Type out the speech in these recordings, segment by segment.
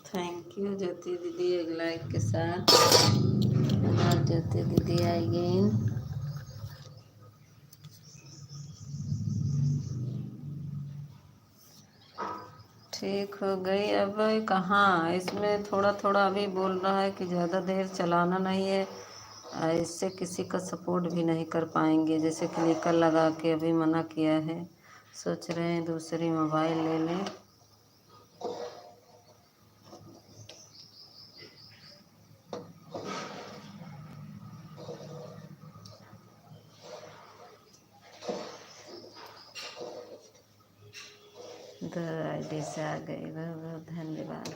Thank you Jyoti दीदी, एक like के साथ। और ज्योति दीदी आई गेन। ठीक हो गई। अब कहाँ, इसमें थोड़ा थोड़ा अभी बोल रहा है कि ज़्यादा देर चलाना नहीं है, इससे किसी का सपोर्ट भी नहीं कर पाएंगे। जैसे क्लिकर लगा के अभी मना किया है, सोच रहे हैं दूसरी मोबाइल ले लें। इधर आईडी से आ गई, बहुत बहुत धन्यवाद।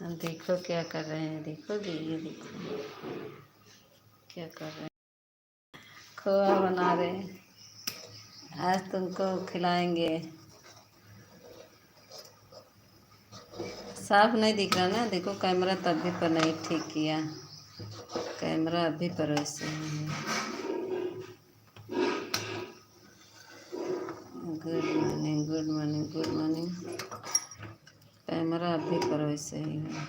हम देखो क्या कर रहे हैं, देखोगे? ये देखो क्या कर रहे हैं, खोआ बना रहे हैं। आज तुमको खिलाएंगे। साफ नहीं दिख रहा ना, देखो कैमरा तब भी पर नहीं ठीक किया, कैमरा अभी पर वैसे ही है। Good morning, good morning, good morning. Camera अभी पर वैसे ही है,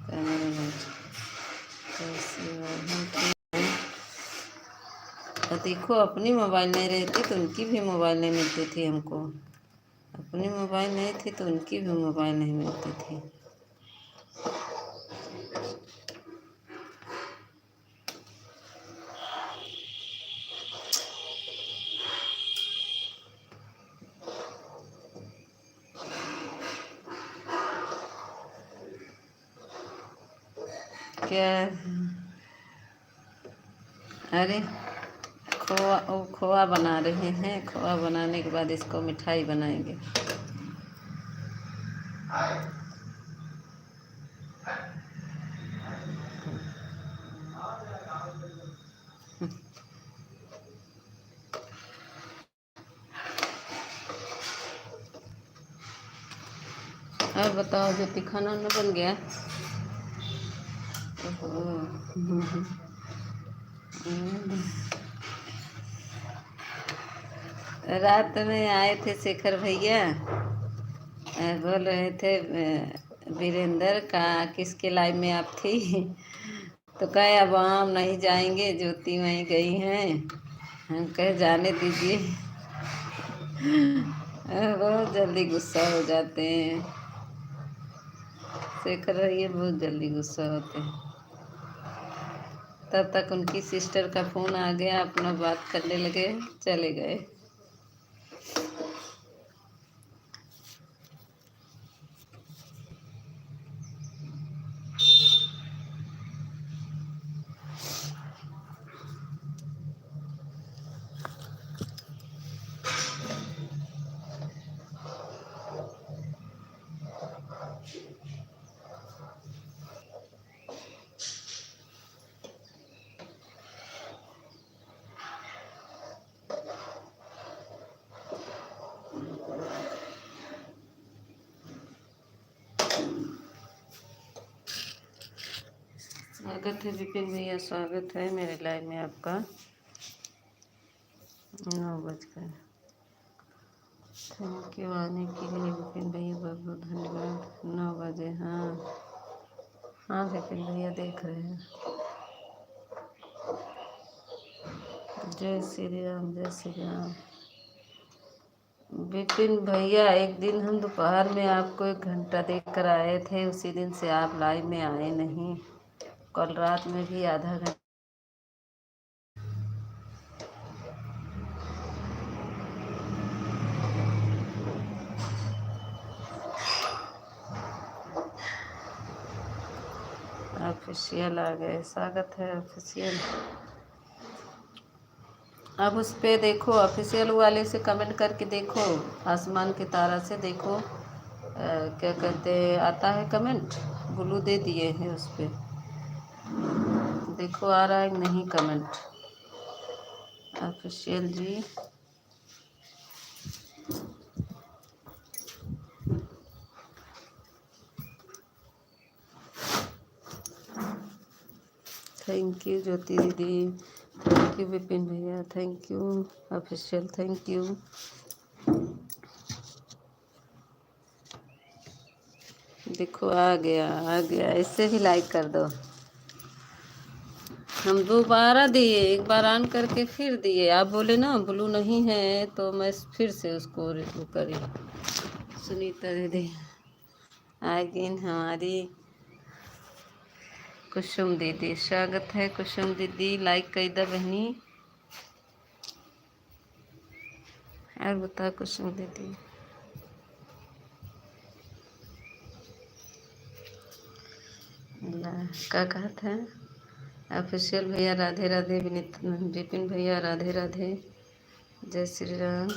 कैमरा नहीं कैसे तो देखो, अपनी मोबाइल नहीं रहती तो उनकी भी मोबाइल नहीं मिलती थी हमको। अपनी मोबाइल नहीं थी तो उनकी भी मोबाइल नहीं मिलती थी। क्या? अरे खोआ, वो खोआ बना रहे हैं। खोआ बनाने के बाद इसको मिठाई बनाएंगे। और बताओ ज्योति, खाना वाना बन गया? रात में आए थे शेखर भैया, बोल रहे थे वीरेंद्र का किसके लाइव में आप थी? तो कहे अब हम नहीं जाएंगे, ज्योति वहीं गई हैं। हम कहे जाने दीजिए। बहुत जल्दी गुस्सा हो जाते हैं शेखर भैया, बहुत जल्दी गुस्सा होते हैं। तब तक उनकी सिस्टर का फ़ोन आ गया, अपना बात करने लगे, चले गए। स्वागत है विपिन भैया, स्वागत है मेरे लाइव में आपका। 9 बज गए। थैंक यू आने के लिए विपिन भैया, बहुत बहुत धन्यवाद। 9 बजे, हाँ हाँ विपिन भैया देख रहे हैं। जय श्री राम, जय श्री राम। विपिन भैया, एक दिन हम दोपहर में आपको 1 घंटा देख कर आए थे, उसी दिन से आप लाइव में आए नहीं। कल रात में भी आधा घंटा। ऑफिशियल आ गए, स्वागत है ऑफिशियल। अब उस पर देखो, ऑफिशियल वाले से कमेंट करके देखो, आसमान की तारा से देखो, क्या कहते आता है कमेंट, ब्लू दे दिए हैं उस पर, देखो आ रहा है नहीं comment. Official ji, thank you Jyoti दीदी, थैंक यू विपिन भैया, thank you official, thank you. देखो आ गया आ गया, इससे भी लाइक कर दो। हम दोबारा दिए, एक बार ऑन करके फिर दिए, आप बोले ना ब्लू नहीं है तो मैं फिर से उसको रिव्यू करी। सुनीता दीदी आगिन हमारी, कुसुम दीदी स्वागत है, कुसुम दीदी लाइक कर दो बहनी। और बता कुसुम दीदी, क्या कहा था ऑफिशियल भैया, राधे राधे, विनीत विपिन भैया राधे राधे, जय श्री राम।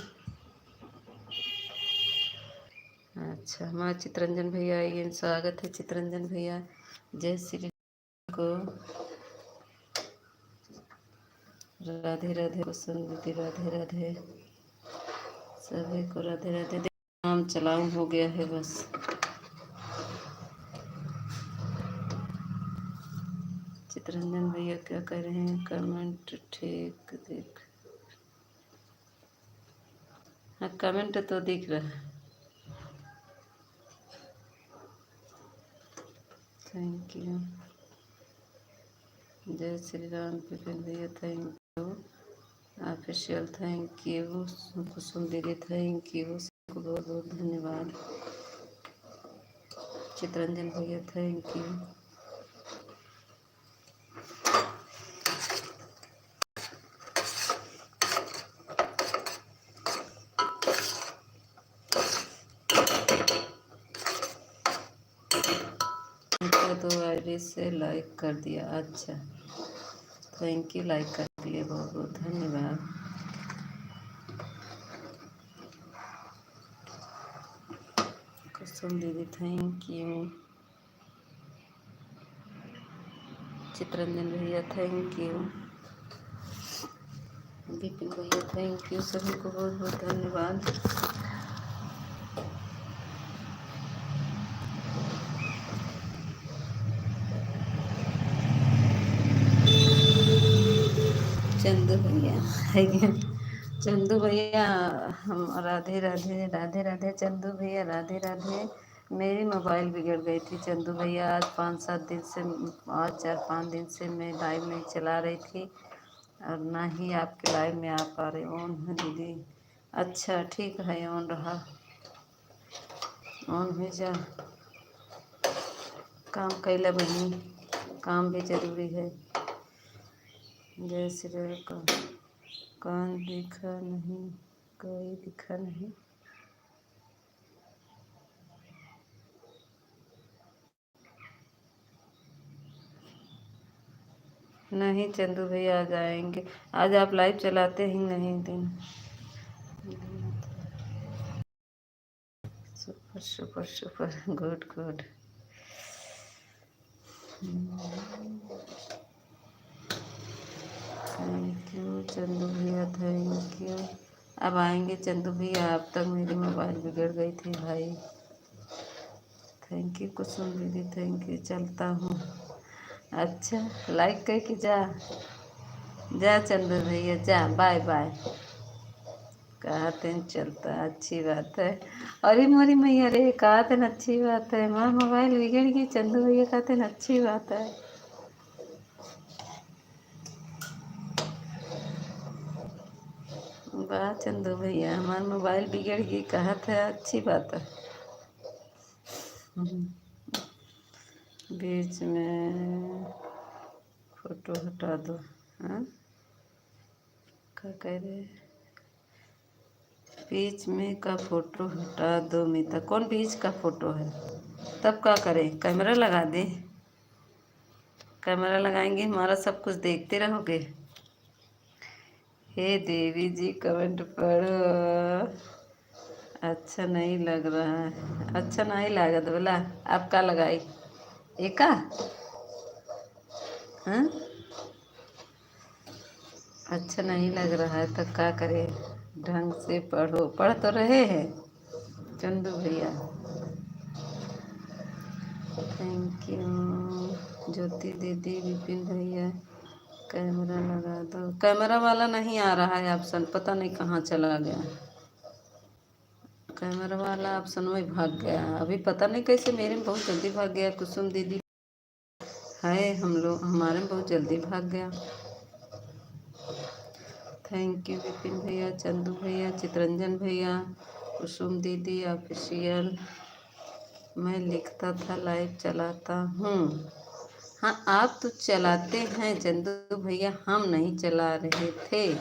अच्छा माँ चित्रंजन भैया आइए, स्वागत है चित्रंजन भैया, जय श्री राम को, राधे राधे कुसुम दीदी राधे राधे, सभी को राधे राधे। काम चलाऊ हो गया है बस। चित्रंजन भैया क्या कर रहे हैं, कमेंट ठीक देख, हाँ कमेंट तो दिख रहा है। थैंक यू, जय श्री राम विपिन भैया, thank you official, thank you Kusum दीदी, थैंक यू, सबको बहुत बहुत धन्यवाद। चित्रंजन भैया थैंक यू। तो आईडी से लाइक कर दिया, अच्छा थैंक यू, लाइक कर दिए, बहुत बहुत धन्यवाद। कुसुम दीदी थैंक यू, चित्रंजन भैया थैंक यू, विपिन भैया थैंक यू, सभी को बहुत बहुत धन्यवाद। चंदू भैया है क्या? चंदू भैया हम राधे राधे राधे राधे, चंदू भैया राधे राधे। मेरी मोबाइल बिगड़ गई थी चंदू भैया, आज 5-7 दिन से, आज 4-5 दिन से मैं लाइव नहीं चला रही थी और ना ही आपके लाइव में आ पा रही। ऑन है दीदी, अच्छा ठीक है, ऑन रहा, ऑन हो जा। काम कैला बहनी, काम भी जरूरी है। जय श्री राम। कान दिखा नहीं, कोई दिखा नहीं, नहीं चंदू भैया आ जाएंगे। आज आप लाइव चलाते ही नहीं दिन। Super super super, good good. Thank you Chandu भैया, थैंक यू। अब आएंगे चंदू भैया, अब तक मेरी मोबाइल बिगड़ गई थी भाई। थैंक यू कुसुम दीदी, थैंक यू, चलता हूँ। अच्छा लाइक करके जा, जा चंदू भैया जा, बाय बाय। कहा तेन चलता, अच्छी बात है। अरे मोरी मैया रे, कहा तेन अच्छी बात है, माँ मोबाइल बिगड़ गई, चंदू भैया कहा तेन अच्छी बात है। वाह चंदू भैया, हमारा मोबाइल बिगड़ गई, कहा था अच्छी बात है। बीच में फोटो हटा दो, हाँ क्या कह रहे, बीच में का फोटो हटा दो मीता, कौन बीच का फोटो है? तब क्या करें, कैमरा लगा दे? कैमरा लगाएंगे हमारा सब कुछ देखते रहोगे? हे देवी जी कमेंट पढ़ो, अच्छा नहीं लग रहा है, अच्छा नहीं लागत बोला, आप क्या लगाई एका, हाँ अच्छा नहीं लग रहा है तो क्या करें, ढंग से पढ़ो, पढ़ तो रहे हैं चंदू भैया, थैंक यू। ज्योति दीदी, विपिन भैया, कैमरा लगा दो। कैमरा वाला नहीं आ रहा है ऑप्शन, पता नहीं कहाँ चला गया। कैमरा वाला ऑप्शन में भाग गया अभी, पता नहीं कैसे मेरे में बहुत जल्दी भाग गया। कुसुम दीदी है, हम लोग हमारे में बहुत जल्दी भाग गया। थैंक यू विपिन भैया, चंदू भैया, चितरंजन भैया, कुसुम दीदी ऑफिशियल। मैं लिखता था लाइव चलाता हूँ। हाँ आप तो चलाते हैं चंदू भैया, हम नहीं चला रहे थे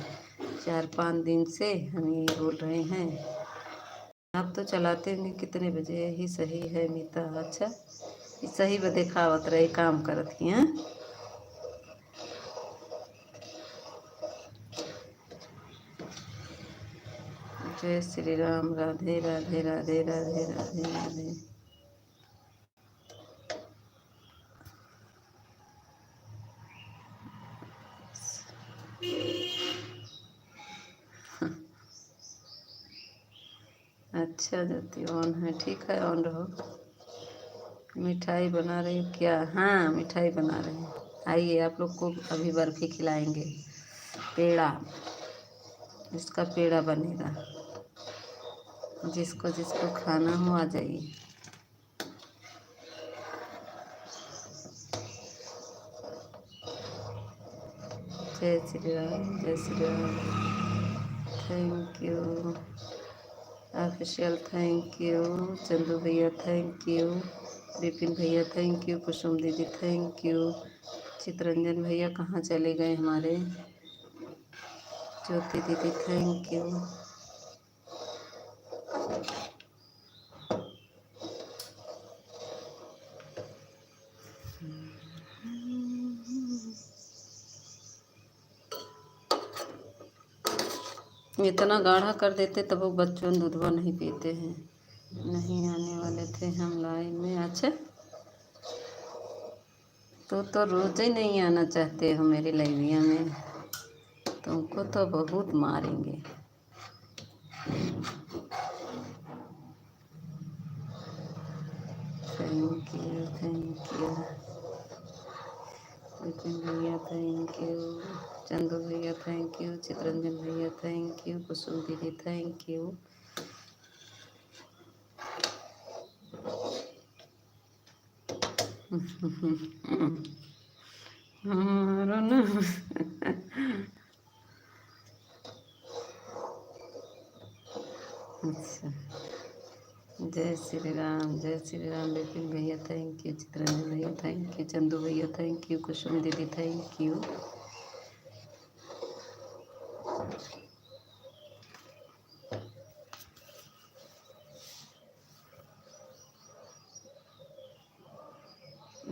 4-5 दिन से, हम यही बोल रहे हैं। आप तो चलाते होंगे कितने बजे? यही सही है मीता। अच्छा ये सही बदे खावत रहे, काम करत ही हैं। जय श्री राम, राधे राधे राधे राधे राधे राधे। अच्छा ज्योति ऑन है, ठीक है ऑन रहो। मिठाई बना रही हो क्या? हाँ मिठाई बना रहे हैं, आइए आप लोग को अभी बर्फ़ी खिलाएंगे, पेड़ा, इसका पेड़ा बनेगा। जिसको जिसको खाना हो आ जाइए। जय श्री राम, जय Shri Ram. Thank you official, thank you Chandu भैया, थैंक यू विपिन भैया, थैंक यू कुसुम दीदी, थैंक यू चितरंजन भैया, कहाँ चले गए हमारे? ज्योति दीदी थैंक यू। इतना गाढ़ा कर देते तब वो बच्चों दूधवा नहीं पीते हैं। नहीं आने वाले थे हम लाइन में। अच्छा तो रोज ही नहीं आना चाहते हो मेरी लाइब्रेरी में, तुमको तो बहुत मारेंगे। Thank you, thank you Vipin भैया, थैंक यू चंदू भैया, थैंक यू चितरंजन भैया, थैंक यू कुसुम दीदी, थैंक यू। हमारा ना अच्छा जय श्री राम, जय श्री राम विपिन भैया, थैंक यू चितरंजन भैया, थैंक यू चंदू भैया, थैंक यू कुसुम दीदी, थैंक यू।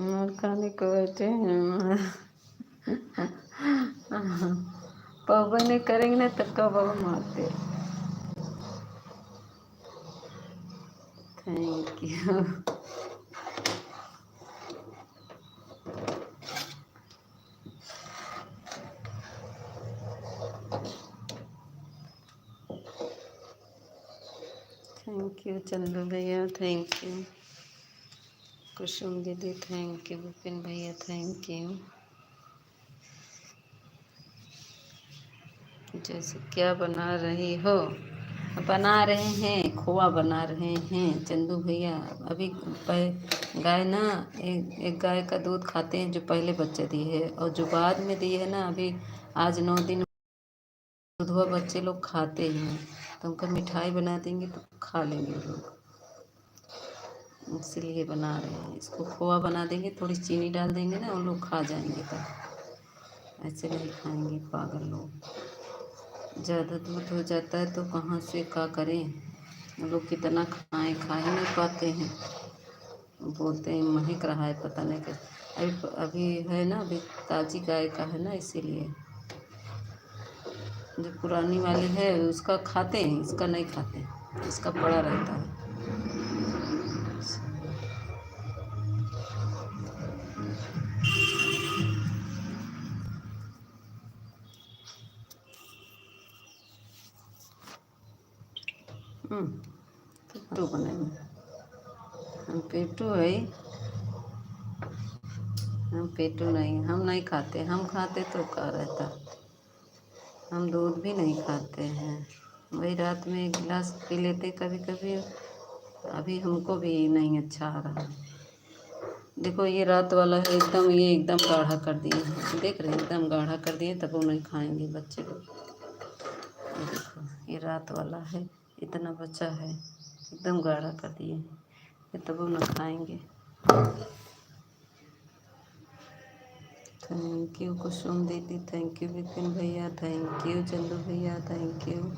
और खाने को बैठे हैं। पापा ने करेंगे ना तब का बाबा मारते। Thank you. Thank you Chandu भैया, थैंक यू कुसुम दीदी, थैंक यू विपिन भैया, थैंक यू। जैसे क्या बना रही हो? बना रहे हैं खोआ बना रहे हैं चंदू भैया। अभी गाय ना, एक गाय का दूध खाते हैं जो पहले बच्चे दिए है, और जो बाद में दिए है ना, अभी आज 9 दिन दूधवा बच्चे लोग खाते हैं, तो उनका मिठाई बना देंगे तो खा लेंगे वो लोग, इसलिए बना रहे हैं। इसको खोआ बना देंगे, थोड़ी चीनी डाल देंगे ना, उन लोग खा जाएंगे, तब ऐसे नहीं खाएंगे पागल लोग। ज़्यादा दूध हो जाता है तो कहाँ से क्या करें, वो लोग कितना खाएं, खा ही नहीं पाते हैं। बोलते हैं महक रहा है, पता नहीं कैसे। अभी अभी है ना, अभी ताज़ी गाय का है ना, इसीलिए। जो पुरानी वाली है उसका खाते हैं, इसका नहीं खाते, इसका पड़ा रहता है। पेटू बने हम पेटू है। हम पेटू नहीं, हम नहीं खाते, हम खाते तो क्या रहता। हम दूध भी नहीं खाते हैं, वही रात में 1 गिलास पी लेते कभी कभी। अभी हमको भी नहीं अच्छा आ रहा। देखो ये रात वाला है एकदम, ये एकदम गाढ़ा कर दिए हैं, देख रहे हैं एकदम गाढ़ा कर दिए, तब वो नहीं खाएंगे बच्चे लोग। ये देखो ये रात वाला है, इतना बच्चा है, एकदम गाढ़ा कर दिए हैं, ये तब वो ना खाएंगे। थैंक यू कुसुम दीदी, थैंक यू विपिन भैया, थैंक यू चंदू भैया, थैंक यू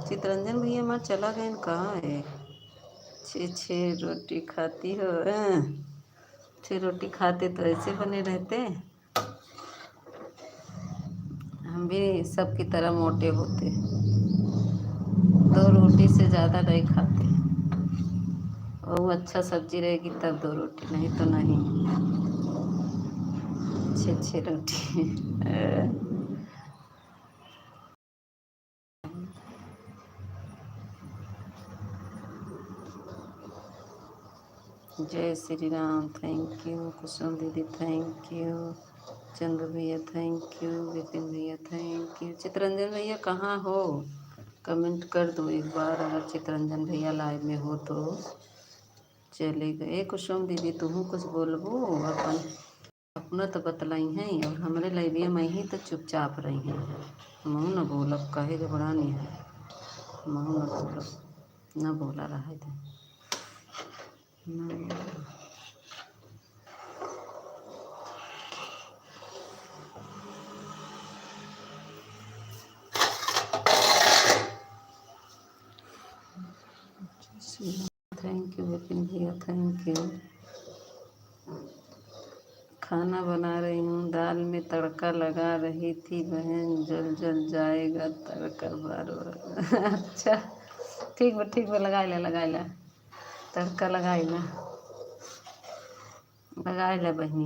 चितरंजन भैया। मैं चला गए कहाँ है? 6 रोटी खाती हो? 6 रोटी खाते तो ऐसे बने रहते, हम भी सबकी तरह मोटे होते। 2 रोटी से ज़्यादा नहीं खाते, और वो अच्छा सब्जी रहेगी तब 2 रोटी, नहीं तो नहीं। 6 6 रोटी। जय श्री राम, थैंक यू कुसुम दीदी, थैंक यू चंद्र भैया, थैंक यू विपिन भैया, थैंक यू चितरंजन भैया। कहाँ हो? कमेंट कर दो एक बार, अगर चितरंजन भैया लाइव में हो तो। चले गए कुसुम दीदी, तुम कुछ बोलबो अपन अपना तो बतलाई हैं, और हमारे लाइविया में ही तो चुपचाप रही हैं। महू न बोलब, कहे घबरानी है, महू न बोलब, न बोला रहा है न बोला। थैंक यू विपिन भैया, थैंक यू। खाना बना रही हूँ, दाल में तड़का लगा रही थी बहन, जल जल जाएगा तड़का बार बार। अच्छा ठीक बा, ठीक बा, लगाई ला तड़का, लगाई ला बहनी।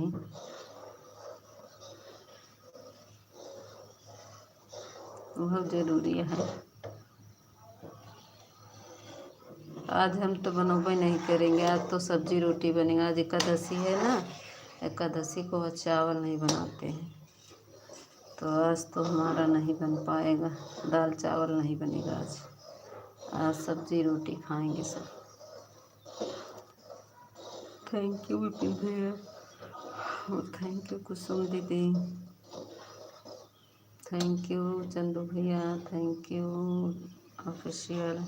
बहुत ज़रूरी है। आज हम तो बनोबे नहीं करेंगे, आज तो सब्जी रोटी बनेगा। आज एकादशी है ना, एकादशी को आज चावल नहीं बनाते हैं, तो आज तो हमारा नहीं बन पाएगा, दाल चावल नहीं बनेगा आज। आज सब्जी रोटी खाएंगे सब। थैंक यू विपिन भैया, थैंक यू कुसुम दीदी, थैंक यू चंदू भैया, थैंक यू ऑफिशियल।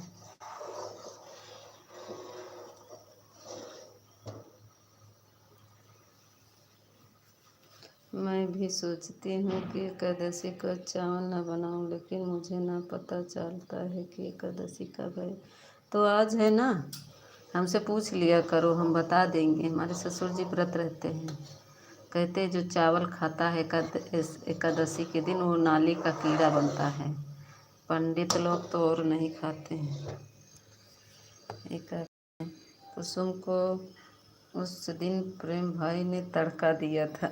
मैं भी सोचती हूँ कि एकादशी का चावल न बनाऊँ, लेकिन मुझे ना पता चलता है कि एकादशी कब है। तो आज है ना, हमसे पूछ लिया करो, हम बता देंगे। हमारे ससुर जी व्रत रहते हैं, कहते हैं जो चावल खाता है एकादशी के दिन वो नाली का कीड़ा बनता है। पंडित लोग तो और नहीं खाते हैं। एक कुसुम को उस दिन प्रेम भाई ने तड़का दिया था।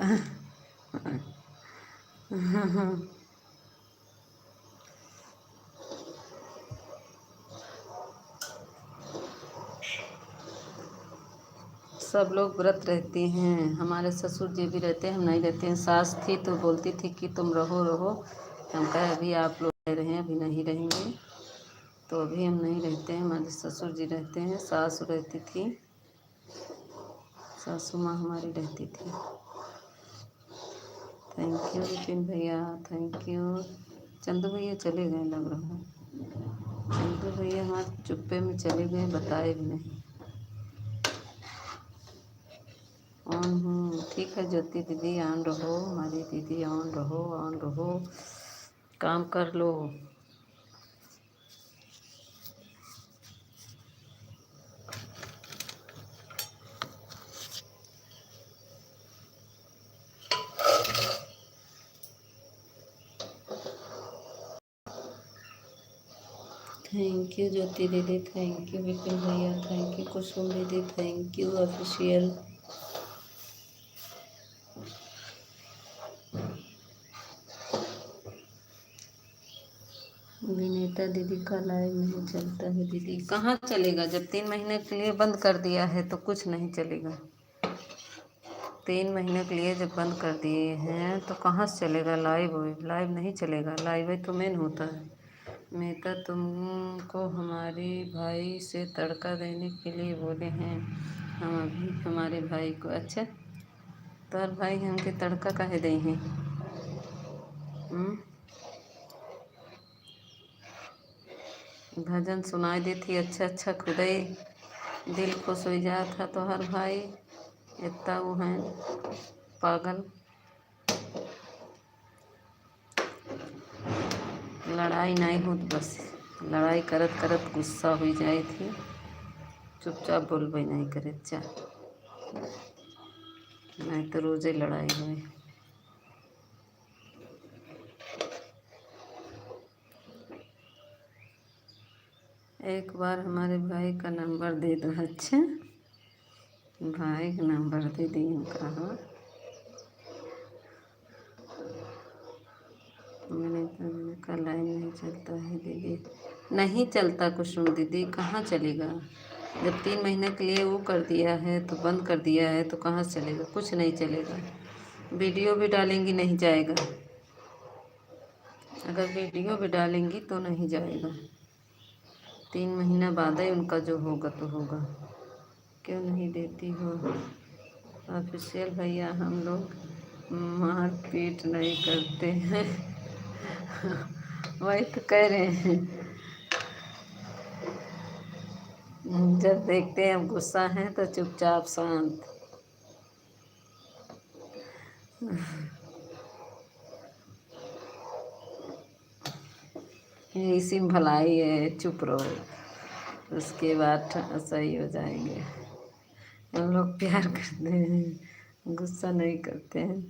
सब लोग व्रत रहते हैं, हमारे ससुर जी भी रहते हैं, हम नहीं रहते हैं। सास थी तो बोलती थी कि तुम रहो रहो, हम कहे अभी आप लोग रह रहे हैं, अभी नहीं रहेंगे, तो अभी हम नहीं रहते हैं। हमारे ससुर जी रहते हैं, सास रहती थी, सासू माँ हमारी रहती थी। थैंक यू विपिन भैया, थैंक यू चंदू भैया। चले गए लग रहा है, चंदू भैया हमारे चुप्पे में चले गए, बताए भी नहीं। ऑन हूँ, ठीक है ज्योति दीदी, ऑन रहो, हमारी दीदी ऑन रहो, ऑन रहो, काम कर लो। थैंक यू ज्योति दीदी, थैंक यू विपिन भैया, थैंक यू कुसुम दीदी, थैंक यू ऑफिशियल। विनीता दीदी का लाइव नहीं चलता है दीदी। कहाँ चलेगा, जब 3 महीने के लिए बंद कर दिया है तो कुछ नहीं चलेगा। 3 महीने के लिए जब बंद कर दिए हैं तो कहाँ से चलेगा लाइव? लाइव नहीं चलेगा, लाइव तो मेन होता है। मेहता तुमको हमारी भाई से तड़का देने के लिए बोले हैं, हम अभी हमारे भाई को। अच्छा, तोर भाई हमके तड़का काहे दे हैं? भजन सुनाई देती अच्छा अच्छा, खुदे दिल खुश हो जाता तो हर भाई इतना वो हैं पागल। लड़ाई नहीं हो तो बस लड़ाई करत करत गुस्सा हो जाए थी, चुपचाप बोलबे नहीं करे चा, नहीं तो रोजे लड़ाई हुई। एक बार हमारे भाई का नंबर दे दो। अच्छा, भाई का नंबर दे दी उनका। हाँ, मैंने तो का लाइन नहीं चलता है दीदी। नहीं चलता कुसुम दीदी, कहाँ चलेगा? जब 3 महीने के लिए वो कर दिया है तो बंद कर दिया है तो कहाँ से चलेगा? कुछ नहीं चलेगा। वीडियो भी डालेंगी नहीं जाएगा, अगर वीडियो भी डालेंगी तो नहीं जाएगा। 3 महीना बाद ही उनका जो होगा तो होगा। क्यों नहीं देती हो ऑफिशियल भैया? हम लोग मार पीट नहीं करते हैं। वही तो कह रहे हैं, जब देखते हैं हम गुस्सा हैं तो चुपचाप शांत। इसी में भलाई है, चुप रहो, उसके बाद सही हो जाएंगे। हम लोग प्यार करते हैं, गुस्सा नहीं करते हैं।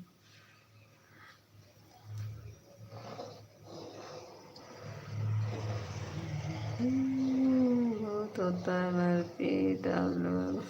बहुत होता है मारपीट आप लोग।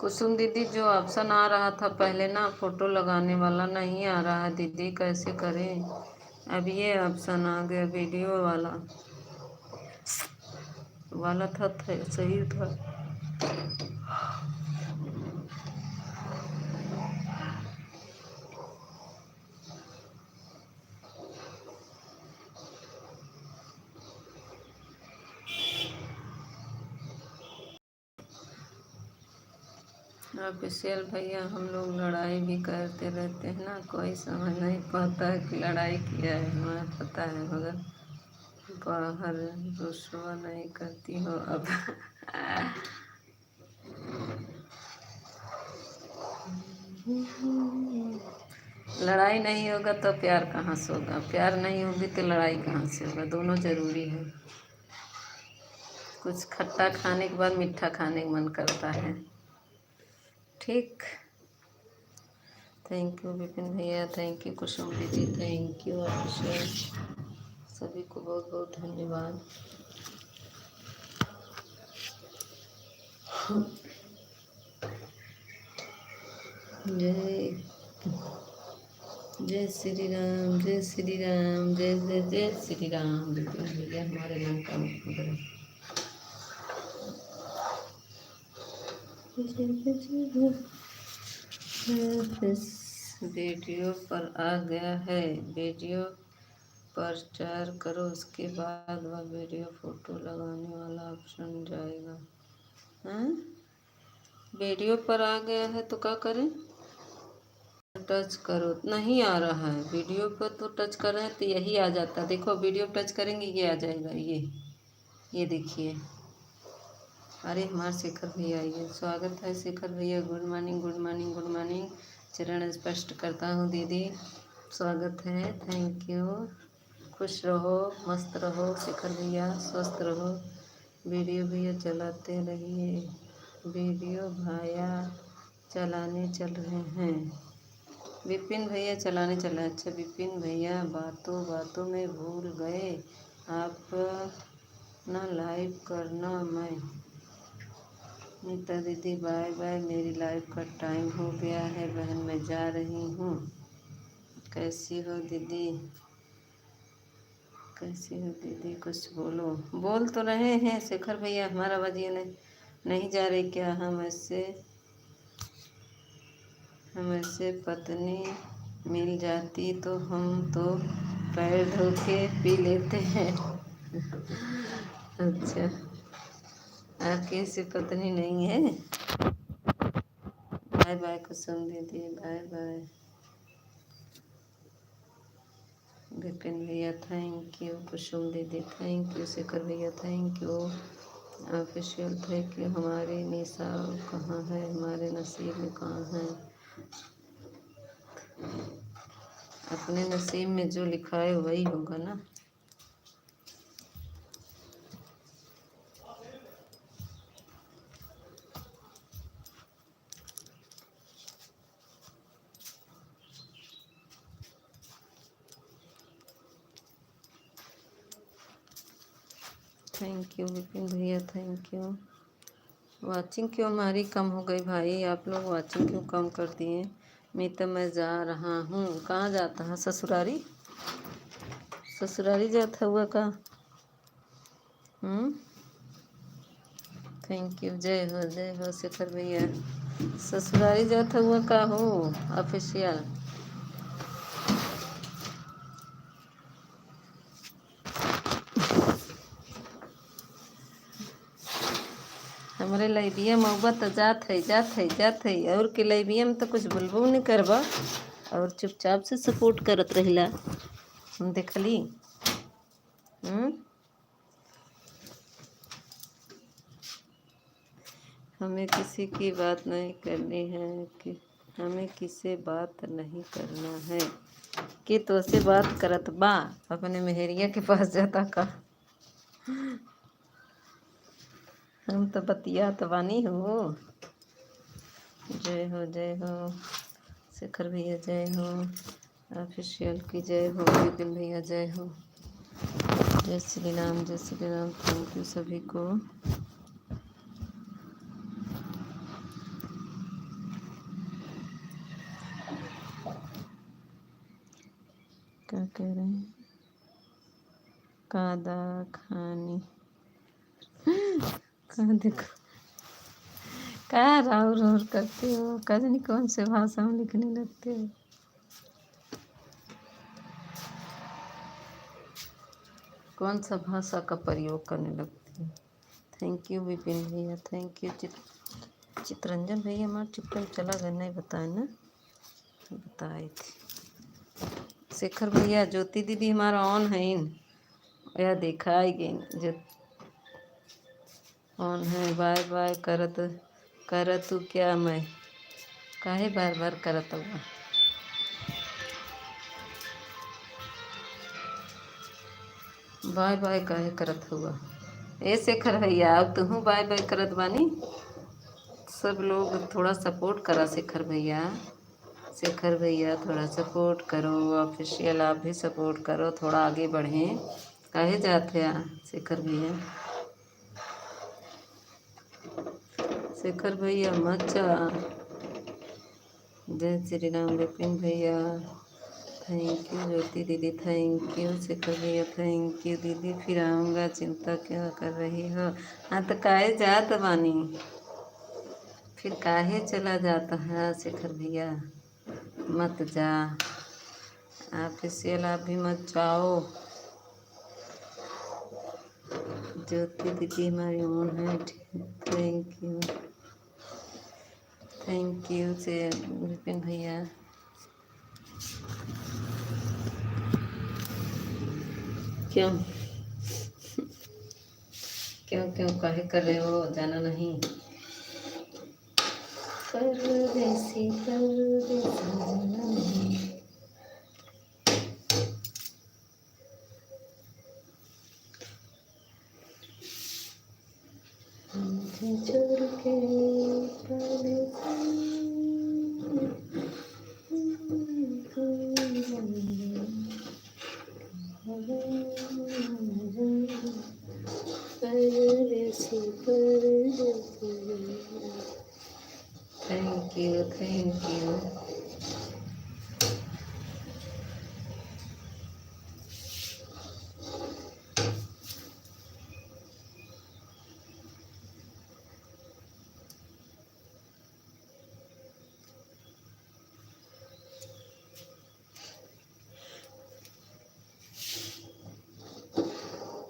कुसुम दीदी, जो ऑप्शन आ रहा था पहले ना, फोटो लगाने वाला नहीं आ रहा है दीदी, कैसे करें? अब ये ऑप्शन आ गया, वीडियो वाला वाला था सही था। ऑफिशियल भैया, हम लोग लड़ाई भी करते रहते हैं ना, कोई समझ नहीं पाता है कि लड़ाई किया है। हमें पता है मगर बाहर रुसवा नहीं करती हो अब। लड़ाई नहीं होगा तो प्यार कहाँ से होगा? प्यार नहीं होगी तो लड़ाई कहाँ से होगा? दोनों जरूरी है। कुछ खट्टा खाने के बाद मीठा खाने का मन करता है। ठीक, थैंक यू विपिन भैया, थैंक यू कुसुम दीदी, थैंक यू ऑफिशियल, सभी को बहुत बहुत धन्यवाद। जय जय श्री राम, जय श्री राम, जय जय जय श्री राम। विपिन भैया हमारे नाम का मुखर। वीडियो पर आ गया है, वीडियो पर शेयर करो, उसके बाद वह वीडियो फोटो लगाने वाला ऑप्शन जाएगा। हाँ, वीडियो पर आ गया है तो क्या करें? टच करो, नहीं आ रहा है। वीडियो पर तो टच कर रहे हैं तो यही आ जाता है। देखो, वीडियो टच करेंगे ये आ जाएगा, ये देखिए। अरे हमारे शेखर भैया आइए, स्वागत है शेखर भैया। Good morning, good morning, good morning. चरण स्पष्ट करता हूँ दीदी, स्वागत है, थैंक यू। खुश रहो, मस्त रहो शेखर भैया, स्वस्थ रहो। वीडियो भैया चलाते रहिए, वीडियो भैया चलाने चल रहे हैं। विपिन भैया चलाने चला। अच्छा विपिन भैया, बातों बातों में भूल गए आप ना लाइव करना। मैं नीता दीदी बाय बाय, मेरी लाइव का टाइम हो गया है बहन, मैं जा रही हूँ। कैसी हो दीदी, कैसी हो दीदी, कुछ बोलो। बोल तो रहे हैं शेखर भैया, हमारा आवाज़ ये नहीं जा रही क्या? हम ऐसे पत्नी मिल जाती तो हम तो पैर धो के पी लेते हैं। अच्छा, आपकी ऐसी पत्नी नहीं है? बाय बाय कुसुम दीदी, बाय बाय। विपिन भैया थैंक यू, कुसुम दीदी थैंक यू, शेखर भैया thank you, official thank you. हमारी निशा कहाँ है, हमारे नसीब में कहाँ है? अपने नसीब में जो लिखा है वही होगा ना। थैंक यू विपिन भैया थैंक यू। वाचिंग क्यों हमारी कम हो गई भाई? आप लोग वाचिंग क्यों कम कर दिए? मैं जा रहा हूँ। कहाँ जाता है? ससुरारी? ससुरारी जाता हुआ का? थैंक यू, जय हो शेखर भैया। ससुरारी जाता हुआ का हो ऑफिशियल? हमारे लैबिया मऊबा तो जात है और के लैबिया में तो कुछ बोलबो नहीं करबा और चुपचाप से सपोर्ट करत रहिला। हम देखली। हमें किसी की बात नहीं करनी है कि हमें किसे बात नहीं करना है कि तो से बात करत बा अपने मेहरिया के पास जाता का। हम तो बतिया तो बानी हो। जय हो शेखर भैया, जय हो ऑफिशियल की, जय हो विपिन भैया, जय हो। जय श्री राम, जय श्री राम। थैंक यू सभी को। क्या कह रहे हैं? कादा खानी कहाँ देखो, क्या राउर करते हो? कजनी कौन से भाषा में लिखने लगते हो? कौन सा भाषा का प्रयोग करने लगते हैं? थैंक यू विपिन भैया थैंक यू। चित्रंजन भैया हमारा टिप्पण चला गया, नहीं बताए ना? बताए थे। शेखर भैया ज्योति दीदी हमारा ऑन है या देखा ही गई जो ऑन है। बाय बाय करत तू क्या मैं काहे बार बार करत हुआ? बाय बाय काहे करत हुआ? ए शेखर भैया अब तुम बाय बाय करत बानी। सब लोग थोड़ा सपोर्ट करा शेखर भैया। शेखर भैया थोड़ा सपोर्ट करो, ऑफिशियल आप भी सपोर्ट करो, थोड़ा आगे बढ़ें। काहे जाते हैं शेखर भैया? शेखर भैया मत जा। जय श्री राम विपिन भैया थैंक यू, ज्योति दीदी थैंक यू, शेखर भैया थैंक यू। दीदी फिर आऊँगा, चिंता क्या कर रही हो? हाँ तो काहे जात बानी? फिर काहे चला जाता है शेखर भैया? मत जा ऑफिशियल, आप भी मत जाओ। ज्योति दीदी हमारी ओन है। थैंक यू से विपिन भैया। क्यों क्यों क्यों काहे कर रहे हो? जाना नहीं? परदेसी परदेसी जाना नहीं। मुझे छोड़ के थैंक यू थैंक यू।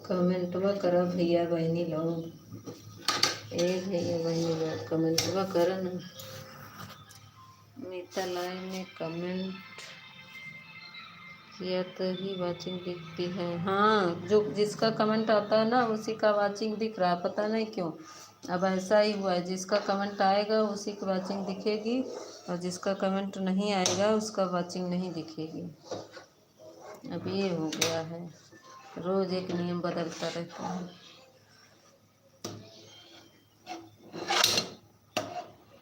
कमेंटवा करा भैया बहनी लोग, ए भैया बहनी लोग कमेंटवा करा ना। मीता लाइन में कमेंट किया तो ही वाचिंग दिखती है। हाँ, जो जिसका कमेंट आता है ना उसी का वाचिंग दिख रहा है, पता नहीं क्यों। अब ऐसा ही हुआ है, जिसका कमेंट आएगा उसी की वाचिंग दिखेगी, और जिसका कमेंट नहीं आएगा उसका वाचिंग नहीं दिखेगी। अब ये हो गया है, रोज एक नियम बदलता रहता है।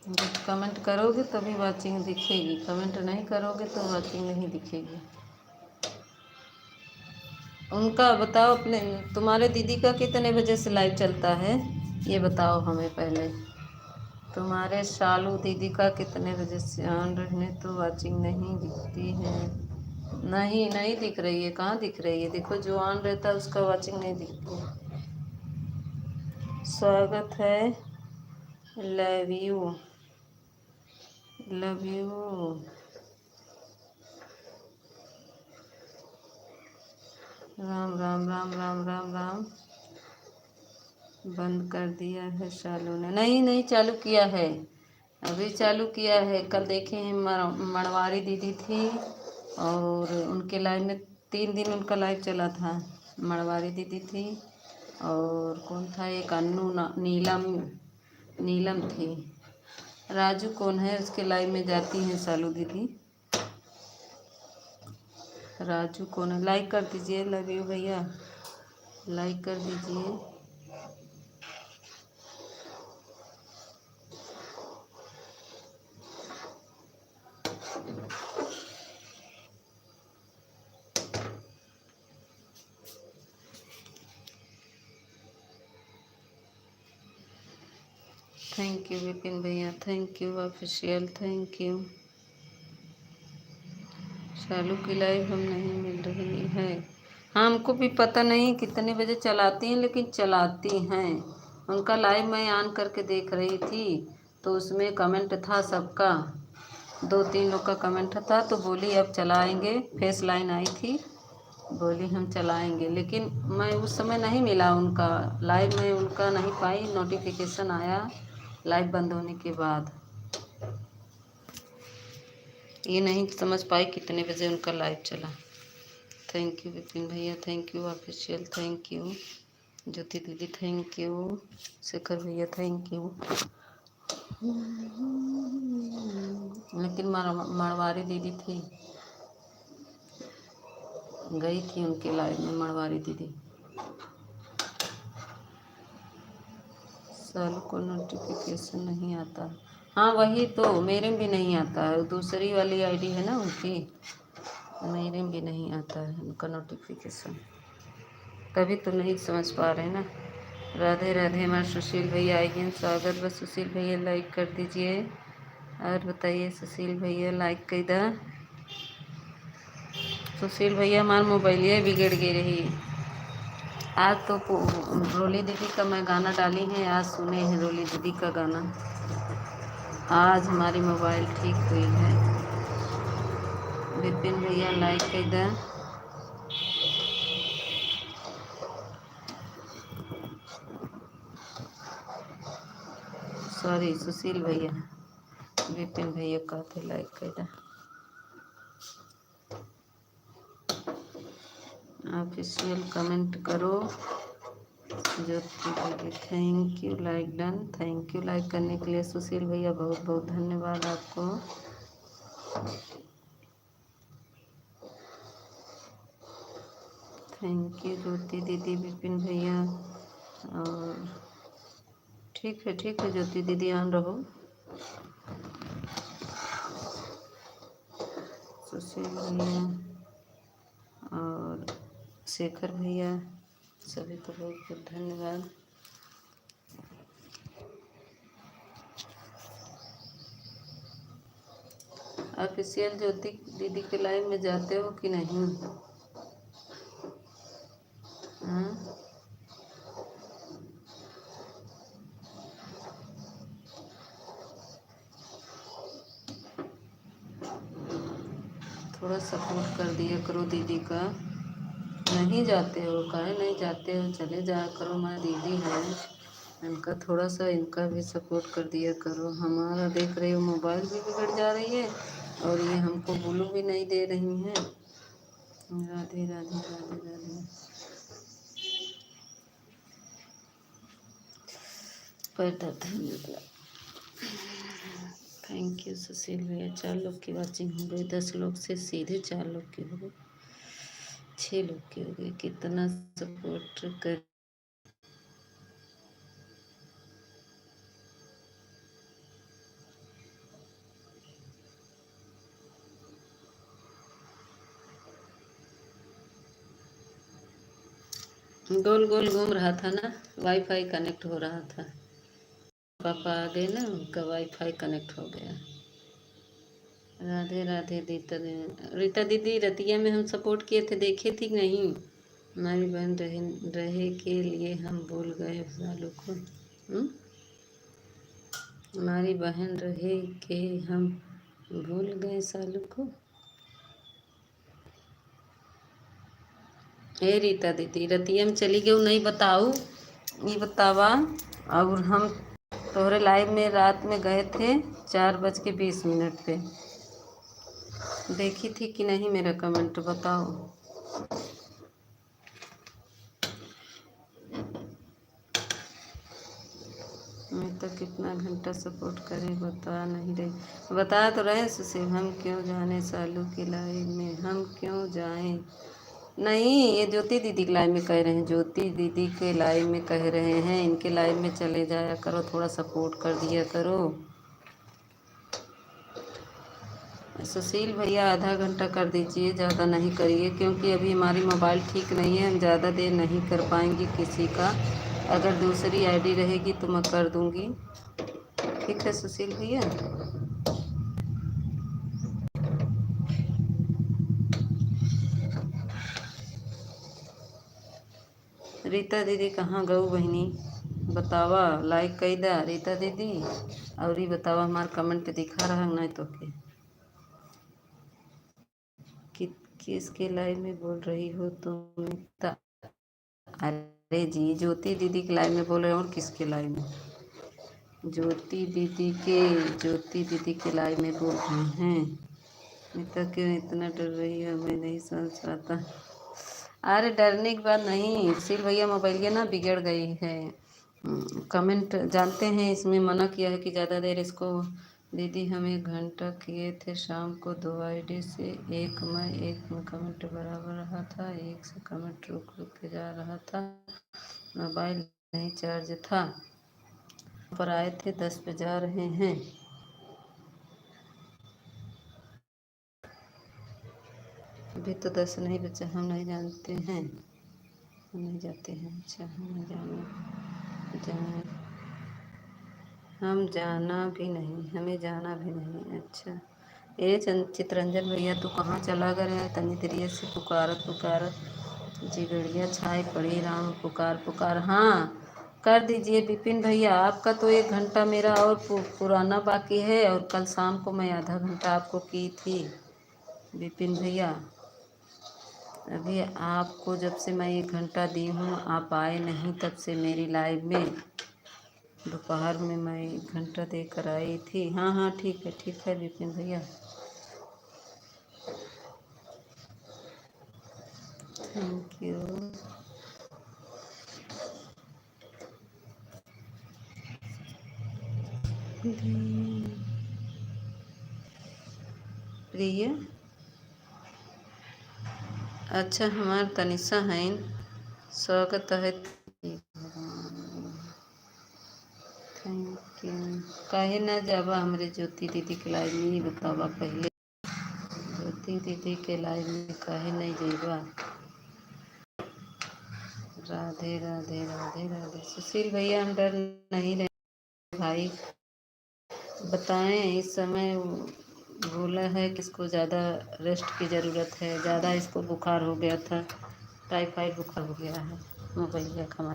जब कमेंट करोगे तभी वाचिंग दिखेगी, कमेंट नहीं करोगे तो वाचिंग नहीं दिखेगी। उनका बताओ, अपने तुम्हारे दीदी का कितने बजे से लाइव चलता है ये बताओ हमें पहले। तुम्हारे शालू दीदी का कितने बजे से ऑन रहने तो वाचिंग नहीं दिखती है। नहीं नहीं दिख रही है, कहाँ दिख रही है, देखो जो ऑन रहता है उसका वाचिंग नहीं दिखती। स्वागत है, love you love you. Ram Ram Ram Ram Ram Ram. बंद कर दिया है शालू ने? नहीं नहीं, चालू किया है, अभी चालू किया है। कल देखे हैं, मड़वारी दीदी थी और उनके लाइव में 3 दिन उनका लाइव चला था। मड़वारी दीदी थी और कौन था एक अन्नू नीलम, नीलम थी। राजू कौन है, उसके लाइव में जाती हैं शालू दीदी। राजू कौन है, लाइक कर दीजिए, लव यू भैया, लाइक कर दीजिए। थैंक यू विपिन भैया, thank you official, thank you. Shalu की लाइव हम नहीं मिल रही है। हाँ, हमको भी पता नहीं कितने बजे चलाती हैं, लेकिन चलाती हैं। उनका लाइव मैं ऑन करके देख रही थी तो उसमें कमेंट था सबका, 2-3 लोग का कमेंट था, तो बोली अब चलाएंगे। फेस लाइन आई थी, बोली हम चलाएंगे, लेकिन मैं उस समय नहीं मिला उनका लाइव में, उनका नहीं पाई, नोटिफिकेशन आया लाइव बंद होने के बाद। ये नहीं समझ पाई कितने बजे उनका लाइव चला। थैंक यू विपिन भैया, thank you official, thank you Jyoti दीदी, थैंक यू शेखर भैया, थैंक यू। लेकिन मड़वारी दीदी थी, गई थी उनके लाइव में मड़वारी दीदी। सालों को नोटिफिकेशन नहीं आता। हाँ वही तो, मेरे में भी नहीं आता है, दूसरी वाली आईडी है ना उनकी, मेरे में भी नहीं आता है उनका नोटिफिकेशन, तभी तो नहीं समझ पा रहे ना। राधे राधे। हमारे सुशील भैया आइए, स्वागत बस। सुशील भैया लाइक कर दीजिए और बताइए सुशील भैया लाइक कर दा। सुशील भैया हमारा मोबाइल ये बिगड़ गई रही। आज तो रोली दीदी का मैं गाना डाली है, आज सुने हैं रोली दीदी का गाना, आज हमारी मोबाइल ठीक हुई है। विपिन भैया लाइक कर दें। सॉरी सुशील भैया, विपिन भैया का थे लाइक कर दें। ऑफिशियल कमेंट करो ज्योति दीदी, thank you like done. Thank you like करने के लिए सुशील भैया, बहुत बहुत धन्यवाद आपको। थैंक यू ज्योति दीदी, विपिन भैया। और ठीक है ज्योति दीदी, ऑन रहो। सुशील भैया और शेखर भैया, सभी को बहुत बहुत धन्यवाद। ऑफिशियल ज्योति दीदी के लाइव में जाते हो कि नहीं? हाँ, थोड़ा सपोर्ट कर दिया करो दीदी का। नहीं जाते हो, काहे नहीं जाते हो, चले जाया करो, हमारी दीदी है, इनका थोड़ा सा इनका भी सपोर्ट कर दिया करो। हमारा देख रही हो मोबाइल भी बिगड़ जा रही है और ये हमको ब्लू भी नहीं दे रही हैं। राधे राधे राधे राधे। पर थैंक यू सुशील भैया। 4 लोग की वॉचिंग हो गई, 10 लोग से सीधे 4 लोग की हो गई, 6 लोग की हो गई। कितना सपोर्ट कर। गोल गोल घूम रहा था ना, वाईफाई कनेक्ट हो रहा था। पापा आ गए ना, उनका वाईफाई कनेक्ट हो गया। राधे राधे रीता दीदी, रतिया में हम सपोर्ट किए थे, देखे थी नहीं? हमारी बहन रहे के लिए हम भूल गए सालों को। हमारी बहन रहे के हम भूल गए सालों को। हे रीता दीदी, रतिया में चली गई नहीं बताऊ, ये बतावा। और हम तोहरे लाइव में रात में गए थे 4:20 पे। देखी थी कि नहीं मेरा कमेंट बताओ। मैं तो कितना घंटा सपोर्ट करें, बता नहीं रही। बता तो रहे सुशील, हम क्यों जाने सालू की लाइव में, हम क्यों जाएं। नहीं, ये ज्योति दीदी के लाइव में कह रहे हैं, ज्योति दीदी के लाइव में कह रहे हैं, इनके लाइव में चले जाया करो, थोड़ा सपोर्ट कर दिया करो। सुशील भैया आधा घंटा कर दीजिए, ज़्यादा नहीं करिए, क्योंकि अभी हमारी मोबाइल ठीक नहीं है, हम ज़्यादा देर नहीं कर पाएंगे किसी का। अगर दूसरी आईडी रहेगी तो मैं कर दूंगी। ठीक है सुशील भैया। रीता दीदी कहाँ गऊ बहनी, बतावा। लाइक कई दा रीता दीदी, और ही बतावा, हमारा कमेंट दिखा रहा है नहीं तो के कि, किसके लाइव में बोल रही हो तुम? अरे जी, ज्योति दीदी के लाइव में बोल रहे हो, और किसके लाइव में? ज्योति दीदी के लाइव में बोल रहे हैं। नीता क्यों इतना डर रही है, मैं नहीं समझ पाता। अरे डरने की बात नहीं, सिल भैया मोबाइल ना बिगड़ गई है। कमेंट जानते हैं, इसमें मना किया है कि ज़्यादा देर इसको। दीदी हम 1 घंटा किए थे शाम को 2 आईडी से, एक में कमेंट बराबर रहा था, एक से कमेंट रुक रुक के जा रहा था, मोबाइल नहीं चार्ज था। पर आए थे 10 पे जा रहे हैं। अभी तो 10 नहीं बचा, हम नहीं जानते हैं, हम नहीं जाते हैं। अच्छा, हम जाना भी नहीं, हमें जाना भी नहीं। अच्छा, ये चित्रंजन भैया तू कहाँ चला गया? तनी देरिया से पुकारत पुकारत जिगड़िया छाई पड़ी, राम पुकार पुकार। हाँ, कर दीजिए विपिन भैया, आपका तो 1 घंटा मेरा और पुराना बाकी है, और कल शाम को मैं आधा घंटा आपको की थी विपिन भैया। अभी आपको जब से मैं 1 घंटा दी हूँ, आप आए नहीं, तब से मेरी लाइव में दोपहर में मैं 1 घंटा देकर आई थी। हाँ हाँ, ठीक है विपिन भैया। Thank you. प्रिय, अच्छा हमार तनिषा है, स्वागत है। Thank you. काहे ना जाबा हमरे ज्योति दीदी के लाइव में, ही बतावा पहले। ज्योति दीदी के लाइव में काहे नहीं जेबा? राधे राधे राधे राधे। सुशील भैया हम डर नहीं रहे भाई, बताएं इस समय बोला है कि इसको ज़्यादा रेस्ट की ज़रूरत है, ज़्यादा इसको बुखार हो गया था, टाइफाइड बुखार हो गया है। मोबाइल खमा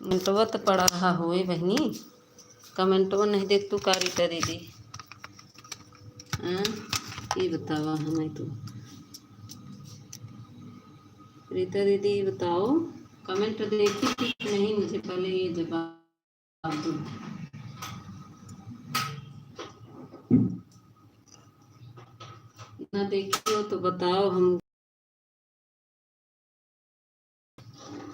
कमेंटवा तो पढ़ा रहा होए बहनी, कमेंटवा नहीं देख तू का रीता दीदी? हाँ, ये बतावा हमें तो रीता दीदी बताओ, कमेंट देखी थी कि नहीं, मुझे पहले ये जवाब दो। ना देखी हो तो बताओ। हम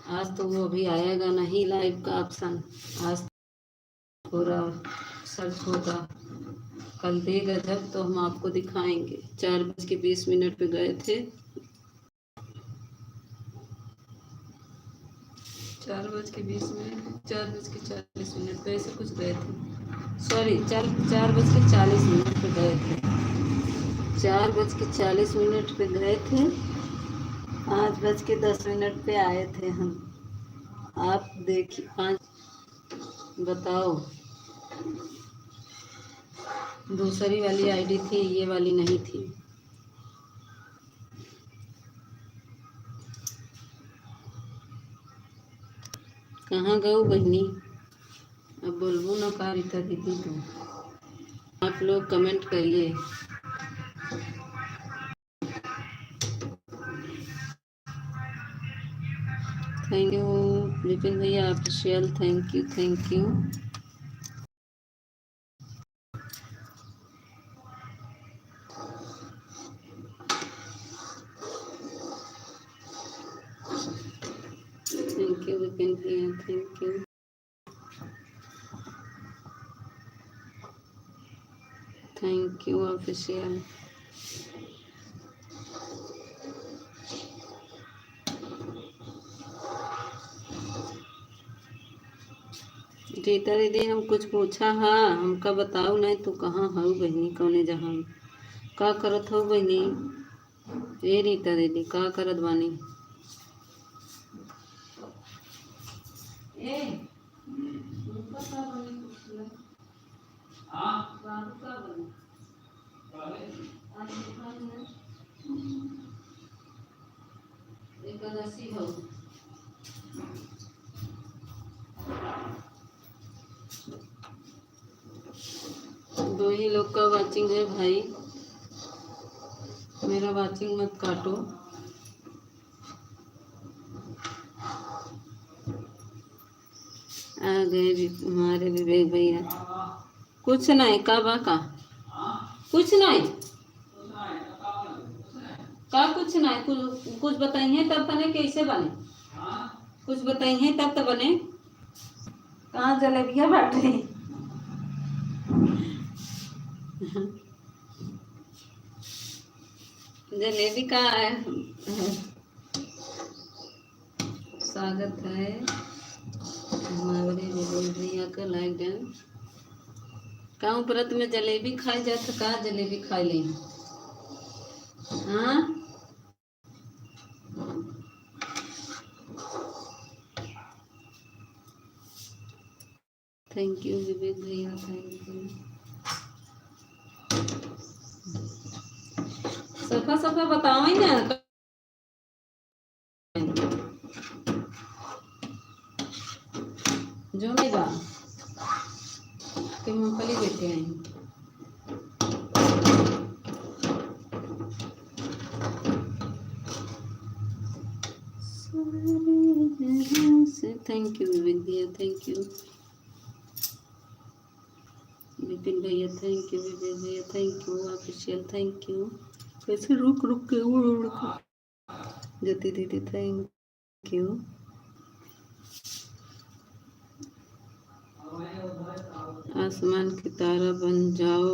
आज तो वो अभी आएगा नहीं लाइव का ऑप्शन, आज पूरा सर्च होगा, कल देगा जब तो हम आपको दिखाएंगे। 4:20 पे गए थे, 4:20, 4:40 पे ऐसे कुछ गए थे, सॉरी 4:40 पे गए थे, 4:40 पे गए थे, 5:10 पे आए थे हम। आप देखिए 5, बताओ। दूसरी वाली आईडी थी, ये वाली नहीं थी। कहाँ गऊ बहनी? अब बोलबू ना का रीता दीदी तुम। आप लोग कमेंट करिए। थैंक यू विपिन भैया, official, thank you thank you. Thank you Vipin भैया, thank you. Thank you official. Rita दीदी हम कुछ पूछा हा, हमका बताओ नहीं तो कहाँ हूँ बहनी, कौने जहाँ का करत हो बहनी? ए रीता दीदी का करत बानी? ए एकादशी हो, दो ही लोग का वाचिंग है भाई, मेरा वाचिंग मत काटो। आ गए हमारे विवेक भैया। कुछ नहीं का बाका, कुछ नहीं का, कुछ नहीं, कुछ बताइए तब तने कैसे बने, कुछ बताइए तब तो बने। कहाँ जलेबिया बैठ रही? जलेबी का है, स्वागत है हमारे विवेक भैया का। Like done. कहूँ व्रत में जलेबी खाई जाए तो का जलेबी खाई ली? हाँ, थैंक यू विवेक भैया, थैंक यू। सफा सफा बताओ ही ना, जो नहीं बा कि मूंगफली लेके आई। थैंक यू विवेक भैया, थैंक यू विपिन भैया, थैंक यू विवेक भैया, thank you official, thank you. कैसे रुक रुक के उड़ उड़ के, ज्योति दीदी थैंक यू। आसमान की तारा बन जाओ,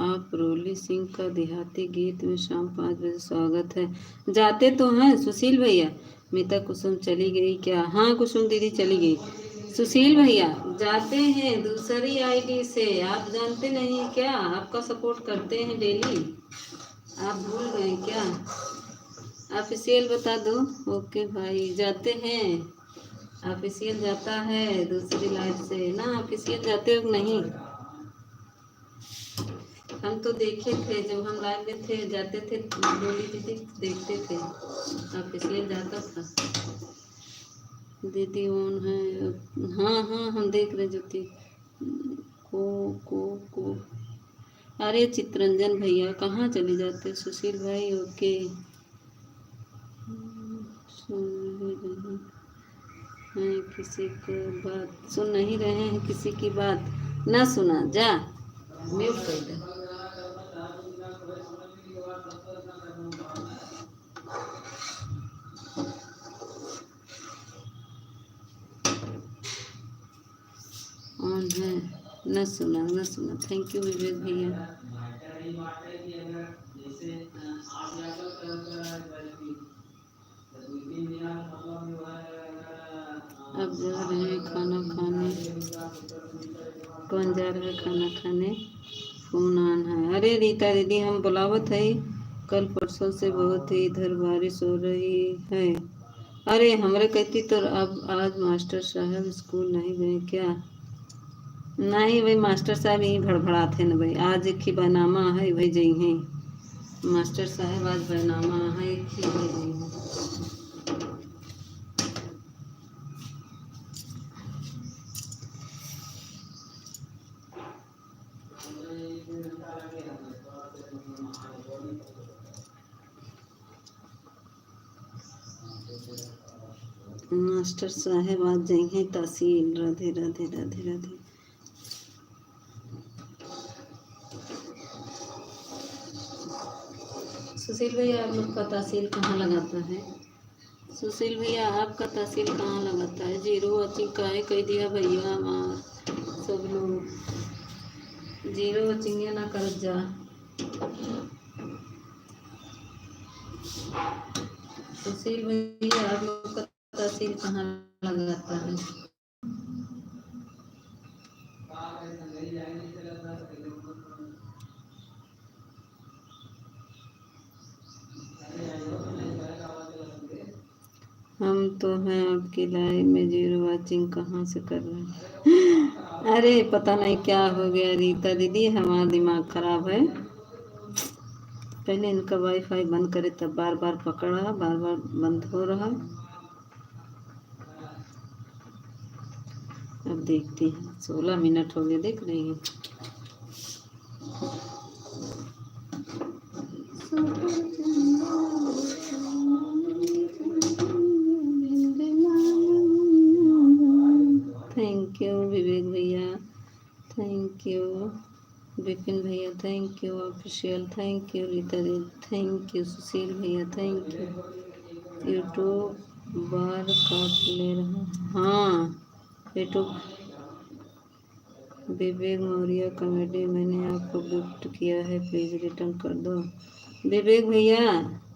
आप रोली सिंह का देहाती गीत में शाम 5 बजे स्वागत है। जाते तो हैं सुशील भैया। मीता कुसुम चली गई क्या? हाँ कुसुम दीदी चली गई। सुशील भैया जाते हैं दूसरी आईडी से, आप जानते नहीं क्या? आपका सपोर्ट करते हैं डेली, आप भूल गए क्या? ऑफिशियल बता दो। ओके भाई जाते हैं, ऑफिशियल जाता है दूसरी लाइट से ना, ऑफिशियल जाते हो कि नहीं? हम तो देखे थे जब हम लाइव में थे, जाते थे डोली दीदी, देखते थे ऑफिशियल जाता था। दीदी ऑन है। हाँ हाँ हम देख रहे ज्योति। को को अरे चित्रंजन भैया कहाँ चले जाते? सुशील भाई ओके। सुन नहीं रहे हैं किसी को बात, सुन नहीं रहे हैं किसी की बात, ना सुना जा, म्यूट कर दे। ऑन है, न सुना न सुना। थैंक यू विवेक भैया। अब जा रहे हैं खाना खाने। कौन जा रहा है खाना खाने? फोन ऑन है। अरे रीता दीदी हम बुलावत है, कल परसों से बहुत ही इधर बारिश हो रही है। अरे हमरे कहती तो अब आज मास्टर साहब स्कूल नहीं गए क्या? नहीं भाई मास्टर साहब यही भड़बड़ाते न भाई, आज एक ही बैनामा है भाई जई हैं मास्टर साहब, आज बैनामा है एक ही भाई जई हैं। मास्टर साहब आज जाएंगे तहसील। राधे राधे राधे राधे। सुशील भैया आप लोग का तहसील कहाँ लगाता है? सुशील भैया आपका तहसील कहाँ लगाता है? जीरो वॉचिंग काहे कह दिया भैया हमार सब लोग, जीरो वॉचिंग ना कर जा। सुशील भैया आप लोग का तहसील कहाँ लगाता है? हम तो हैं आपकी लाइव में, जीरो वॉचिंग कहाँ से कर रहे हैं? अरे पता नहीं क्या हो गया रीता दीदी, हमारा दिमाग खराब है। पहले इनका वाईफाई बंद करे तब बार बार पकड़ रहा, बार बार बंद हो रहा। अब देखती हैं, 16 मिनट हो गए, देख रही हैं। थैंक यू विवेक भैया, थैंक यू विपिन भैया, thank you official, thank you Rita दी, थैंक यू सुशील भैया, थैंक यू। यूट्यूब बार काट ले रहा। हाँ यूट्यूब। विवेक मौर्य कॉमेडी मैंने आपको गिफ्ट किया है, प्लीज़ रिटर्न कर दो। विवेक भैया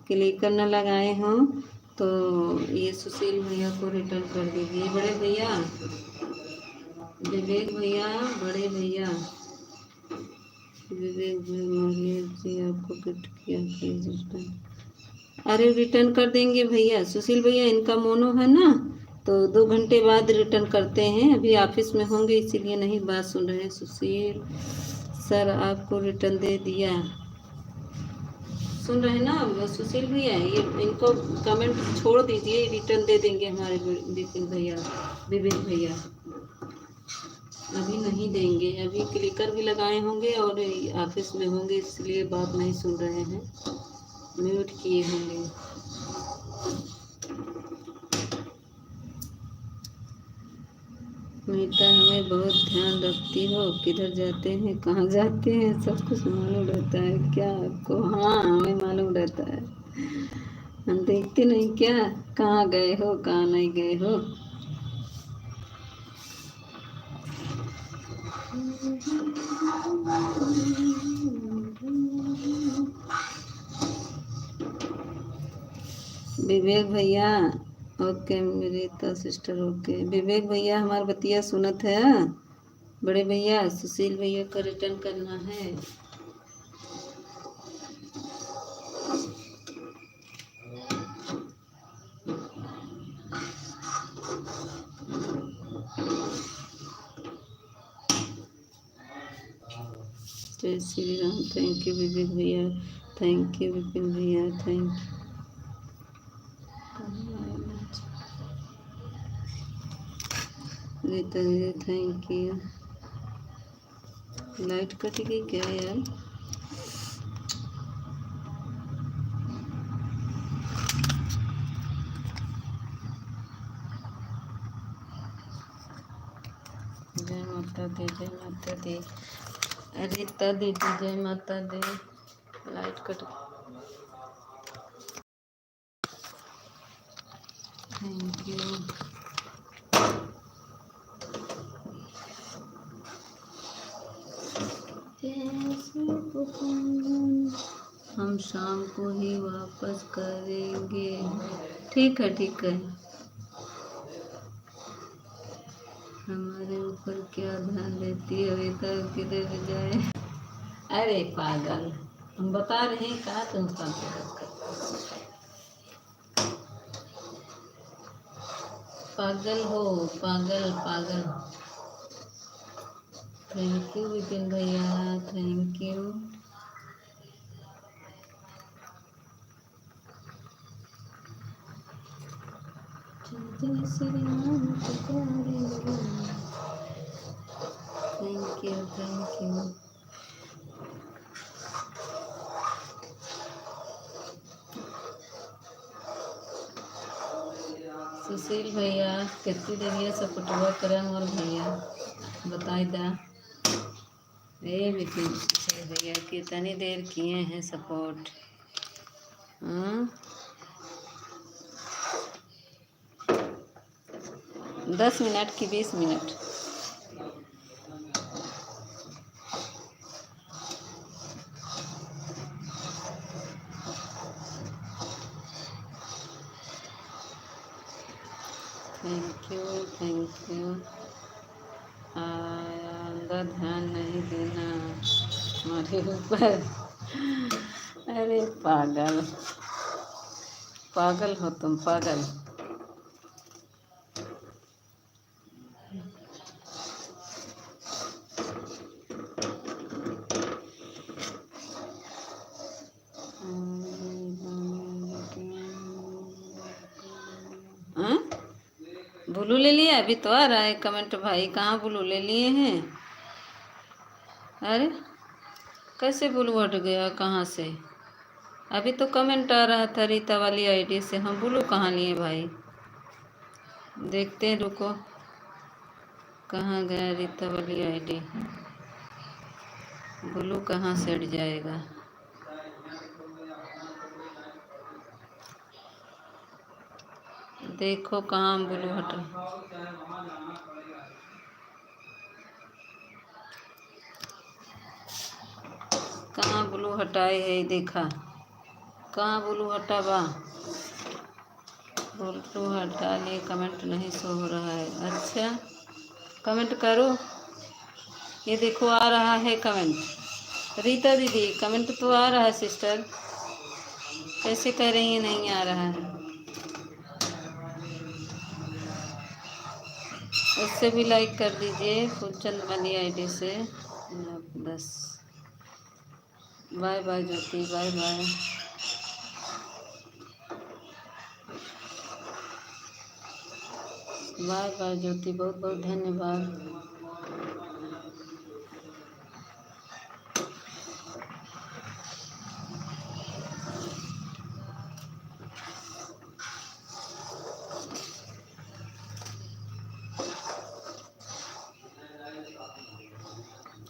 क्लिकर न लगाए हों तो ये सुशील भैया को रिटर्न कर दीजिए। बड़े भैया, विवेक भैया, बड़े भैया, विवेक मौर्य जी आपको गिफ्ट किया, प्लीज रिटर्न। अरे रिटर्न कर देंगे भैया। सुशील भैया इनका मोनो है ना, तो 2 घंटे बाद रिटर्न करते हैं, अभी ऑफिस में होंगे इसीलिए नहीं बात सुन रहे हैं। सुशील सर आपको रिटर्न दे दिया, सुन रहे हैं ना सुशील भैया, ये इनको कमेंट छोड़ दीजिए, रिटर्न दे देंगे हमारे विपिन भैया, विवेक भैया। अभी नहीं देंगे, अभी क्लिकर भी लगाए होंगे और ऑफिस में होंगे इसलिए बात नहीं सुन रहे हैं, म्यूट किए होंगे। मीता हमें बहुत ध्यान रखती हो, किधर जाते हैं कहाँ जाते हैं सब कुछ मालूम रहता है क्या आपको? हाँ हमें मालूम रहता है, हम देखते नहीं क्या कहाँ गए हो कहाँ नहीं गए हो। विवेक भैया ओके, मेरी तो सिस्टर ओके। विवेक भैया हमार बतिया सुनत है। बड़े भैया सुशील भैया का रिटर्न करना है। जय श्री राम। थैंक यू विवेक भैया, थैंक यू विपिन भैया, थैंक यू रीता दीदी, थैंक यू। लाइट कट गई क्या यार? जय माता दी, जय माता दी। रीता दीदी जय माता दी। Light cut, thank you. हम शाम को ही वापस करेंगे। ठीक है, ठीक है। हमारे ऊपर क्या ध्यान देती है अभी तक किधर भी जाए। अरे पागल, हम बता रहे हैं कहा तुम पागल हो, पागल पागल। थैंक यू विपिन भैया, थैंक यू। जय श्री राम के प्यारे लोग। Thank you, thank you. Sushil भैया कितनी देर सपोर्टवा करम और भैया बताई दा। ए विपिन भैया कितनी देर किए हैं सपोर्ट? 10 मिनट की 20 minute. Thank you, thank you. अंदर ध्यान नहीं देना हमारे ऊपर। अरे पागल, पागल हो तुम, पागल। ब्लू ले लिया? अभी तो आ रहा है कमेंट भाई, कहाँ ब्लू ले लिए हैं? अरे कैसे ब्लू हट गया, कहाँ से? अभी तो कमेंट आ रहा था रीता वाली आईडी से, हम ब्लू कहाँ लिए भाई? देखते हैं, रुको, कहाँ गया रीता वाली आईडी? ब्लू कहाँ से हट जाएगा? देखो कहाँ ब्लू हटा। कहाँ ब्लू हटाए है? देखा कहाँ ब्लू हटा बा? ब्लू हटा लिए, कमेंट नहीं शो हो रहा है। अच्छा कमेंट करो, ये देखो आ रहा है कमेंट। रीता दीदी कमेंट तो आ रहा है सिस्टर, कैसे कह रही है नहीं आ रहा है? उससे भी लाइक कर दीजिए, फूलचंद वाली आईडी से। 10। बाय बाय ज्योति, बाय बाय। बाय बाय ज्योति, बहुत बहुत धन्यवाद।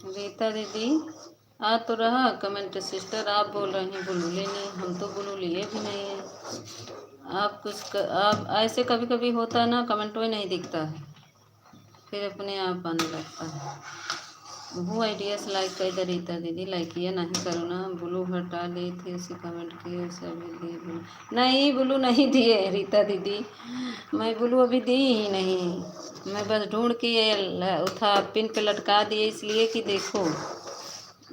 रीता दीदी आ तो रहा कमेंट सिस्टर, आप बोल रहे हैं ब्लू लेनी, हम तो ब्लू लिए भी नहीं है। आप ऐसे कभी कभी होता है ना, कमेंट में नहीं दिखता है, फिर अपने आप आने लगता है। वो आइडिया से लाइक कर दे रीता दीदी, लाइक किया नहीं करो ना। ब्लू हटा ली थी, उसे कमेंट किए, उसे अभी दिए ब्लू नहीं, ब्लू नहीं दिए रीता दीदी, मैं ब्लू अभी दी ही नहीं। मैं बस ढूंढ के उठा पिन पे लटका दिए, इसलिए कि देखो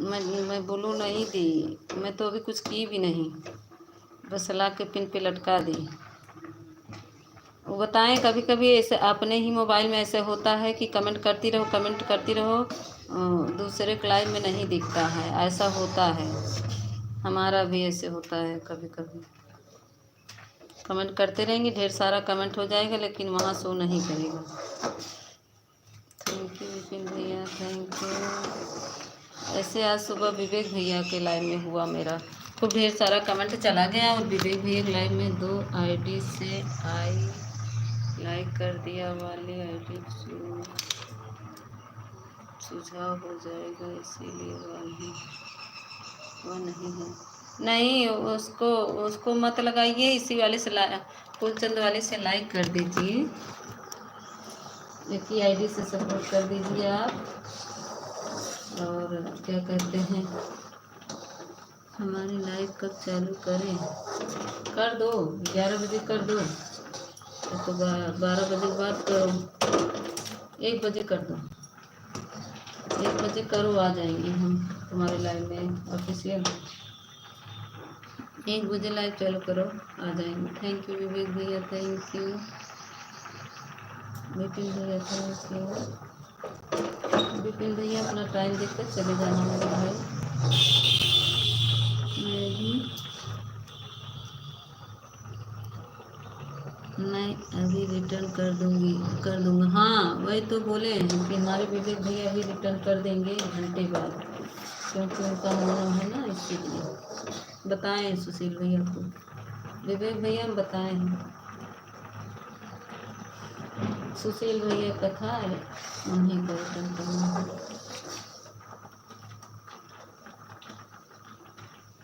मैं ब्लू नहीं दी, मैं तो अभी कुछ की भी नहीं, बस ला के पिन पे लटका दी। वो बताएं, कभी कभी ऐसे अपने ही मोबाइल में ऐसे होता है कि कमेंट करती रहो, कमेंट करती रहो, दूसरे के लाइव में नहीं दिखता है, ऐसा होता है। हमारा भी ऐसे होता है कभी कभी। कमेंट करते रहेंगे, ढेर सारा कमेंट हो जाएगा, लेकिन वहाँ शो नहीं करेगा। थैंक यू विपिन भैया, थैंक यू। ऐसे आज सुबह विवेक भैया के लाइव में हुआ मेरा, खूब ढेर सारा कमेंट चला गया, और विवेक भैया के लाइव में 2 आईडी से आई लाइक कर दिया वाली आईडी सुझाव हो जाएगा, इसीलिए वो नहीं है। नहीं, उसको उसको मत लगाइए, इसी वाले से फूलचंद वाले से लाइक कर दीजिए, एक ही आईडी से सपोर्ट कर दीजिए आप। और क्या कहते हैं, हमारी लाइव कब चालू करें? कर दो, 11 बजे कर दो, तो 12 बजे के बाद करो, 1 बजे कर दो, 1 बजे करो, आ जाएंगे हम तुम्हारे लाइव में ऑफिशियल। 1 बजे लाइव चालू करो, आ जाएंगे। थैंक यू विवेक भैया, थैंक यू विपिन भैया, थैंक यू विपिन भैया। अपना टाइम देखकर चले जाना मेरे भाई। मैं भी मैं अभी रिटर्न कर दूंगा। हाँ, वही तो बोले हैं कि हमारे विवेक भैया भी रिटर्न कर देंगे घंटे बाद, क्योंकि उनका मोनो है ना, इसीलिए। बताएं सुशील भैया को, विवेक भैया हम बताएं हैं, सुशील भैया का था, उन्हीं को रिटर्न करना।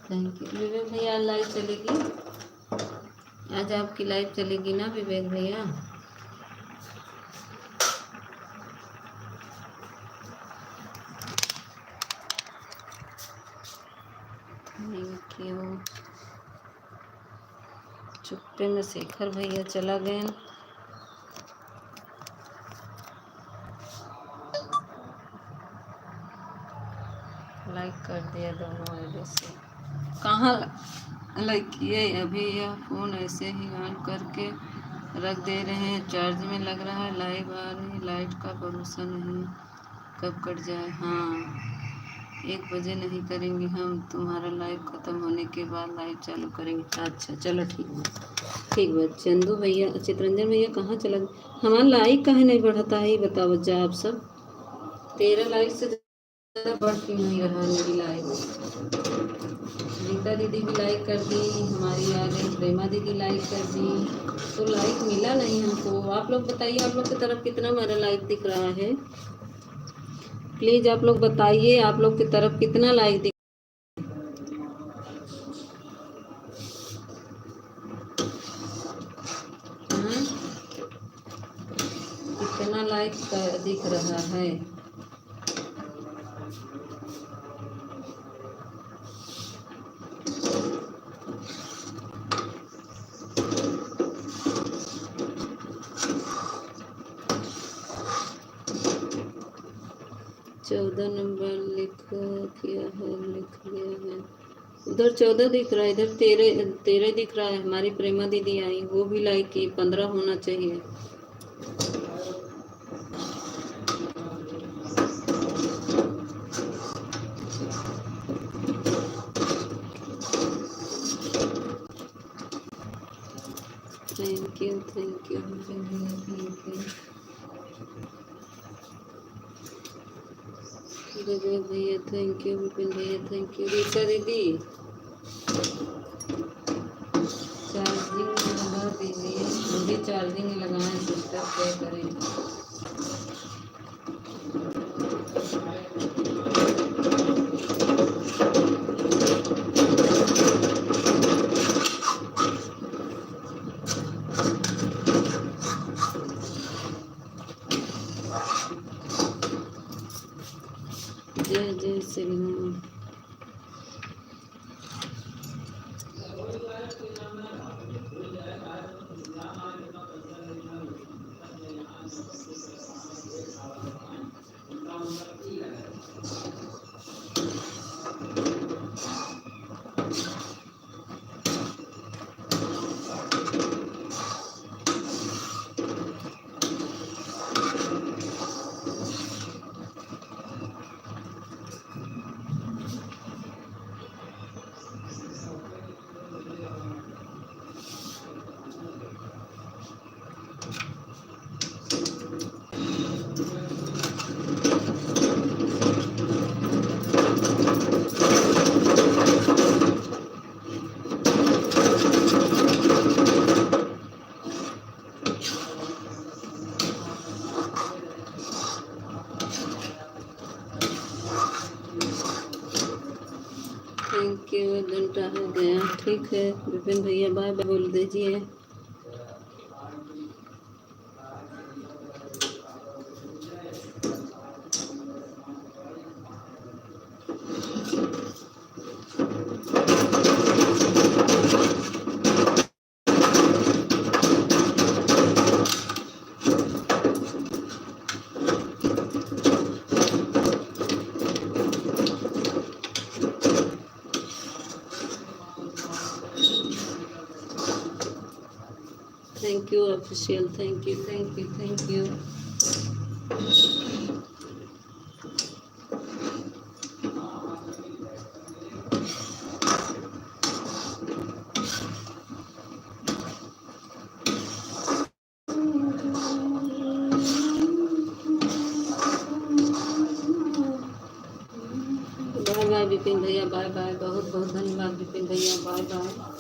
थैंक यू विवेक भैया। लाइव चलेगी आज, आपकी लाइव चलेगी ना विवेक भैया? Thank you. चुप्पे में शेखर भैया चला गए, लाइक कर दिया दोनों आईडी से। कहाँ लाइक किए? अभी यह फ़ोन ऐसे ही ऑन करके रख दे रहे हैं, चार्ज में लग रहा है, लाइव आ रही, लाइट का भरोसा नहीं कब कट जाए। हाँ, 1 बजे नहीं करेंगे हम, तुम्हारा लाइव ख़त्म होने के बाद लाइव चालू करेंगे। अच्छा चलो ठीक है, ठीक है। चंदू भैया, चित्रंजन भैया कहाँ चला गया? हमारा लाइक कहाँ नहीं बढ़ता है, ये बताओ बच्चा आप सब। 13 लाइक से ज़्यादा बढ़ क्यों नहीं रहा मेरी लाइक? रीता दीदी भी लाइक कर दी, हमारी आ गई प्रेमा दीदी लाइक कर दी, तो लाइक मिला नहीं हमको। आप लोग बताइए, आप लोग की तरफ कितना मेरा लाइक दिख रहा है? प्लीज़ आप लोग बताइए, आप लोग की तरफ कितना लाइक दिख रहा है? कितना लाइक दिख रहा है? चौदह नंबर लिख किया है, लिख लिया है। उधर 14 दिख रहा है, इधर 13 दिख रहा है। हमारी प्रेमा दीदी आई, वो भी लाइक की, 15 होना चाहिए। Thank you, thank you, thank you Vivek भैया, थैंक यू विपिन भैया, थैंक यू रीता दीदी। चार्जिंग लगा दीजिए, मुझे चार्जिंग लगाएं सिस्टर, क्या करें? जय जय श्री राम। Thank you. 1 घंटा हो गया, ठीक है विपिन भैया, बाय बाय बोल दीजिए। Thank you official, thank you thank you thank you. Bye bye Vipin भैया, बाय बाय, बहुत बहुत धन्यवाद विपिन भैया, bye bye.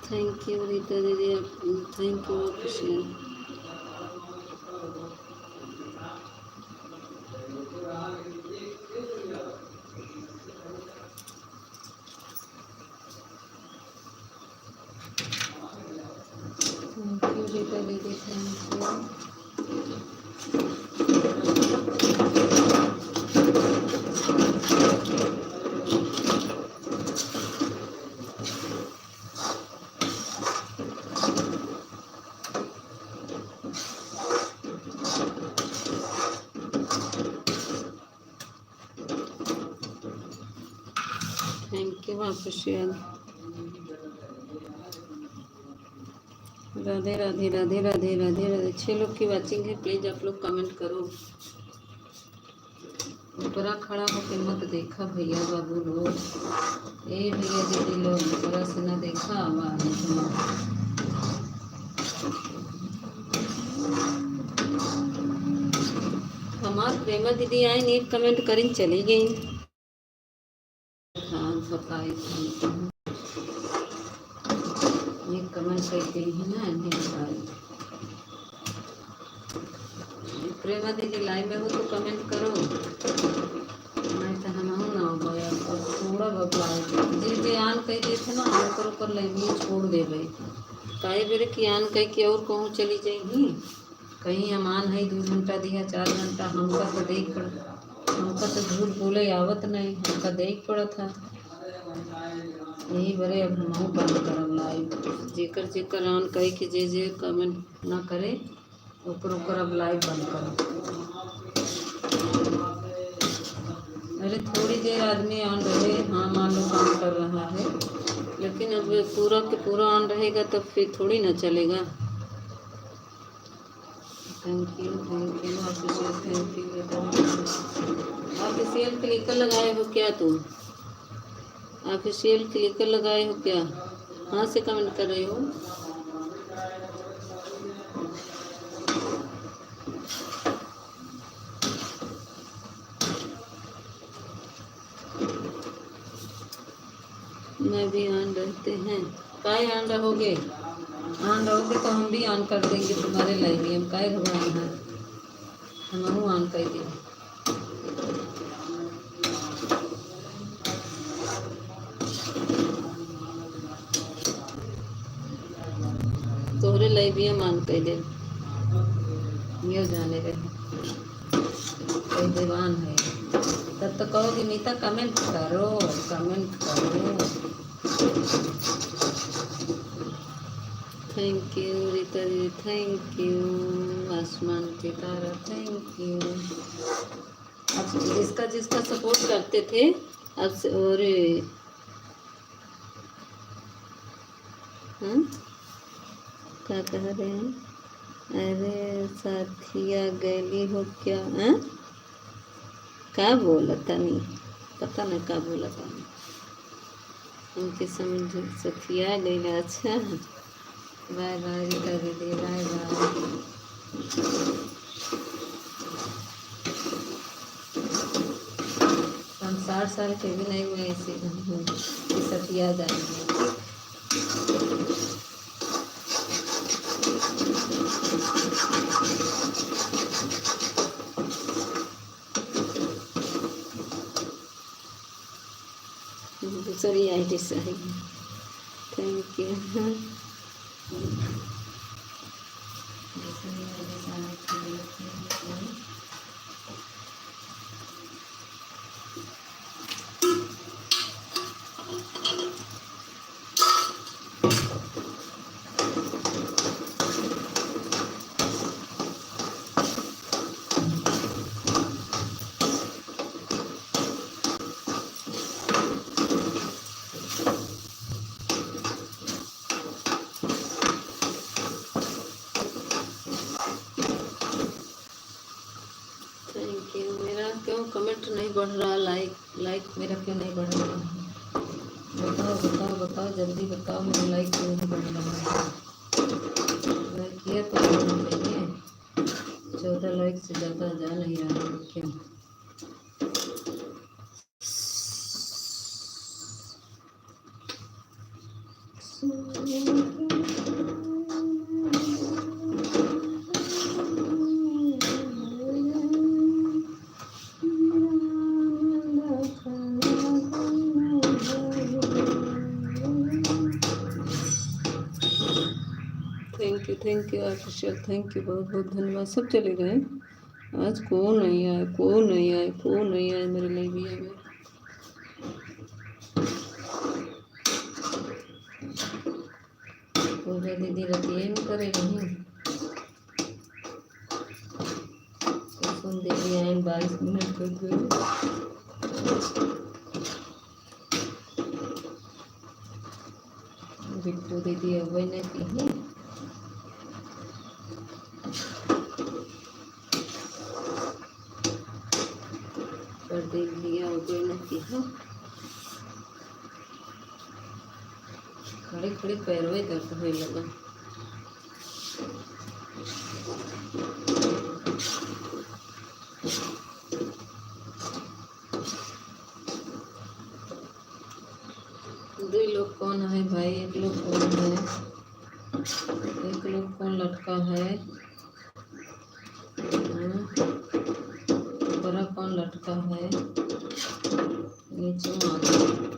Thank you Rita दीदी, thank you official. Thank you Rita दीदी, thank you. Thank you official. Radhe Radhe Radhe Radhe Radhe Radhe. 6 लोग की वाचिंग है, प्लीज आप लोग कमेंट करो। ऊपरा खड़ा होकर मत देखा भैया बाबू लोग, ए भैया दीदी लोग, ऊपरा से ना देखा आवाज सुना। हमार प्रेमा दीदी आई, नीट कमेंट करीन चली गई। हाँ बताई थी, ये कमेंट करती है ना, नहीं बताई। प्रेमा दीदी लाइव में हो तो कमेंट करो, नहीं तो हम ना हो गया और थोड़ा बहुत जी जी आन कह दिए थे ना, ऊपर लाइन छोड़ दे भाई, काहे बेरे की आन कह के और कहूँ चली जाएगी। कहीं अमान है 2 घंटा दिया 4 घंटा, हमका तो देख पड़, हमका तो झूठ बोले आवत नहीं, हमका देख पड़ा था। यही बड़े अब हम बंद करब लाइव, जेकर जेकर आन कह के जे जे कमेंट ना करे ओकर अब लाइव बंद करो। अरे थोड़ी देर आदमी ऑन रहे, हाँ मान लो काम कर रहा है, लेकिन अब पूरा के पूरा ऑन रहेगा तब फिर थोड़ी ना चलेगा। Thank you official, thank you. Official clicker लगाए हो क्या तुम? ऑफिशियल क्लिकर लगाए हो क्या? कहाँ से कमेंट कर रहे हो? मैं भी ऑन रहते हैं, काहे ऑन रहोगे? ऑन रहोगे तो हम भी ऑन कर देंगे तुम्हारे लाइव में, हम काहे घबराना है, हम ऑन कर देंगे। तोहरे लाइव भी हम ऑन कर दे, ये जाने रहे कोई दीवान है तब तो कहोगे मीता कमेंट करो, कमेंट करो। Thank you Rita ji, thank you आसमान के तारा, थैंक यू। अब जिसका जिसका सपोर्ट करते थे अब और हम्म, क्या कह रहे हैं? अरे साथिया गैली हो क्या? क्या बोला तनी? पता नहीं क्या बोला तनी। उनके समझ सखिया गई। अच्छा, बाय बाय रीता दीदी, बाय बाय। हम 60 साल के भी नहीं हुए इसी कि सखिया जाएंगे। दूसरी आईडी से आएगी। Thank you. दूसरी आईडी से आने के लिए thank you। Thank you. मेरा क्यों कमेंट नहीं बढ़ रहा? लाइक लाइक मेरा क्यों नहीं बढ़ रहा है? बताओ बताओ बताओ, जल्दी बताओ, मेरा लाइक क्यों नहीं बढ़ रहा है? लाइक किया तो होना चाहिए। 14 लाइक से ज़्यादा जा नहीं रहा है क्यों? Thank you official, thank you, बहुत बहुत धन्यवाद। सब चले गए आज। कौन नहीं आए, कौन नहीं आए, कौन नहीं आए मेरे लिए भी है। पूजा दीदी रतिये में करेगी नहीं। कुसुम दीदी आए 22 मिनट कर गए। बिट्टू दीदी अब नहीं पी। कर दे लिया अब नहीं पी। खड़े खड़े पैरवे दर्द होने लगा। दो लोग कौन है भाई? एक लोग कौन है? एक लोग कौन लटका है? बड़ा कौन लटका है? नीचे मार।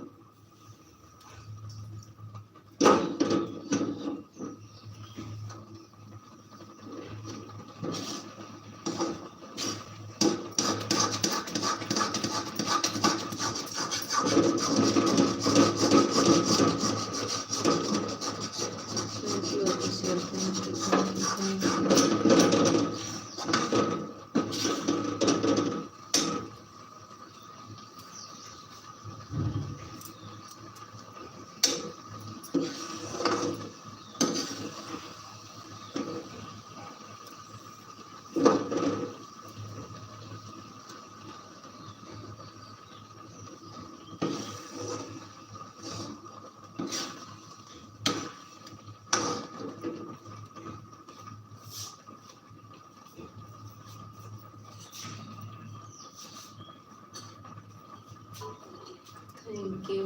Thank you.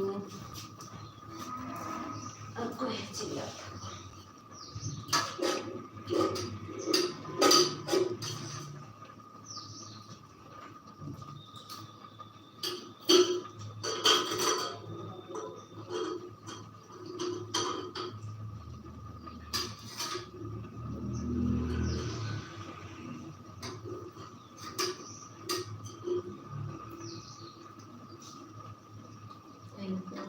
आपको है चिल्ला। Thank you.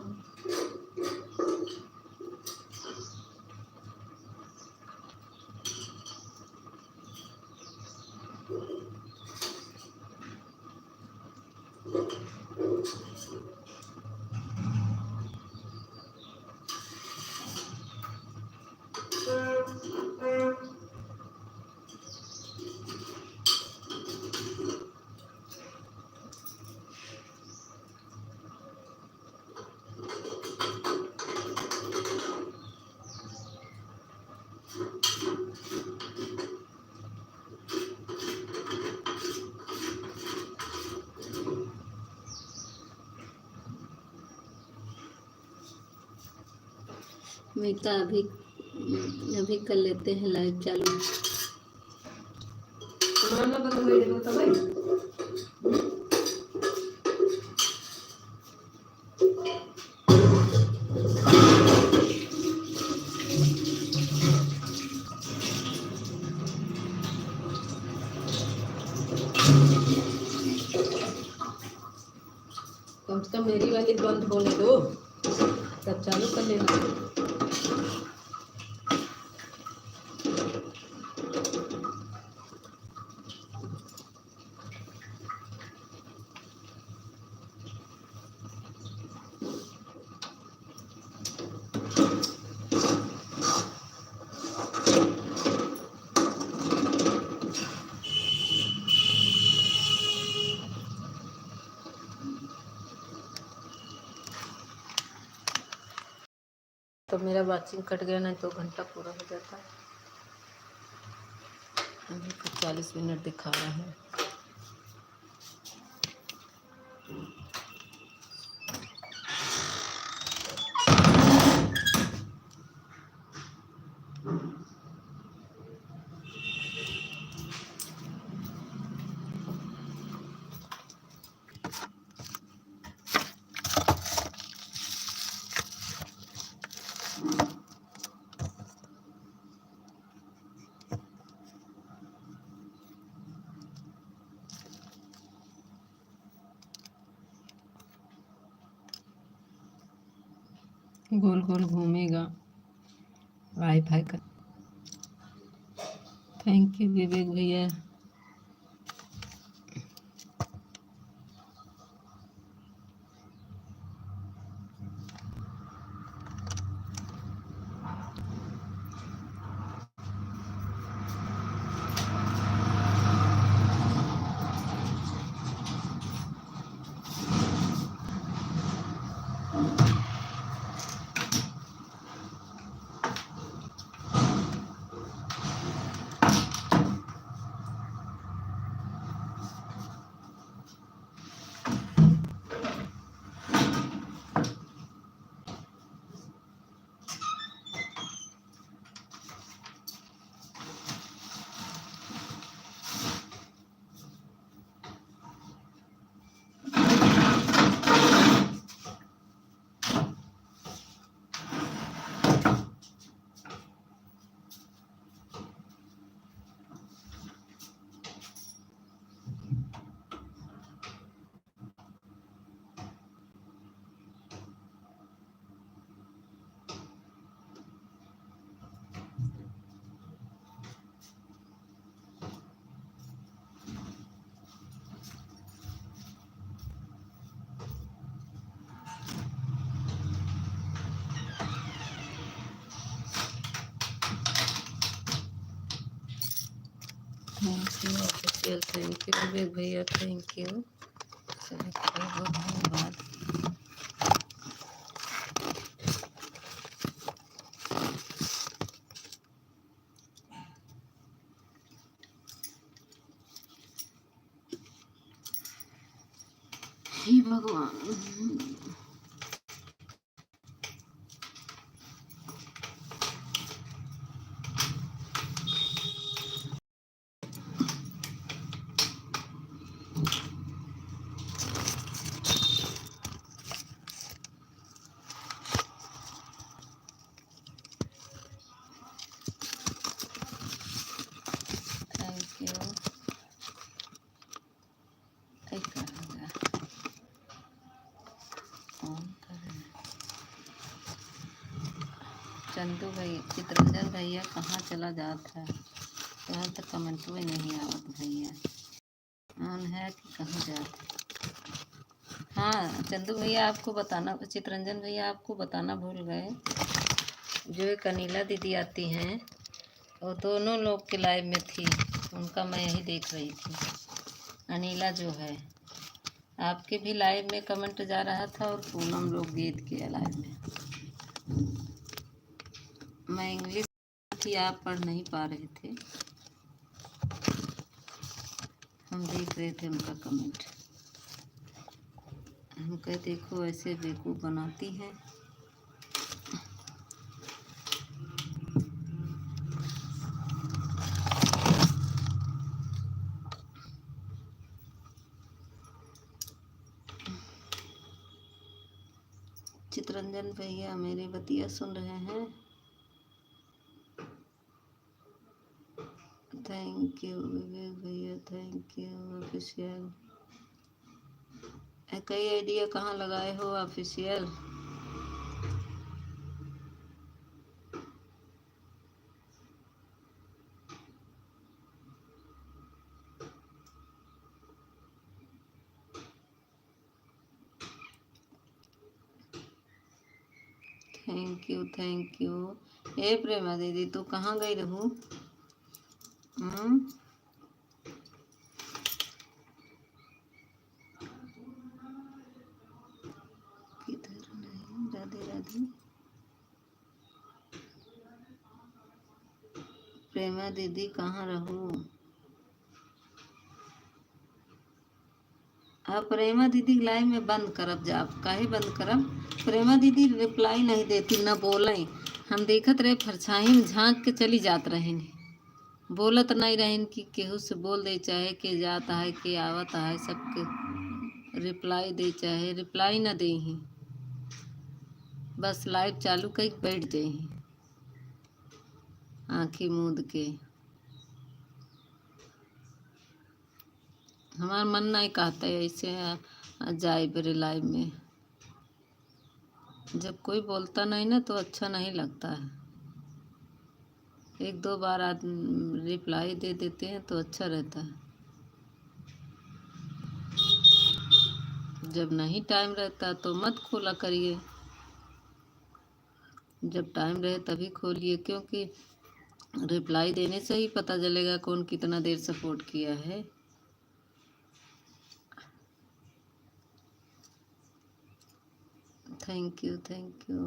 मीता अभी अभी कर लेते हैं लाइव चालू। कम से कम मेरी वाली बंद होने दो तब चालू कर लेना। तो मेरा वाचिंग कट गया, नहीं तो घंटा पूरा हो जाता। अभी तो 40 मिनट दिखा रहा है। गोल गोल घूमेगा वाईफाई का। थैंक यू विवेक भैया। Thank you official, thank you Vivek भैया, थैंक यू सभी को बहुत धन्यवाद। हे भगवान। Thank you. चंदू भैया, चित्रंजन भैया कहाँ चला जाता है? यहाँ तक कमेंट भी नहीं आवत भैया। ऑन है कि कहाँ जाते? हाँ चंदू भैया आपको बताना, चित्रंजन भैया आपको बताना भूल गए, जो एक अनिला दीदी आती हैं वो दोनों लोग के लाइव में थी, उनका मैं यही देख रही थी। अनिला जो है आपके भी लाइव में कमेंट जा रहा था और पूनम लोग गीत के लाइव में। मैं इंग्लिश थी, आप पढ़ नहीं पा रहे थे, हम देख रहे थे उनका कमेंट। हम कहे देखो ऐसे बेवकूफ़ बनाती हैं। चितरंजन भैया मेरी बतिया सुन रहे हैं? थैंक यू विवेक भैया, थैंक यू ऑफिशियल। कई आइडिया कहाँ लगाए हो official? Thank you thank you. ए प्रेमा दीदी तू कहाँ गई रहूँ? किधर नहीं, राधे राधे। प्रेमा दीदी कहाँ रहूँ? अब प्रेमा दीदी लाइव में बंद करब जाब, काहे बंद करब? प्रेमा दीदी रिप्लाई नहीं देती न बोले। हम देखत रहे परछाई में झांक के चली जात रहें, बोलत नहीं रहें कि केहू से बोल दे, चाहे के जाता है के आवत है, सबके रिप्लाई दे, चाहे रिप्लाई न दे ही, बस लाइव चालू कर बैठ जाही आँखें मूंद के। हमारा मन नहीं कहता है ऐसे जाए बेरे लाइव में। जब कोई बोलता नहीं ना तो अच्छा नहीं लगता है। एक दो बार आदमी रिप्लाई दे देते हैं तो अच्छा रहता है। जब नहीं टाइम रहता तो मत खोला करिए, जब टाइम रहे तभी खोलिए, क्योंकि रिप्लाई देने से ही पता चलेगा कौन कितना देर सपोर्ट किया है। Thank you thank you.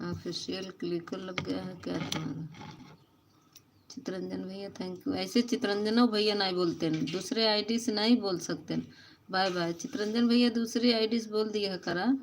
Official clicker लग गया है क्या तुम्हारा? चितरंजन भैया थैंक यू। ऐसे चितरंजनो भैया नहीं बोलते हैं, दूसरे आईडी से नहीं बोल सकते हैं। बाय बाय चितरंजन भैया, दूसरी आईडी से बोल दिया करा।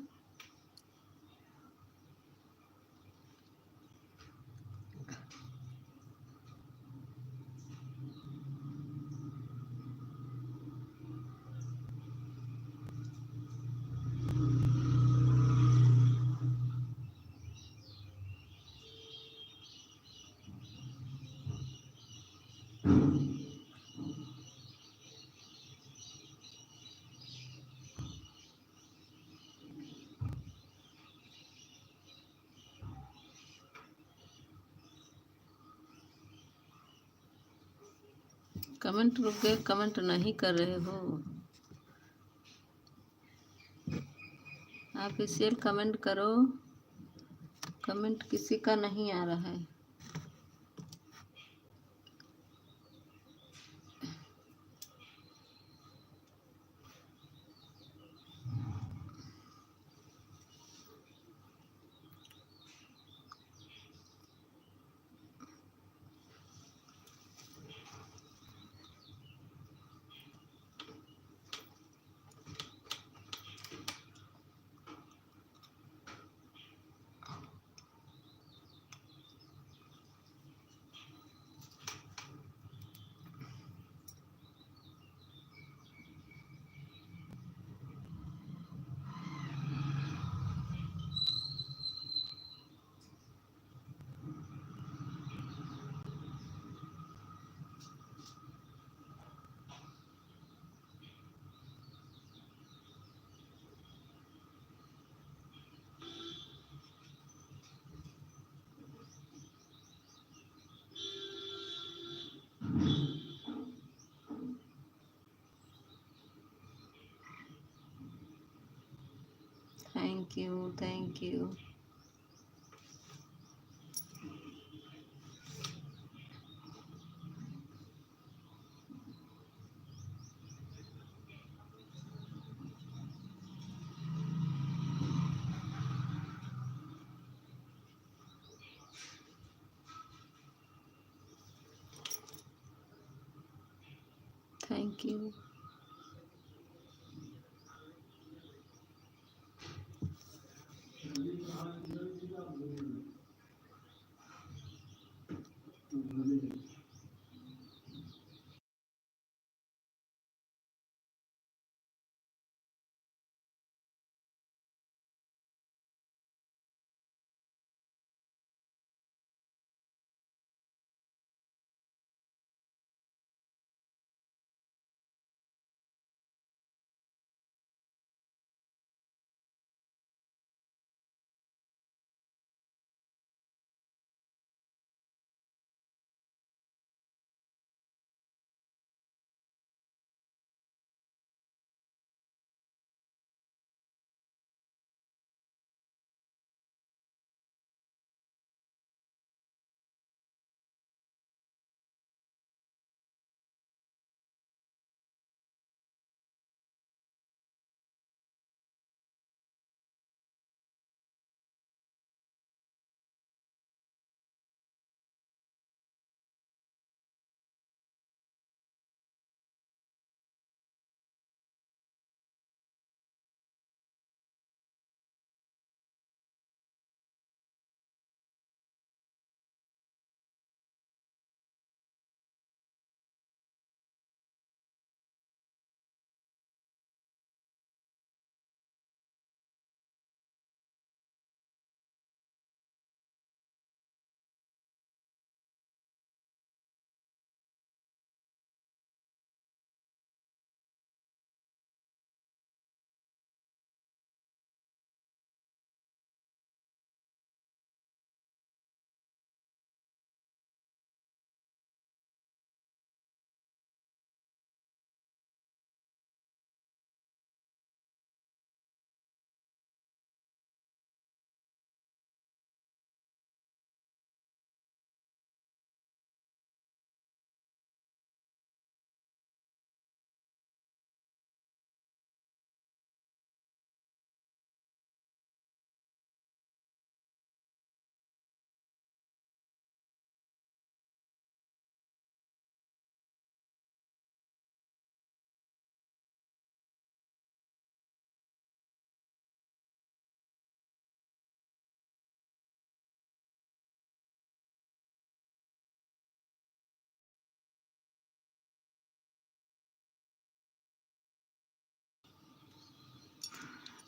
कमेंट रुक गए, कमेंट नहीं कर रहे हो। ऑफिशियल कमेंट करो, कमेंट किसी का नहीं आ रहा है। Thank you thank you. Thank you.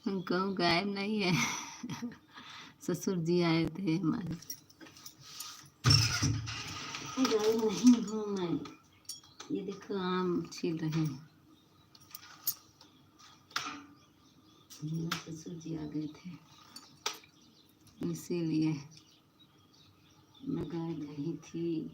कहूँ गायब नहीं है। ससुर जी आए थे हमारे। गायब नहीं हूँ मैं। ये देखो आम छील रहे हैं। मेरे ससुर जी आ गए थे, इसीलिए मैं गायब नहीं थी।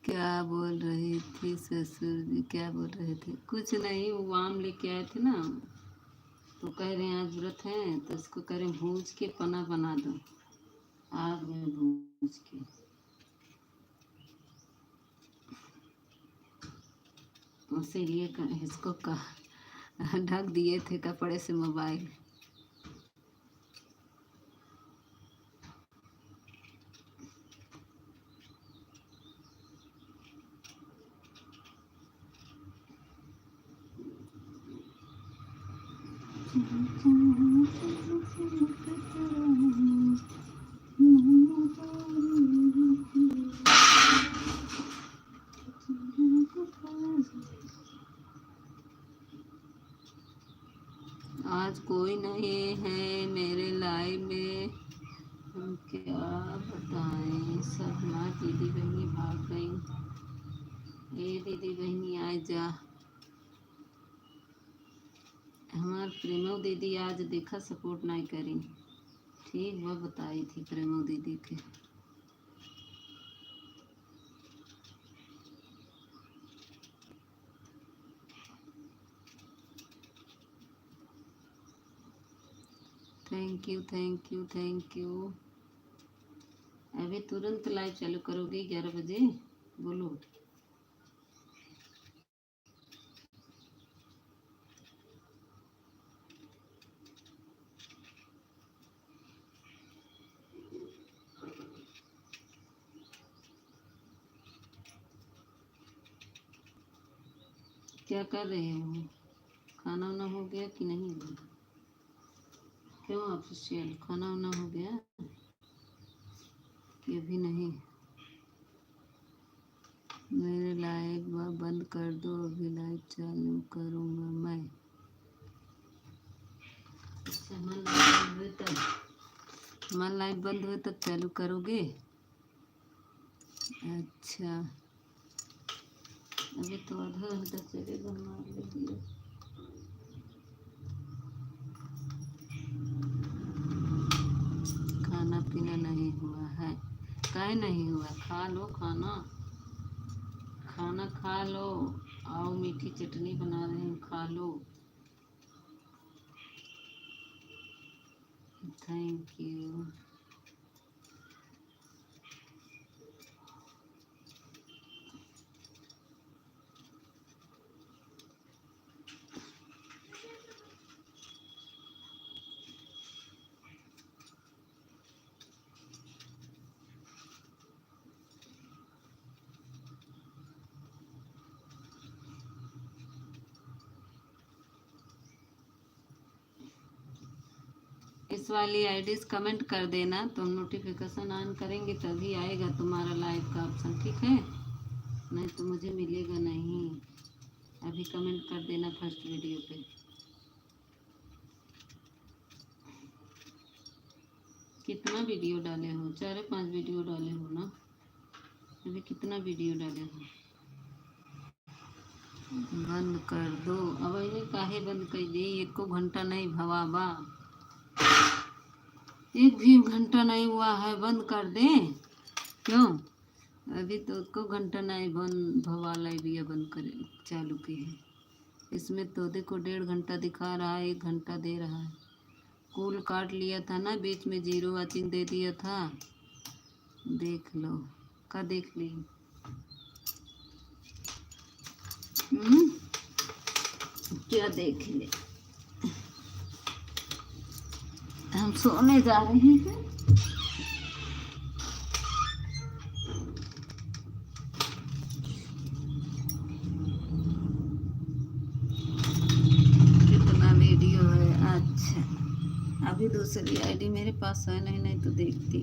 क्या बोल रही थी ससुर जी, क्या बोल रहे थे? कुछ नहीं, वो आम लेके आए थे ना, तो कह रहे हैं आज व्रत है, तो इसको कह रहे हैं भूज के पना बना दो, आग में भूज के। इसीलिए इसको ढक दिए थे कपड़े से मोबाइल। आज कोई नहीं है मेरे लाइव में, हम क्या बताएं, सब माँ दीदी बहनी भाग गई। ये दीदी बहनी आए जा। हमार प्रेमो दीदी आज देखा सपोर्ट नहीं करी। ठीक वह बताई थी प्रेमो दीदी के। Thank you thank you thank you. अभी तुरंत लाइव चालू करोगे 11 बजे? बोलो। क्या कर रहे हो? खाना वाना हो गया कि नहीं? क्यों ऑफिशियल खाना वाना हो गया कि अभी नहीं? मेरे लाइव बंद कर दो, अभी लाइव चालू करूँगा मैं। अच्छा, मन लाइव बंद हुए तब चालू करोगे? अच्छा, अभी तो आधा घंटा चलेगा। मार लीजिए। खाना पीना नहीं हुआ है? काहे नहीं हुआ? खा लो खाना, खाना खा लो। आओ मीठी चटनी बना रहे हैं, खा लो। Thank you. इस वाली आईडी कमेंट कर देना, तो हम नोटिफिकेशन ऑन करेंगे तभी आएगा तुम्हारा लाइव का ऑप्शन, ठीक है? नहीं तो मुझे मिलेगा नहीं। अभी कमेंट कर देना फर्स्ट वीडियो पे। कितना वीडियो डाले हो? 4-5 वीडियो डाले हो ना? अभी कितना वीडियो डाले हो? बंद कर दो। अब इन्हें काहे बंद कर दी? 1 घंटा नहीं भवा बा, 1 भी घंटा नहीं हुआ है, बंद कर दें? क्यों? अभी तो 1 घंटा नहीं बंद भवा लाइव बंद करे चालू की है। इसमें तो देखो 1.5 घंटा दिखा रहा है, 1 घंटा दे रहा है। कूल काट लिया था ना, बीच में 0 वाचिंग दे दिया था। देख लो का देख ली। क्या देख ले? हम सोने जा रहे हैं। कितना वीडियो है? अच्छा, अभी दूसरी आईडी मेरे पास है नहीं, नहीं तो देखती।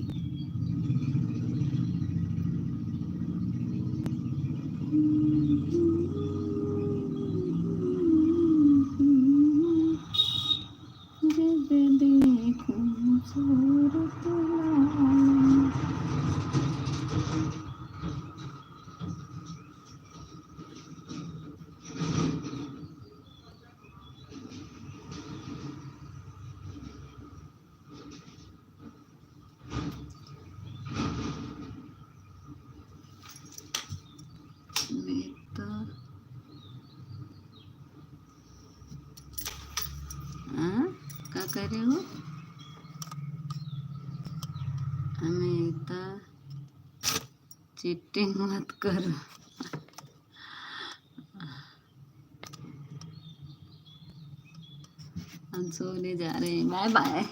क्या कह रहे हो? अनीता चीटिंग मत करो। हम सोने जा रहे हैं। Bye bye.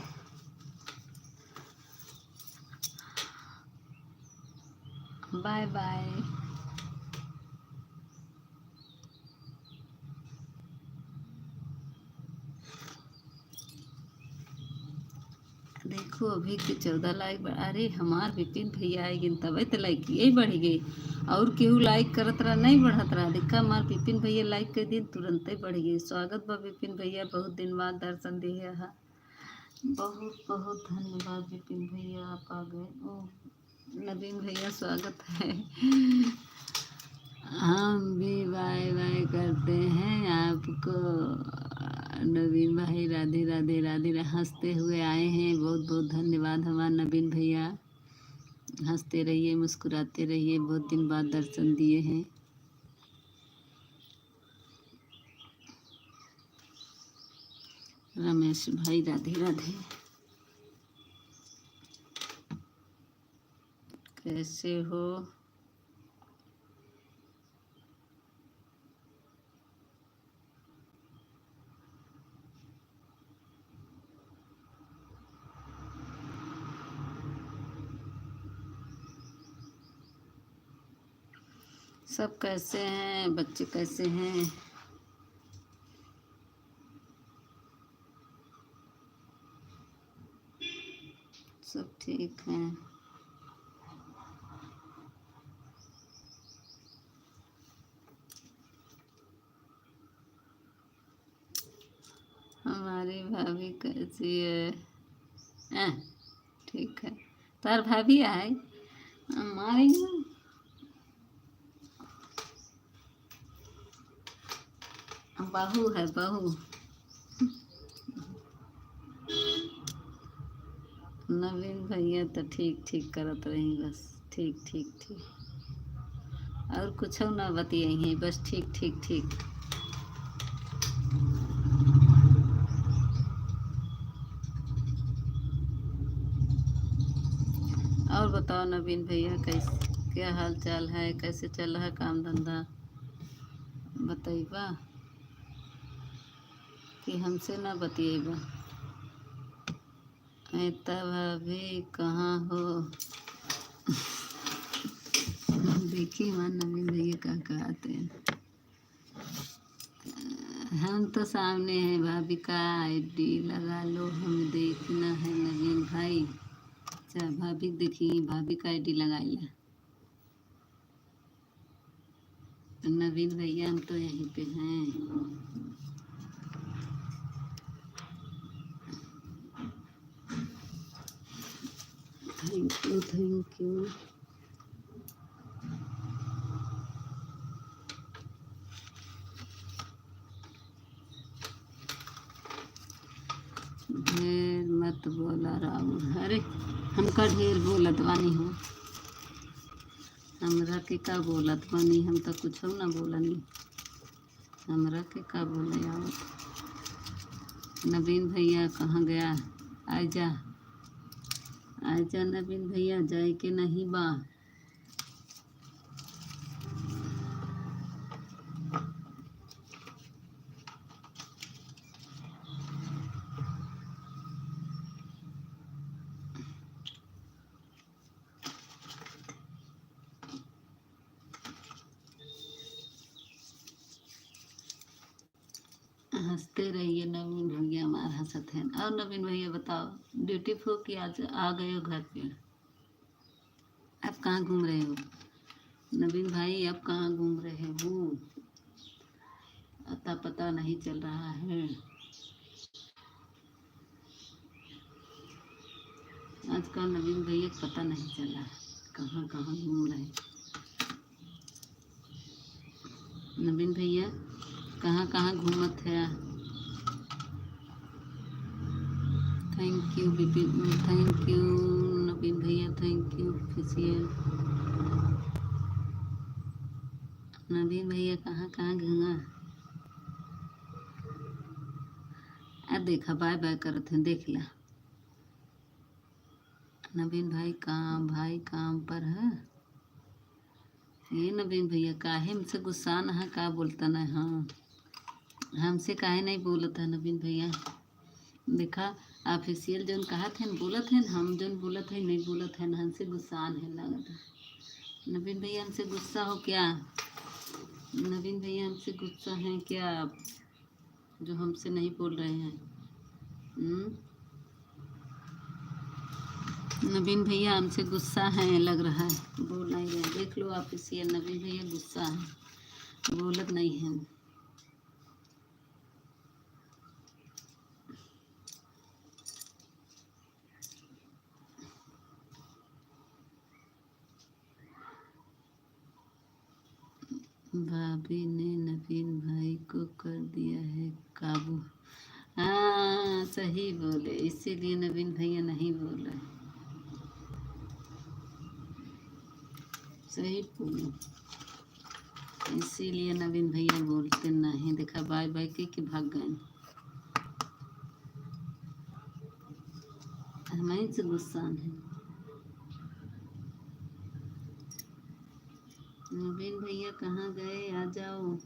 Bye bye. देखो अभी के 14 लाइक। अरे हमार विपिन भैया आई गिन तब तो लाइक यही बढ़ गई। और केहू लाइक करत रहा नहीं बढ़त रहा। देखा हमार विपिन भैया लाइक कर दिन तुरंत ही बढ़ गई। स्वागत बा विपिन भैया, बहुत दिन बाद दर्शन दिए है। बहुत बहुत धन्यवाद विपिन भैया, आप आ गए। ओ नवीन भैया स्वागत है। हम भी बाय बाय करते हैं आपको। नवीन भाई राधे राधे राधे हंसते हुए आए हैं। बहुत बहुत धन्यवाद हमारे नवीन भैया। हंसते रहिए, मुस्कुराते रहिए। बहुत दिन बाद दर्शन दिए हैं। रमेश भाई राधे राधे। कैसे हो? सब कैसे हैं? बच्चे कैसे हैं? सब ठीक हैं। हमारी भाभी कैसी है? ठीक है। तार भाभी आए हमारी बहू है, बहू। नवीन भैया तो ठीक ठीक करत रही बस। ठीक ठीक ठीक। और कुछ ना बतियाई बस ठीक ठीक ठीक। और बताओ नवीन भैया, कैसे क्या हाल चाल है? कैसे चल रहा है काम धंधा? बताइबा कि हमसे ना बतिएबा। ऐता भाभी कहाँ हो? देखिए हमारे नवीन भैया क्या कहते हैं। हम तो सामने हैं। भाभी का आईडी लगा लो, हमें देखना है नवीन भाई। अच्छा भाभी देखिए, भाभी का आईडी लगाइए। नवीन भैया हम तो यहीं पे हैं। Thank you thank you. ढेर मत बोला राहुल। अरे हमका ढेर बोलत बानी हो। हमरा के का बोलत बानी? हम तो कुछ ना बोलनी। हमरा के का बोले आवत? नवीन भैया कहाँ गया? आजा आजा नवीन भैया, जाए के नहीं बा। हंसते रहिए नवीन भैया, हमारा हंसत है। और नवीन भैया बताओ, ड्यूटी फो कि आज आ गए हो घर पे? आप कहाँ घूम रहे हो नवीन भाई? आप कहाँ घूम रहे हो? अता पता नहीं चल रहा है। आजकल नवीन भैया पता नहीं चला कहाँ कहाँ घूम रहे। नवीन भैया कहाँ कहाँ घूमत है? Thank you Vipin, thank you Naveen भैया, थैंक यू ऑफिशियल। नवीन भैया कहाँ कहाँ घूमा? देखा बाय बाय करत हैं, देख ला। नवीन भाई काम पर है। ये नवीन भैया काहे हमसे गुस्सा न है, का बोलता ना। हाँ, हमसे काहे नहीं बोलत है नवीन भैया। देखा ऑफिशियल जोन कहा थे बोलत है, हम जोन बोलत है नहीं बोलत है, हमसे गुस्सान है लागत है। नवीन भैया हमसे गुस्सा हो क्या? नवीन भैया हमसे गुस्सा हैं क्या आप, जो हमसे नहीं बोल रहे हैं? नवीन भैया हमसे गुस्सा हैं लग रहा है, बोल नहीं रहे। देख लो ऑफिशियल, नवीन भैया गुस्सा है, बोलत नहीं है। भाभी ने नवीन भाई को कर दिया है काबू। हाँ सही बोले, इसीलिए नवीन भैया नहीं बोले। सही बोले, इसीलिए नवीन भैया बोलते नहीं। देखा बाय बाय के भाग गए। हमें से गुस्सा है। नवीन भैया कहाँ गए, आ जाओ।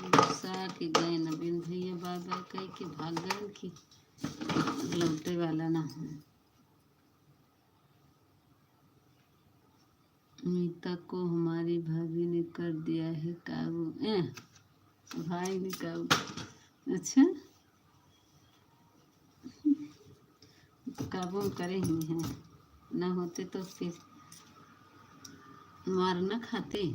गुस्सा के गए नवीन भैया, बाय बाय कह के भाग गए कि लौटे वाला ना हो। मीता को हमारी भाभी ने कर दिया है काबू। भाई ने काबू, अच्छा काबू करे ही हैं, ना होते तो फिर मार न खाते।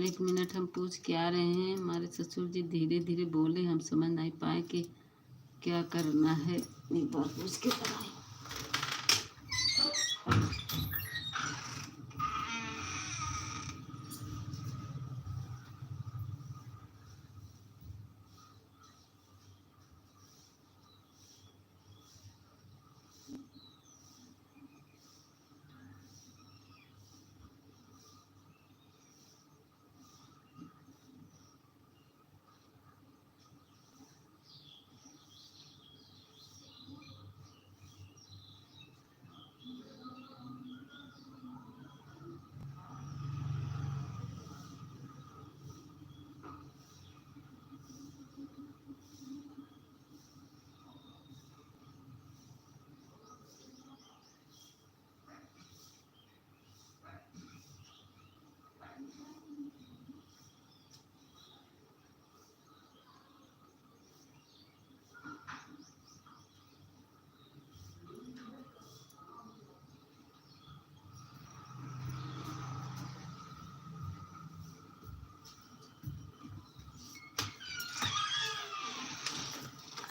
एक मिनट, हम पूछ के आ रहे हैं। हमारे ससुर जी धीरे धीरे बोले, हम समझ नहीं पाए कि क्या करना है। एक बार पूछ के कराए।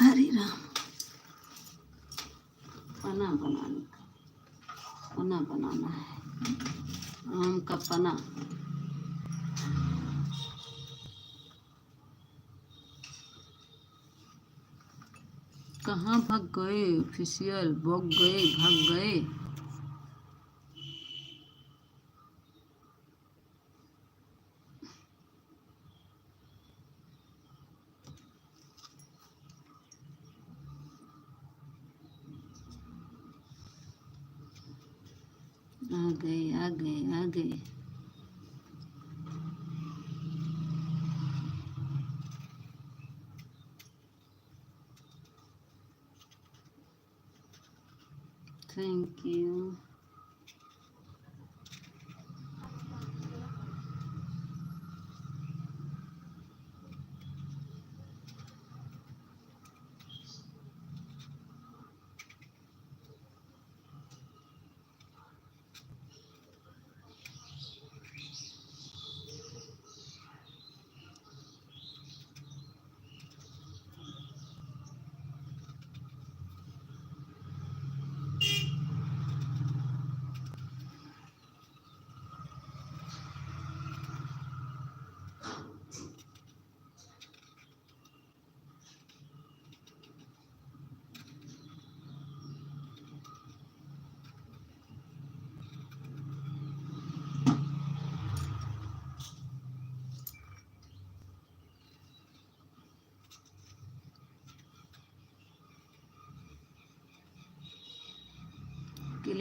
हरे राम। पना बनाना है, आम का पना। कहाँ भाग गए ऑफिशियल, भाग गए। आ गए। Thank you.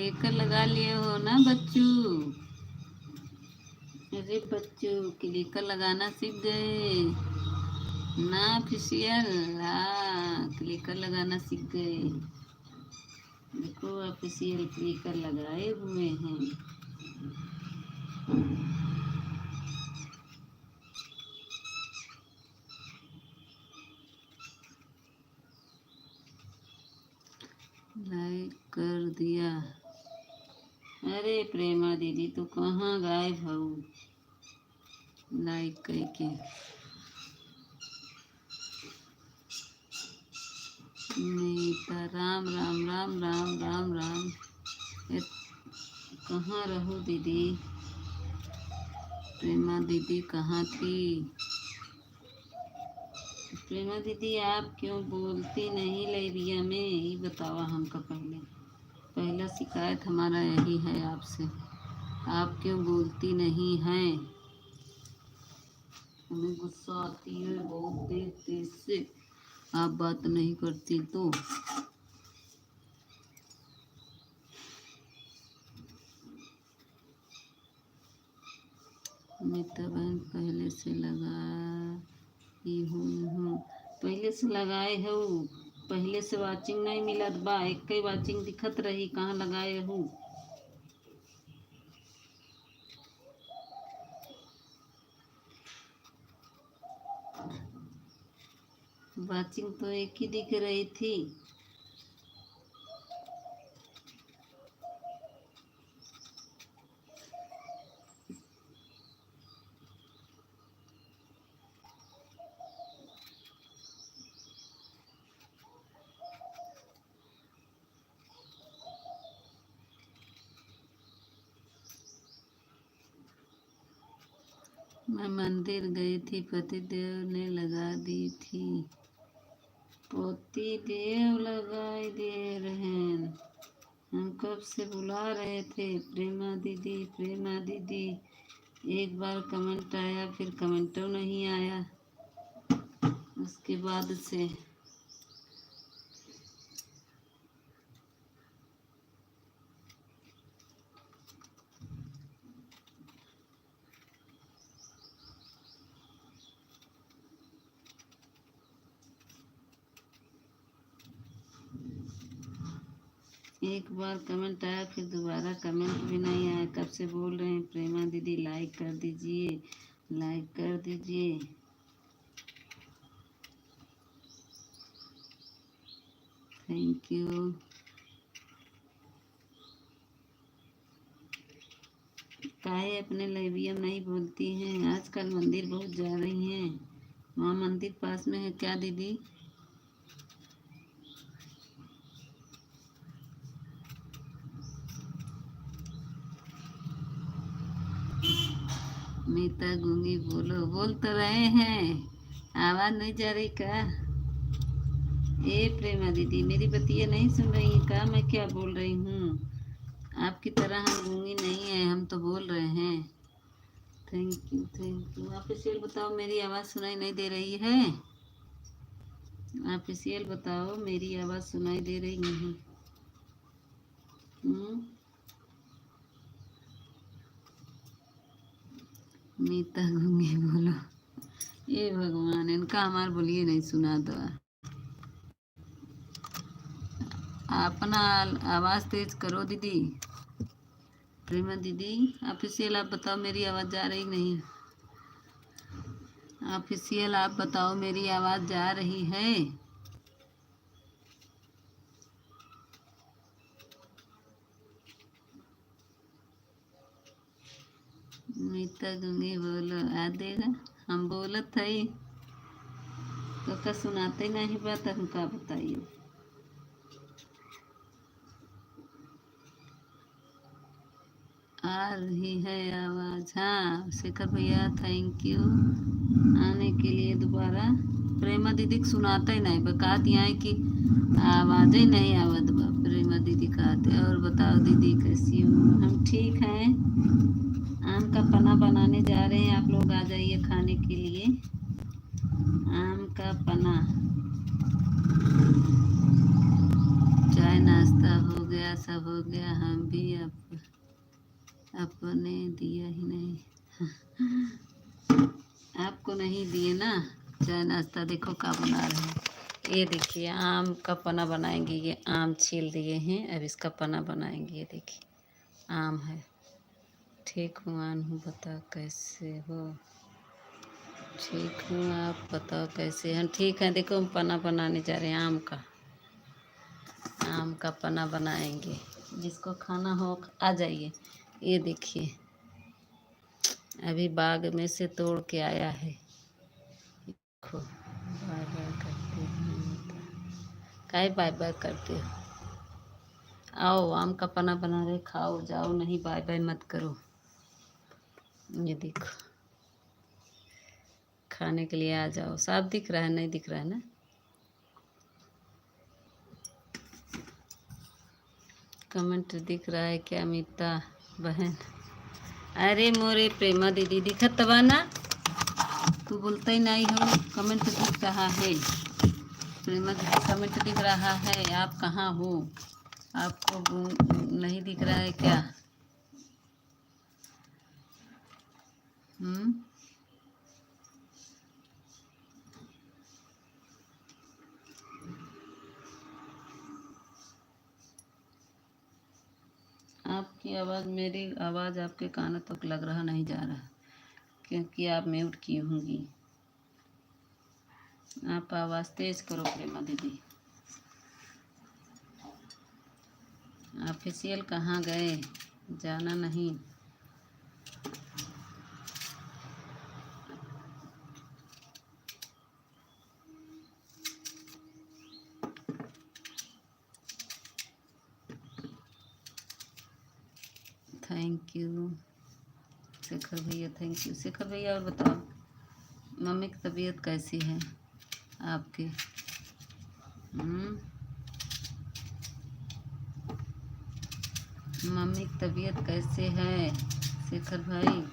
क्लिकर लगा लिए हो ना बच्चू? अरे बच्चू, क्लिकर लगाना सीख गए ना? ऑफिशियल, हाँ क्लिकर लगाना सीख गए। देखो ऑफिशियल क्लिकर लगाए हुए हैं। लाइक कर दिया। अरे प्रेमा दीदी तो कहाँ गायब हो? लाइक करके नीता, राम राम राम राम राम राम। कहाँ रहो दीदी? प्रेमा दीदी कहाँ थी? प्रेमा दीदी आप क्यों बोलती नहीं लाइब्रेरिया में, ये बतावा हमका। पहला शिकायत हमारा यही है आपसे, आप क्यों बोलती नहीं हैं? हमें गुस्सा आती है बहुत तेज तेज से, आप बात नहीं करती तो। मीता बहन पहले से लगाई हूँ, पहले से लगाए हो? पहले से वाचिंग नहीं मिलत बा, एक ही वाचिंग दिखत रही, कहाँ लगाए हूँ? वाचिंग तो एक ही दिख रही थी। मैं मंदिर गई थी, पतिदेव ने लगा दी थी। पतिदेव लगाई दे रहे, हम कब से बुला रहे थे प्रेमा दीदी प्रेमा दीदी। एक बार कमेंट आया, फिर कमेंटो नहीं आया उसके बाद से। एक बार कमेंट आया, फिर दोबारा कमेंट भी नहीं आया। कब से बोल रहे हैं प्रेमा दीदी लाइक कर दीजिए, लाइक कर दीजिए। Thank you. काहे अपने लाइब्रेरी में नहीं बोलती हैं? आजकल मंदिर बहुत जा रही हैं। वहाँ मंदिर पास में है क्या दीदी? मीता गूंगी बोलो, बोल तो रहे हैं, आवाज नहीं जा रही का? ए प्रेमा दीदी मेरी बतिया नहीं सुन रही है का? मैं क्या बोल रही हूँ? आपकी तरह हम गूंगी नहीं है, हम तो बोल रहे हैं। Thank you thank you. Official बताओ मेरी आवाज़ सुनाई नहीं दे रही है? ऑफिशियल बताओ मेरी आवाज़ सुनाई दे रही नहीं? मीता गूंगी बोलो, ये भगवान इनका हमार बोलिए नहीं सुना दो। अपना आवाज़ तेज करो दीदी। प्रेमा दीदी ऑफिशियल आप बताओ मेरी आवाज़ जा रही नहीं? ऑफिशियल आप बताओ मेरी आवाज़ जा रही है? मीता गूंगी बोलो, आ देगा हम बोलत है तो का सुनाते नहीं बात, हम का बताइए? आ रही है आवाज़? हाँ शेखर भैया थैंक यू आने के लिए दोबारा। प्रेमा दीदी को सुनाता ही नहीं, बका दिया है कि आवाज़ ही नहीं आवत बा। प्रेमा दीदी कहते। और बताओ दीदी कैसी हो? हम ठीक हैं। आम का पना बनाने जा रहे हैं, आप लोग आ जाइए खाने के लिए। आम का पना। चाय नाश्ता हो गया। गया, सब हो गया, हम भी अपने दिया ही नहीं। आपको नहीं दिए ना चाय नाश्ता। देखो क्या बना रहे हैं। ये देखिए आम का पना बनाएंगे। ये आम छील दिए हैं, अब इसका पना बनाएंगे। ये देखिए आम है। ठीक हूँ, आन हूँ, बताओ कैसे हो। ठीक हूँ, आप बताओ कैसे हैं। ठीक है, देखो हम पना बनाने जा रहे हैं आम का। आम का पना बनाएंगे। जिसको खाना हो आ जाइए। ये देखिए अभी बाग में से तोड़ के आया है। देखो बाय बाय करते हैं। काहे बाय बाय करते हो। आओ आम का पना बना रहे, खाओ जाओ, नहीं बाय बाय मत करो। ये देखो खाने के लिए आ जाओ। साफ दिख रहा है, नहीं दिख रहा है ना। कमेंट दिख रहा है क्या मीता बहन। अरे मोरे प्रेमा दीदी दिखत बा ना, तू बोलता ही नहीं हो। कमेंट दिख रहा है प्रेमा दीदी, कमेंट दिख रहा है। आप कहाँ हो, आपको नहीं दिख रहा है क्या। हम्म। आपकी आवाज़, मेरी आवाज़ आपके कानों तक लग रहा नहीं जा रहा, क्योंकि आप म्यूट की होंगी। आप आवाज़ तेज करो प्रेमा दीदी। ऑफिशियल कहाँ गए, जाना नहीं। थैंक यू शेखर भैया, थैंक यू शेखर भैया। और बताओ मम्मी की तबीयत कैसी है आपके। मम्मी की तबीयत कैसे है शेखर भाई।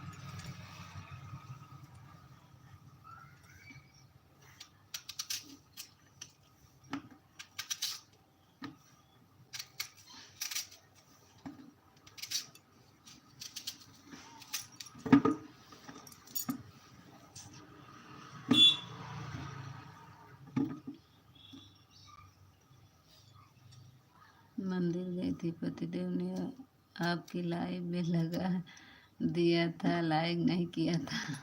मंदिर गई थी, पतिदेव ने आपकी लाइव में लगा दिया था, लाइक नहीं किया था।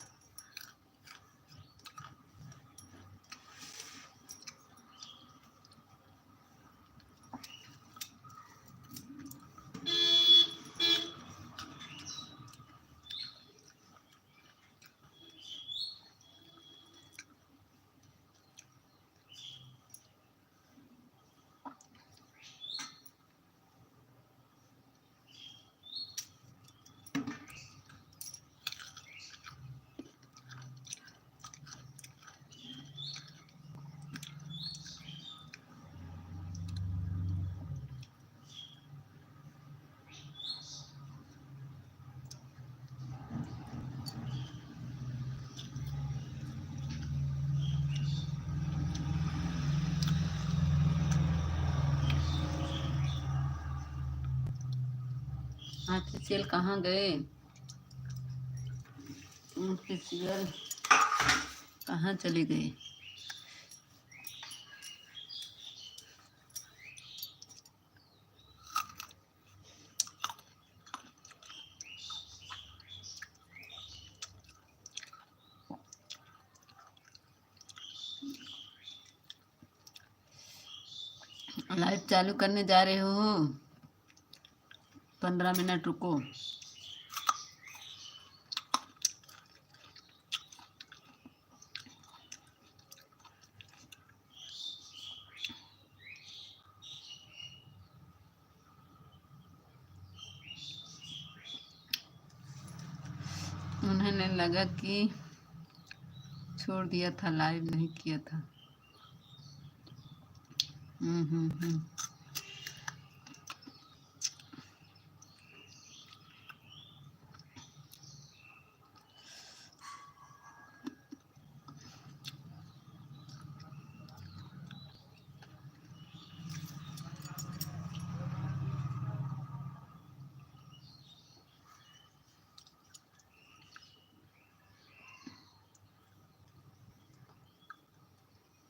ऑफिशियल कहाँ गए, ऑफिशियल कहाँ चले गए। लाइव चालू करने जा रहे हो, 15 मिनट रुको। उन्हें लगा कि छोड़ दिया था, लाइव नहीं किया था। हम्म।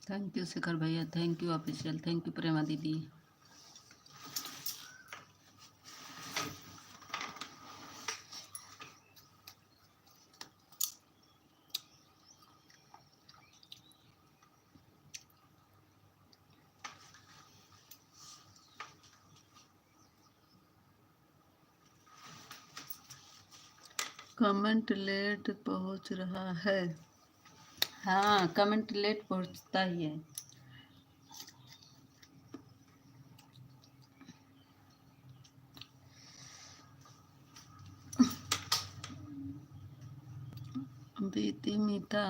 थैंक यू शिखर भैया, thank you official, thank you Prema दीदी। कमेंट लेट पहुंच रहा है। हाँ, कमेंट लेट पहुंचता ही है। बीती मीता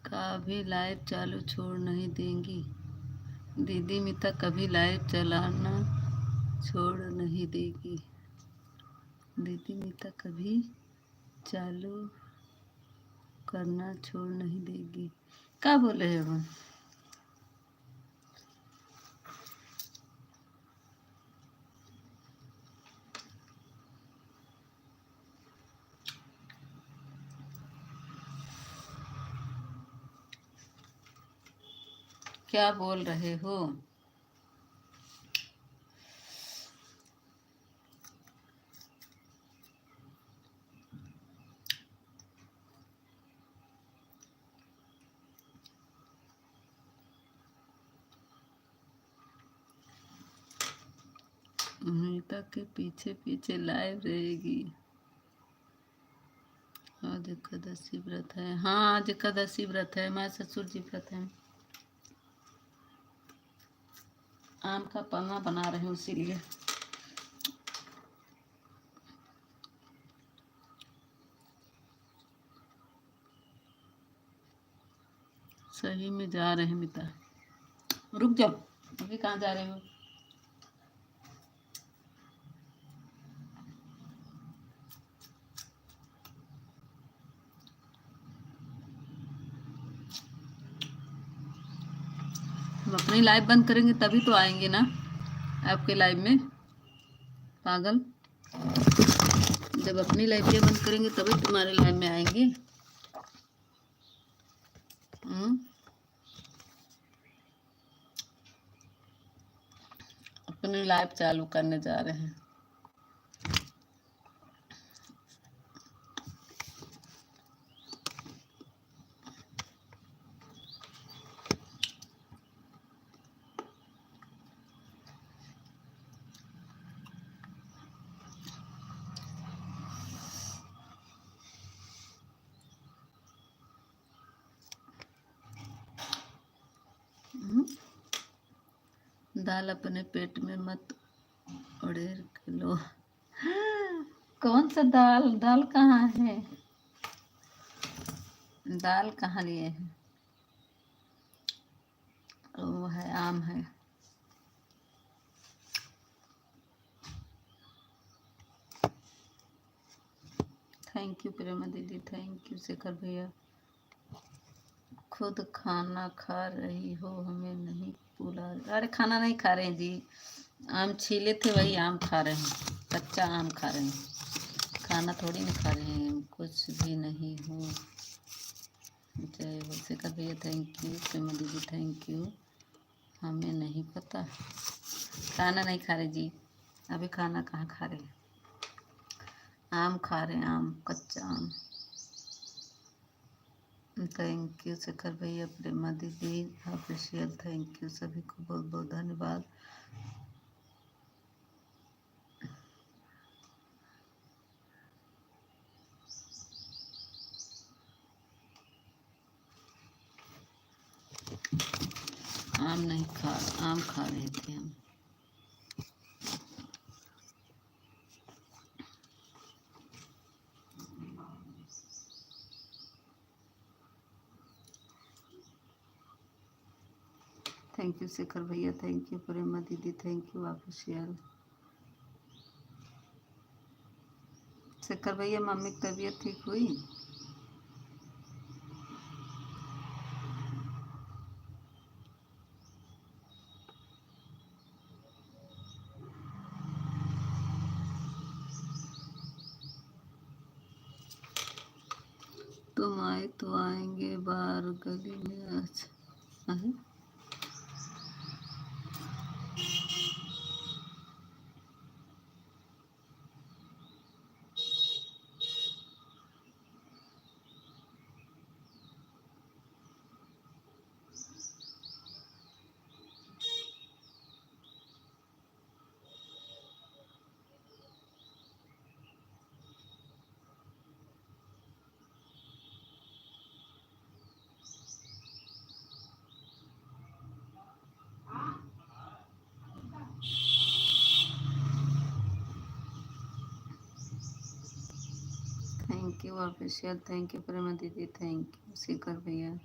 का भी लाइव चालू छोड़ नहीं देंगी। दीदी मीता कभी लाइव चलाना छोड़ नहीं देगी। दीदी मीता कभी चालू करना छोड़ नहीं देगी। क्या बोले हैं वो? क्या बोल रहे हो? मीता के पीछे पीछे लाइव रहेगी। आज एकादशी व्रत है। हाँ, आज एकादशी व्रत है, हमारे ससुर जी व्रत है। आम का पन्ना बना रहे हूँ इसीलिए। सही में जा रहे हैं मीता। रुक जाओ, अभी कहाँ जा रहे हो? हम अपनी लाइव बंद करेंगे तभी तो आएंगे ना आपके लाइव में, पागल। जब अपनी लाइव ये बंद करेंगे तभी तुम्हारे लाइव में आएंगे। अपनी लाइव चालू करने जा रहे हैं। दाल अपने पेट में मत उड़ेर लो। कौन सा दाल? दाल कहाँ है? दाल कहाँ लिए हैं? वो है, आम है। थैंक यू प्रेमा दीदी, थैंक यू शेखर भैया। खुद खाना खा रही हो, हमें नहीं बुला। अरे खाना नहीं खा रहे हैं जी, आम छीले थे वही आम खा रहे हैं, कच्चा आम खा रहे हैं, खाना थोड़ी नहीं खा रहे हैं। कुछ भी नहीं हूँ। जय हो शेखर भैया, थैंक यू प्रेमा दीदी, थैंक यू। हमें नहीं पता, खाना नहीं खा रहे जी, अभी खाना कहाँ खा रहे हैं, आम खा रहे हैं, आम, कच्चा आम। थैंक यू शेखर भैया, प्रेमा दीदी ऑफिशियल, थैंक यू सभी को बहुत बहुत धन्यवाद। आम नहीं खा, आम खा रहे थे हम। थैंक यू शेखर भैया, थैंक यू प्रेमा दीदी, थैंक यू ऑफिशियल। शेखर भैया, मम्मी की तबीयत ठीक हुई? तुम आए तो आएंगे बार गली में। अच्छा है। Thank you official, thank you Prema दीदी, थैंक यू शिखर भैया।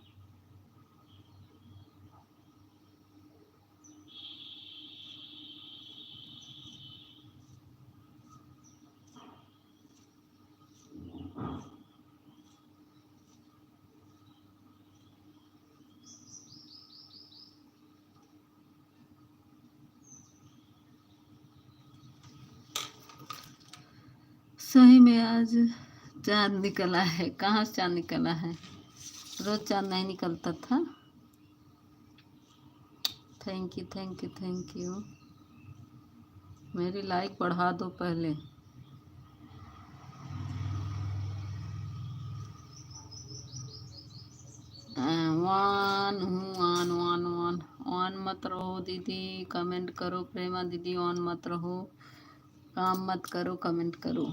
सही में आज चांद निकला है। कहाँ से चांद निकला है? रोज चांद नहीं निकलता था। Thank you thank you thank you. मेरी लाइक बढ़ा दो पहले। वन हूँ, वन वन वन। ऑन मत रहो दीदी, कमेंट करो। प्रेमा दीदी ऑन मत रहो, काम मत करो, कमेंट करो।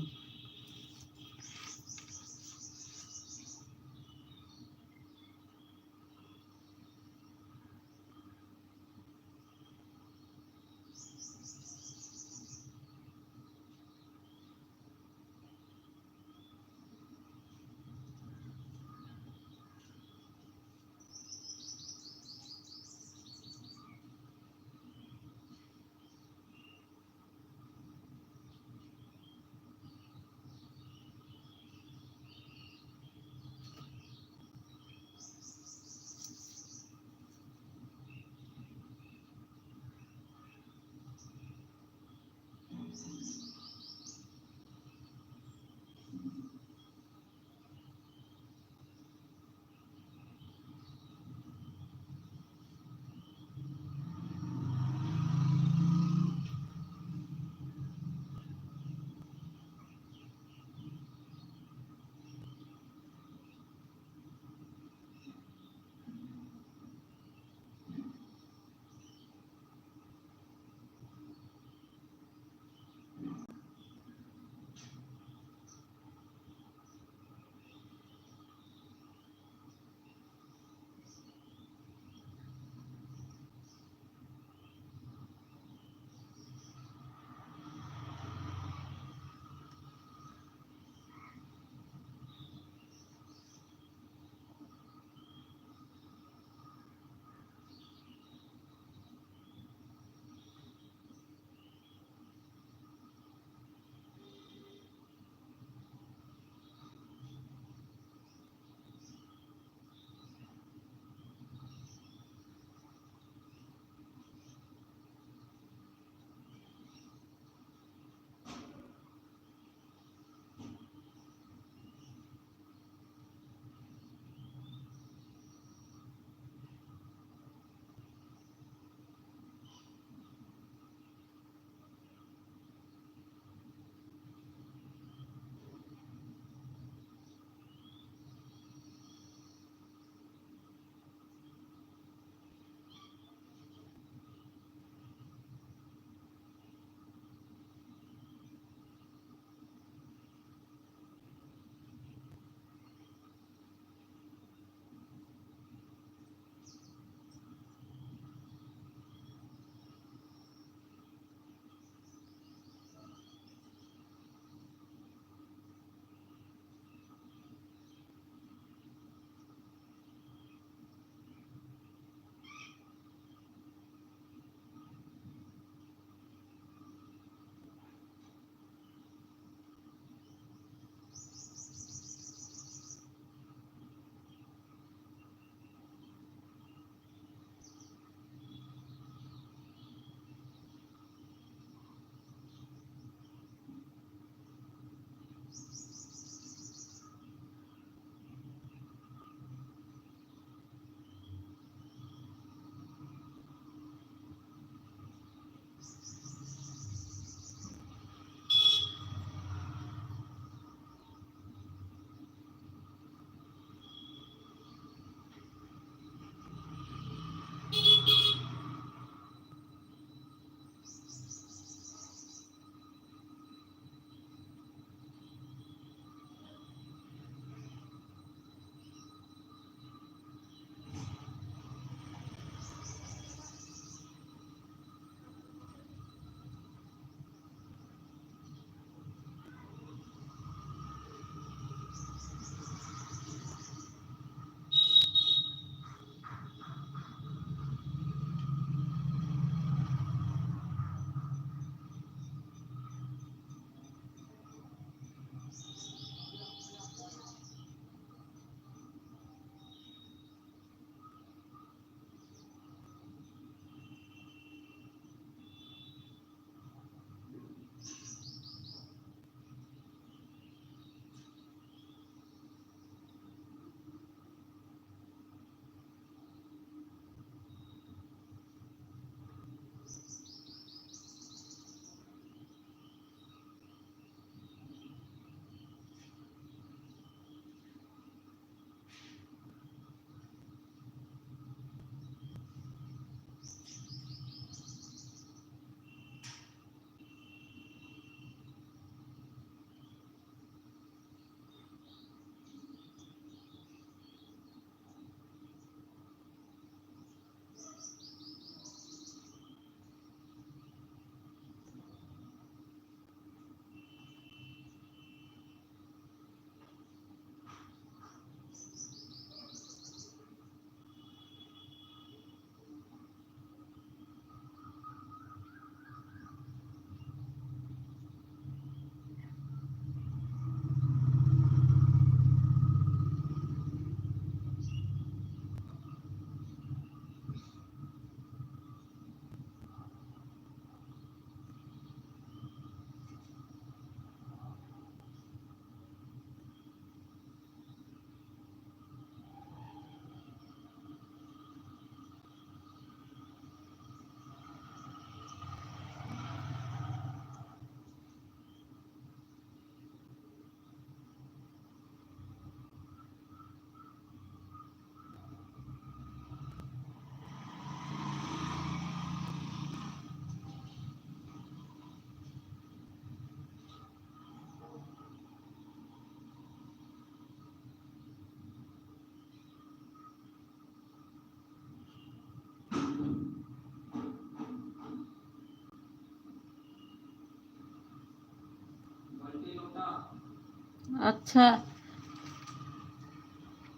अच्छा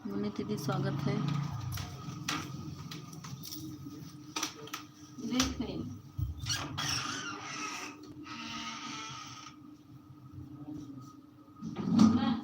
मुन्नी दीदी स्वागत है। देख रही कहाँ है?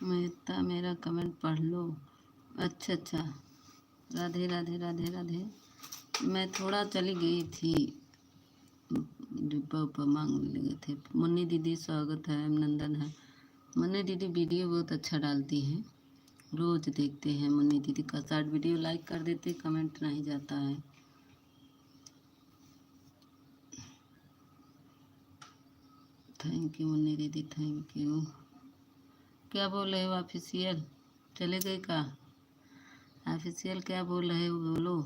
मेहता मेरा कमेंट पढ़ लो। अच्छा अच्छा। राधे राधे राधे राधे। मैं थोड़ा चली गई थी, डिब्बा उब्बा मांगने लगे थे। मुन्नी दीदी स्वागत है, अभिनंदन है। मुन्नी दीदी वीडियो बहुत अच्छा डालती हैं, रोज देखते हैं। मुन्नी दीदी का शॉर्ट वीडियो लाइक कर देते, कमेंट नहीं जाता है। थैंक यू मुन्नी दीदी, थैंक यू। क्या बोल रहे हो ऑफिशियल? चले गए का? ऑफिशियल क्या बोल रहे हो बोलो।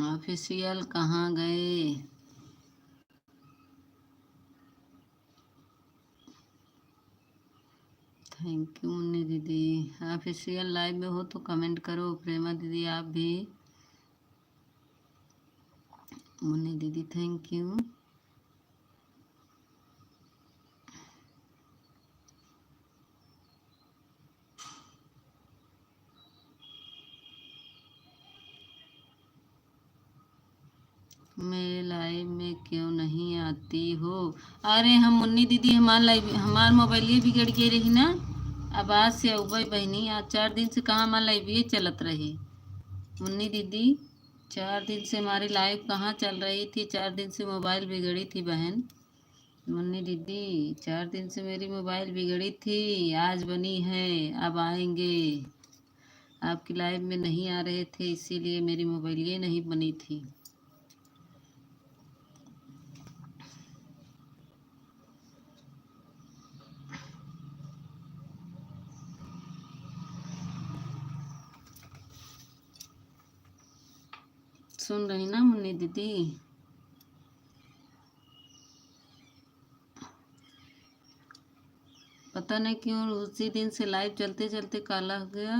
ऑफिशियल कहाँ गए? थैंक यू मुन्नी दीदी। ऑफिशियल लाइव में हो तो कमेंट करो। प्रेमा दीदी आप भी। मुन्नी दीदी थैंक यू। मेरे लाइव में क्यों नहीं आती हो? अरे हम मुन्नी दीदी हमार मोबाइल ये बिगड़ गई रही ना। अब आज से उबई बहनी आज 4 दिन से कहाँ हमारा लाइव ये चलत रही। मुन्नी दीदी 4 दिन से हमारी लाइव कहाँ चल रही थी? 4 दिन से मोबाइल बिगड़ी थी बहन। मुन्नी दीदी 4 दिन से मेरी मोबाइल बिगड़ी थी, आज बनी है। अब आएंगे। आपकी लाइव में नहीं आ रहे थे इसीलिए मेरी मोबाइल ये नहीं बनी थी। सुन रही ना मुन्नी दीदी? पता नहीं क्यों उसी दिन से लाइव चलते चलते काला हो गया।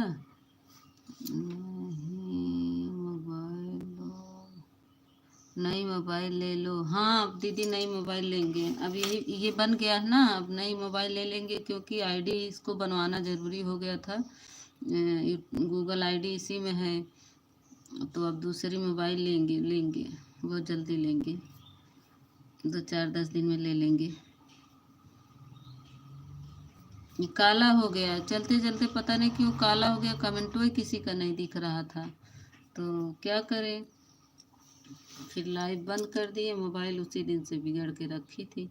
नहीं मोबाइल लो, नई मोबाइल ले लो। हाँ अब दीदी नई मोबाइल लेंगे। अब ये बन गया है ना, अब नई मोबाइल ले लेंगे क्योंकि आईडी इसको बनवाना ज़रूरी हो गया था। गूगल आईडी इसी में है, तो अब दूसरी मोबाइल लेंगे लेंगे बहुत जल्दी लेंगे। 2 4 10 दिन में ले लेंगे। ये काला हो गया चलते चलते, पता नहीं क्यों काला हो गया। कमेंटो ही किसी का नहीं दिख रहा था, तो क्या करें। फिर लाइव बंद कर दिए। मोबाइल उसी दिन से बिगड़ के रखी थी।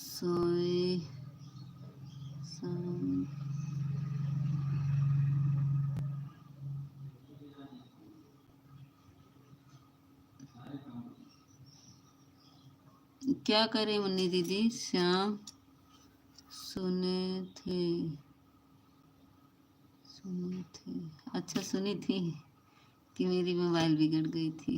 सोए सम क्या करे मुन्नी दीदी? श्याम सुने थे, सुनी थी। अच्छा, सुनी थी कि मेरी मोबाइल बिगड़ गई थी।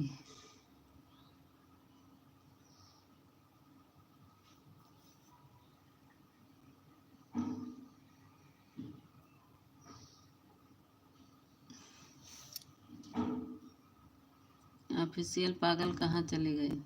ऑफिशियल पागल कहाँ चले गए?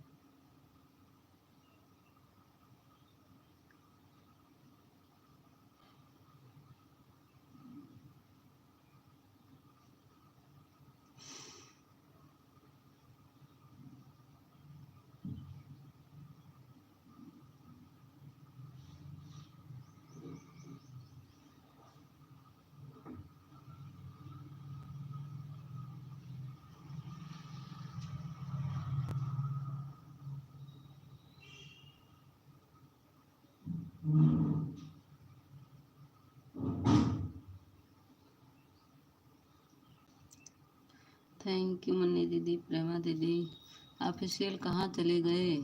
थैंक यू मुन्नी दीदी, प्रेमा दीदी। ऑफिशियल कहाँ चले गए?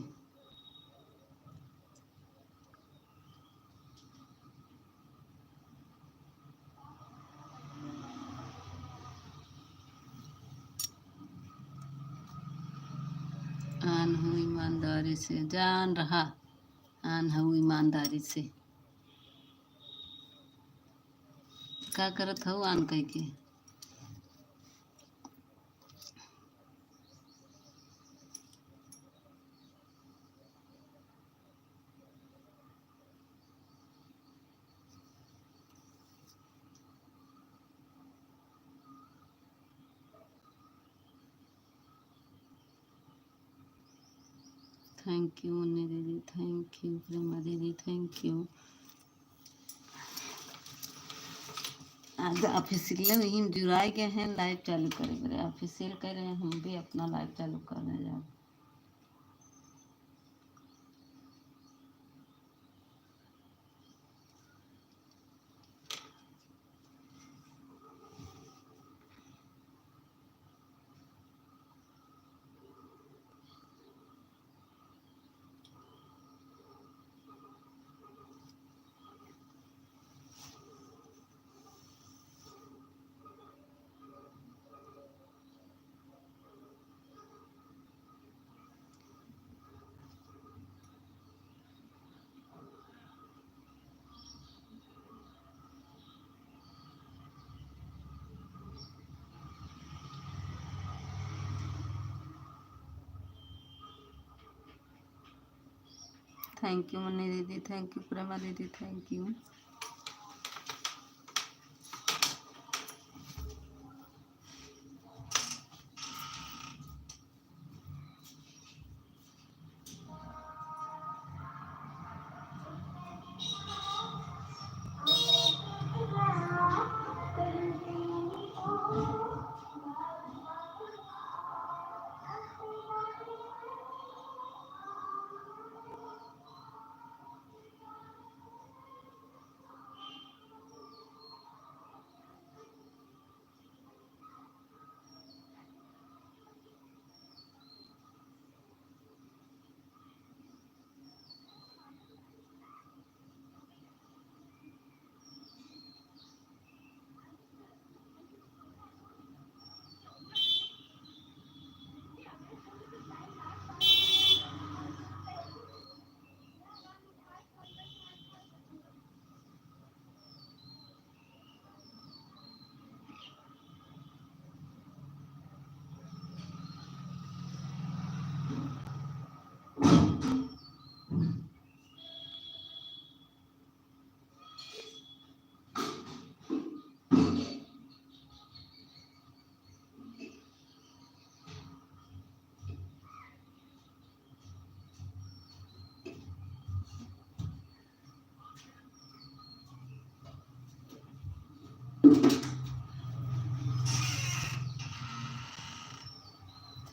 आन हूँ ईमानदारी से, जान रहा आन हूँ ईमानदारी से। का करत हूँ आन कह के? थैंक यू मुन्नी दीदी, थैंक यू प्रेमा दीदी, थैंक यू। आज ऑफिशियल ही जुड़ाए गए हैं, लाइव चालू करे बड़े ऑफिशियल कह रहे हैं, हम भी अपना लाइव चालू करने जाए। थैंक यू मुन्नी दीदी, थैंक यू प्रेमा दीदी, thank you.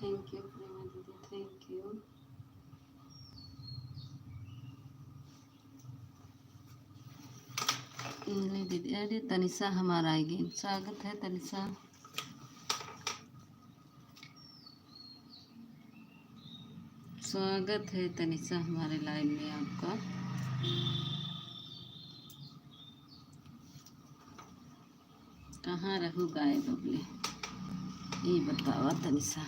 Thank you Prema दीदी, थैंक यू। नहीं दीदी, अरे तनिषा हमारा आएगी। स्वागत है तनिषा। स्वागत है तनिषा हमारे लाइव में आपका। कहाँ रहू गायब बबले, ये बतावा Tanisha.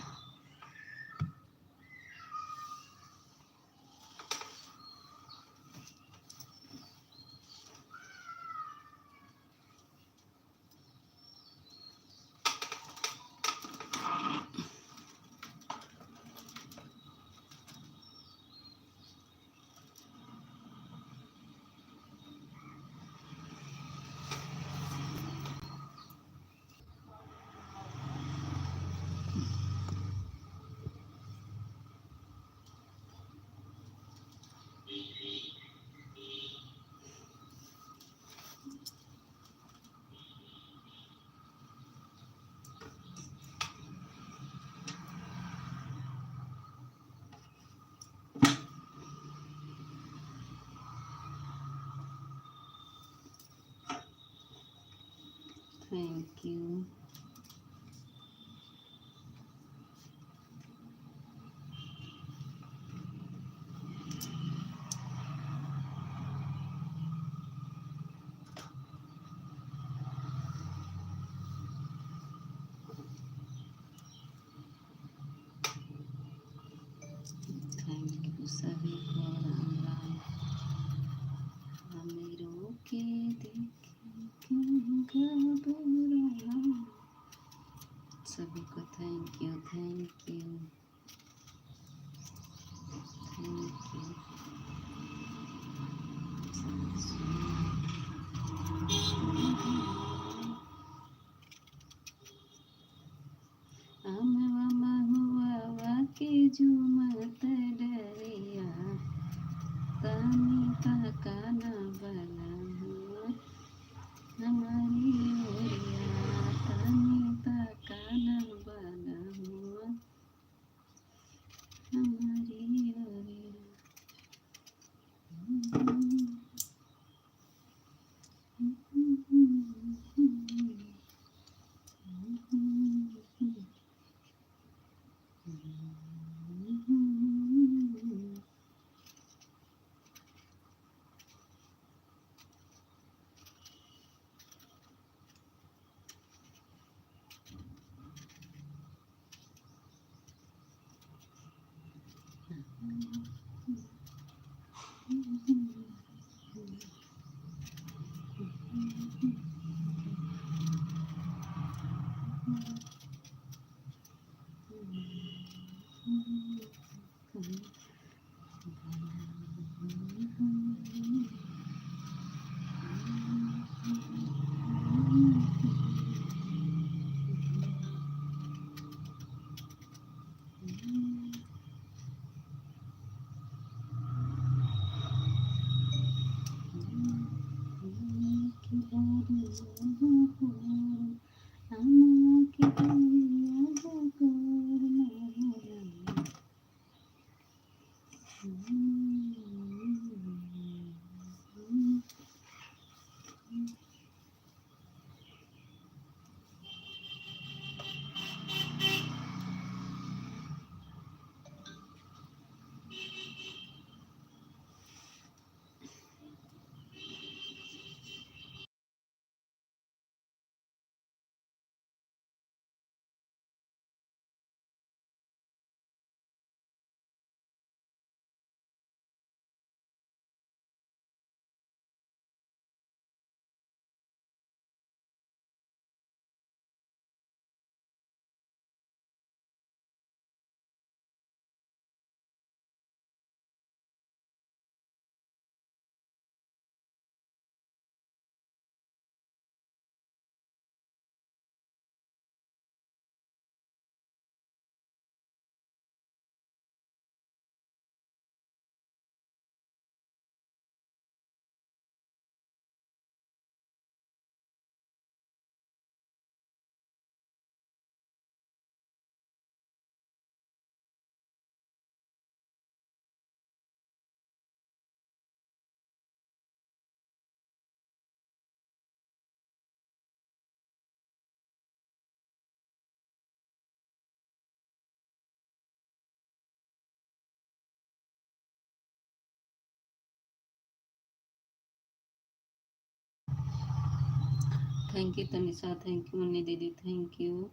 Thank you. Thank you सभी को। राम राम। हमें रोके देखे क्यों घबरा। सभी को thank you, thank you, thank you. अमवा हुआ के झूमत डरिया, तानी का ना बना हुआ हमारी ओरिया, तानी का ना बना हुआ हमारी ओरिया। Thank you Tanisha, thank you Munni दीदी, थैंक यू।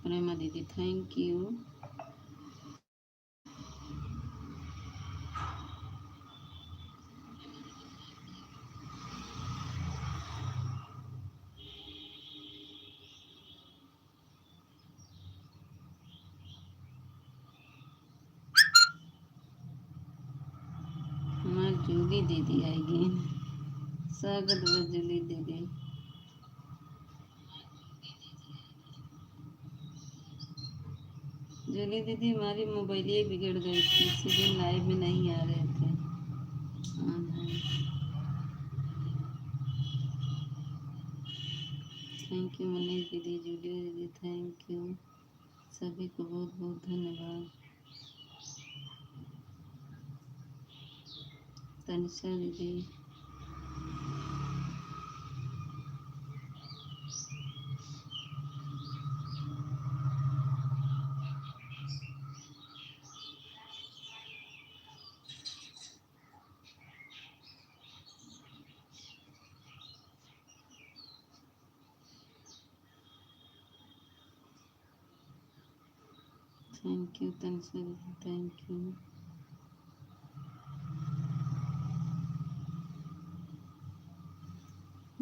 प्रेमा दीदी थैंक यू। हमारी जूली दीदी आएगी, स्वागत बा जूली दीदी। जूली दीदी हमारी मोबाइल ही बिगड़ गई थी, इसीलिए लाइव में नहीं आ रहे थे। थैंक यू मनीष दीदी, जूली दीदी थैंक यू, सभी को बहुत बहुत धन्यवाद। तनिषा दीदी थैंक यू, तनिषा दीदी थैंक यू।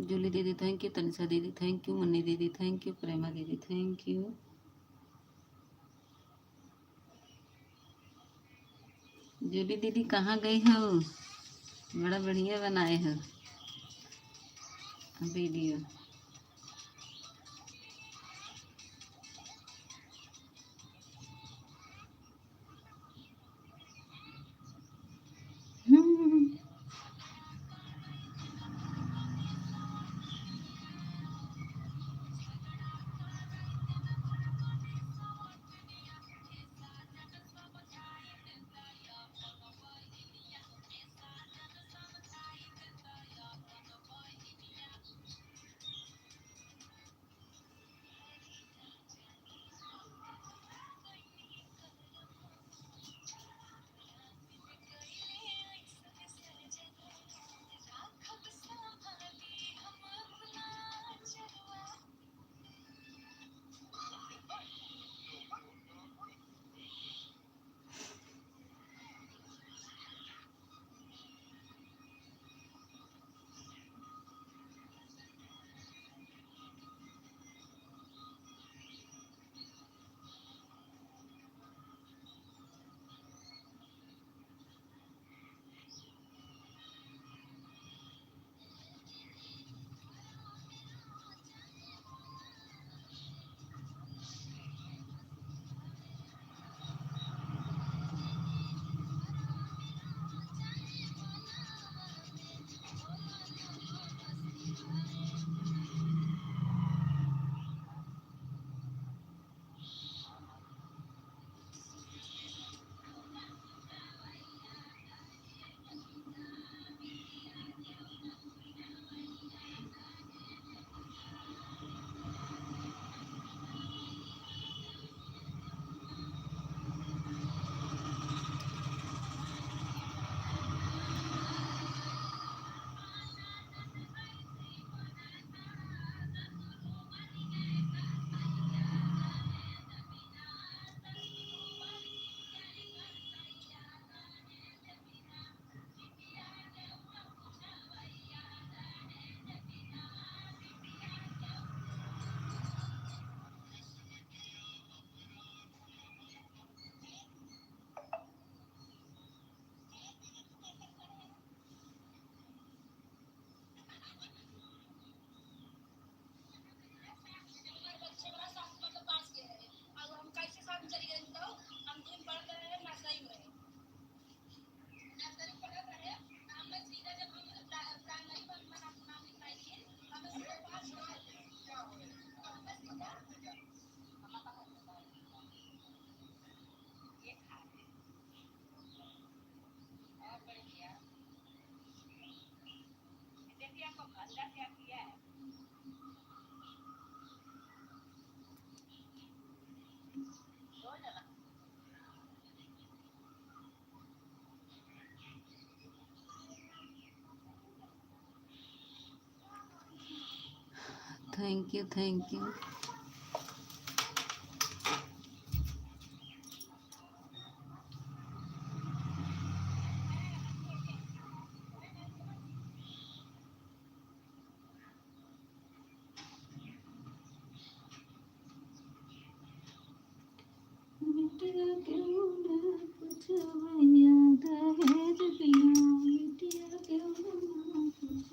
जूली दीदी थैंक यू, तनिषा दीदी थैंक यू, मुन्नी दीदी थैंक यू, प्रेमा दीदी थैंक यू। जूली दीदी कहाँ गई हो? बड़ा बढ़िया बनाए हो video. Thank you thank you. बिटिया क्यों ना कुछ याद है जो बिना, बिटिया क्यों ना कुछ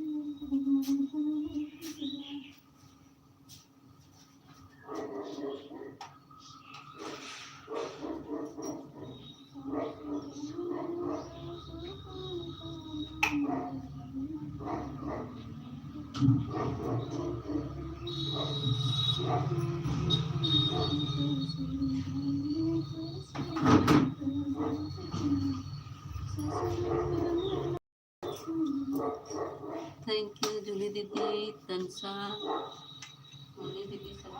थैंक यू जूली दीदी, तनसा, मोनी दीदी, सब।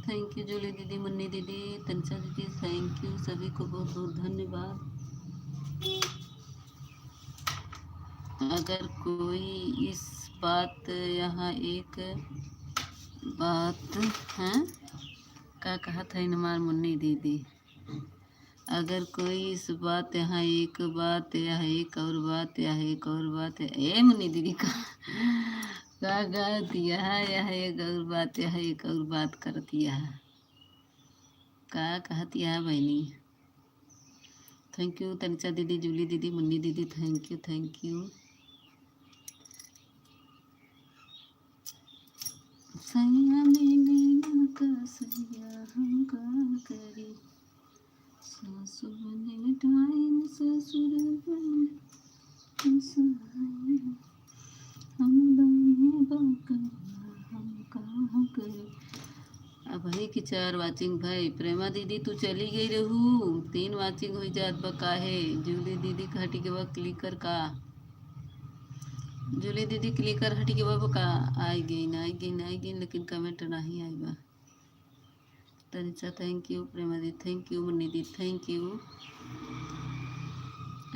थैंक यू जूली दीदी, मुन्नी दीदी, तनिषा दीदी, थैंक यू सभी को बहुत बहुत धन्यवाद। अगर कोई इस बात यहाँ एक बात है क्या कहा था इनमार मुन्नी दीदी, अगर कोई इस बात यहाँ एक बात यह एक और बात यह एक और बात है, ए मुन्नी दीदी का गा दिया यह एक और बात यह एक और बात कर दिया का कहती है बहनी। थैंक यू तनिषा दीदी, जूली दीदी, मुन्नी दीदी, थैंक यू थैंक यू। सैया मिले का सैया हम का करी, सासु बने डाइन ससुर बने सहाय, हम बने बकरिया हम का करी। अब भाई की 4 वाचिंग भाई, प्रेमा दीदी तू चली गई रहू, 3 वाचिंग हो जात बका है। जूली दीदी का हटी के बाद क्लिकर का, जूली दीदी क्लिकर हटी के बाद का आई गई ना आई गई ना आई गई, लेकिन कमेंट नहीं आई बा। तनिषा थैंक यू, प्रेमा दीदी थैंक यू, मुन्नी दीदी थैंक यू।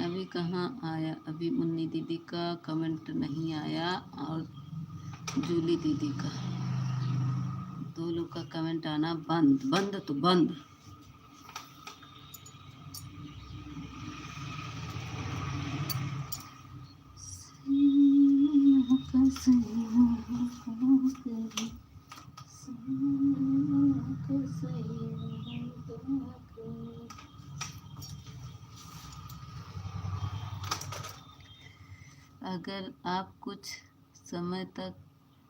अभी कहाँ आया, अभी मुन्नी दीदी का कमेंट नहीं आया और जूली दीदी का, 2 लोग का कमेंट आना बंद बंद तो बंद। अगर आप कुछ समय तक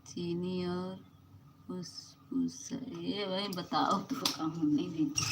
चीनी और उस ये भाई बताओ तो कहूँ नहीं देती।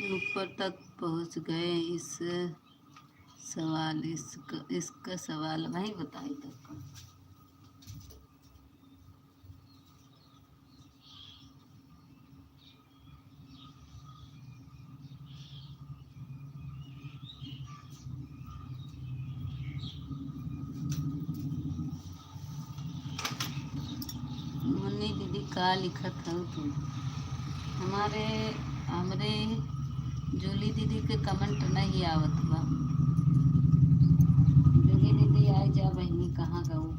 ऊपर तक पहुंच गए। इसका सवाल वही बताई तक। मुन्नी दीदी का लिखत हो तुम? हमारे हमरे जूली दीदी के कमेंट नहीं आवत बा। जूली दीदी आई जा बहनी, कहाँ गऊ?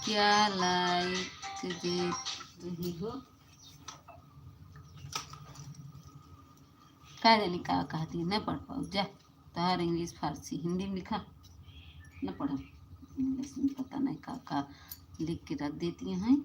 क्या लाइक दे रही हो? का जानी का कहती न पढ़ पाओ जा। तार इंग्लिश फारसी हिंदी में लिखा न पढ़ो। इंग्लिश में पता नहीं का लिख के रख देती हैं।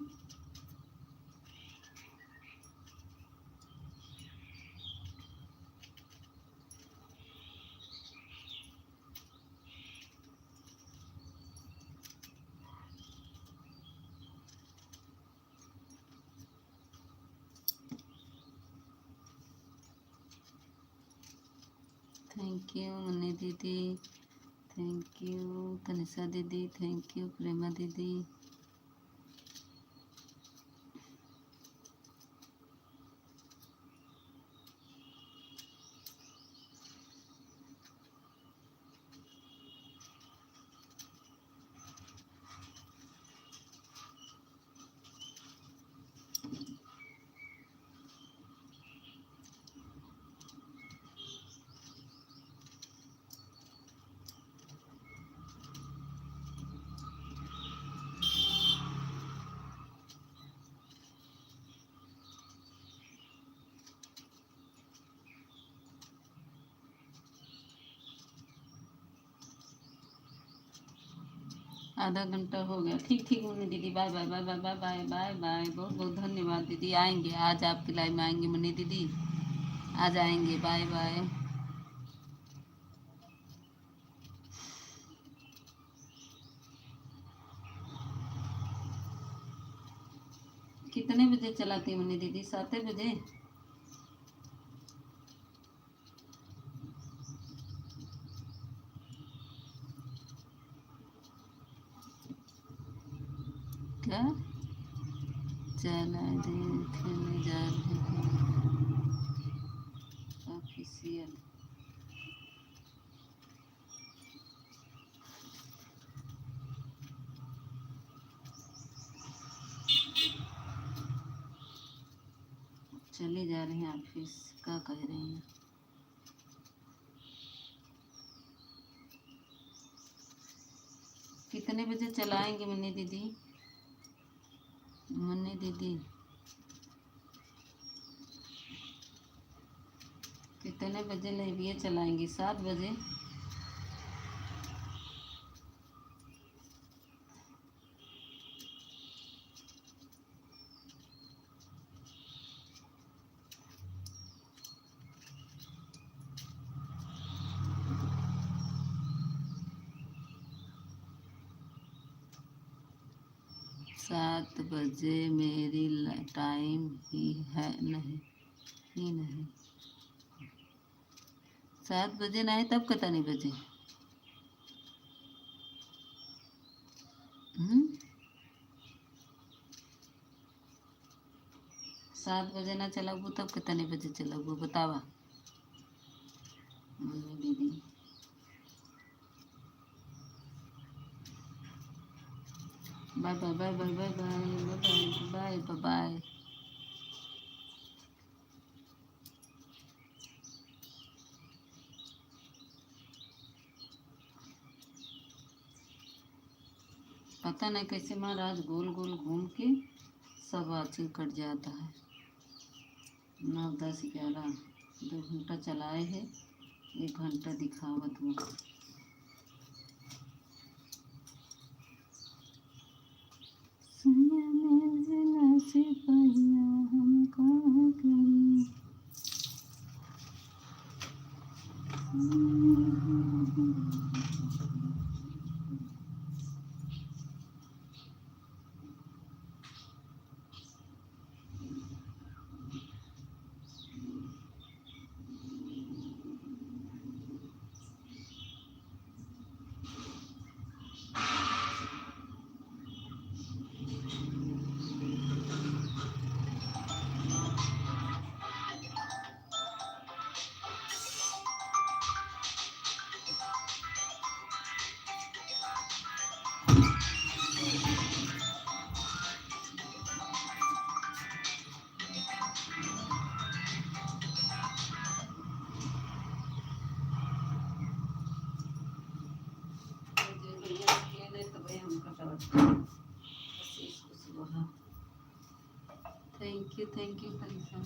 थैंक यू मुन्नी दीदी, थैंक यू तनिषा दीदी, थैंक यू प्रेमा दीदी। आधा घंटा हो गया। ठीक ठीक मुन्नी दीदी, bye bye bye bye bye bye bye bye. बहुत बहुत धन्यवाद दीदी। आएंगे आज आपकी लाइव में, आएंगे मुन्नी दीदी, आज आएंगे। Bye bye. कितने बजे चलाती मुन्नी दीदी? 7 बजे? क्या चला देखने जा रहे हैं ऑफिशियल? चले जा रहे हैं ऑफिस, क्या कह रहे हैं? कितने बजे चलाएंगे मुन्नी दीदी? मुन्नी दीदी कितने बजे लाइव चलाएंगी? 7 बजे? सात बजे मेरी टाइम ही है नहीं, ही नहीं। 7 बजे नहीं तब कितने बजे? 7 बजे ना चलाबू तब कितने बजे चलाबू बतावा मम्मी दीदी? Bye bye bye bye bye bye bye bye bye. पता नहीं कैसे महाराज गोल गोल घूम के सब वाचिंग कट जाता है। 9, 10, 11, 2 घंटा चलाए है, 1 घंटा दिखावत हुआ। सिपहिया हम कहाँ कहीं। थैंक यू परेशान।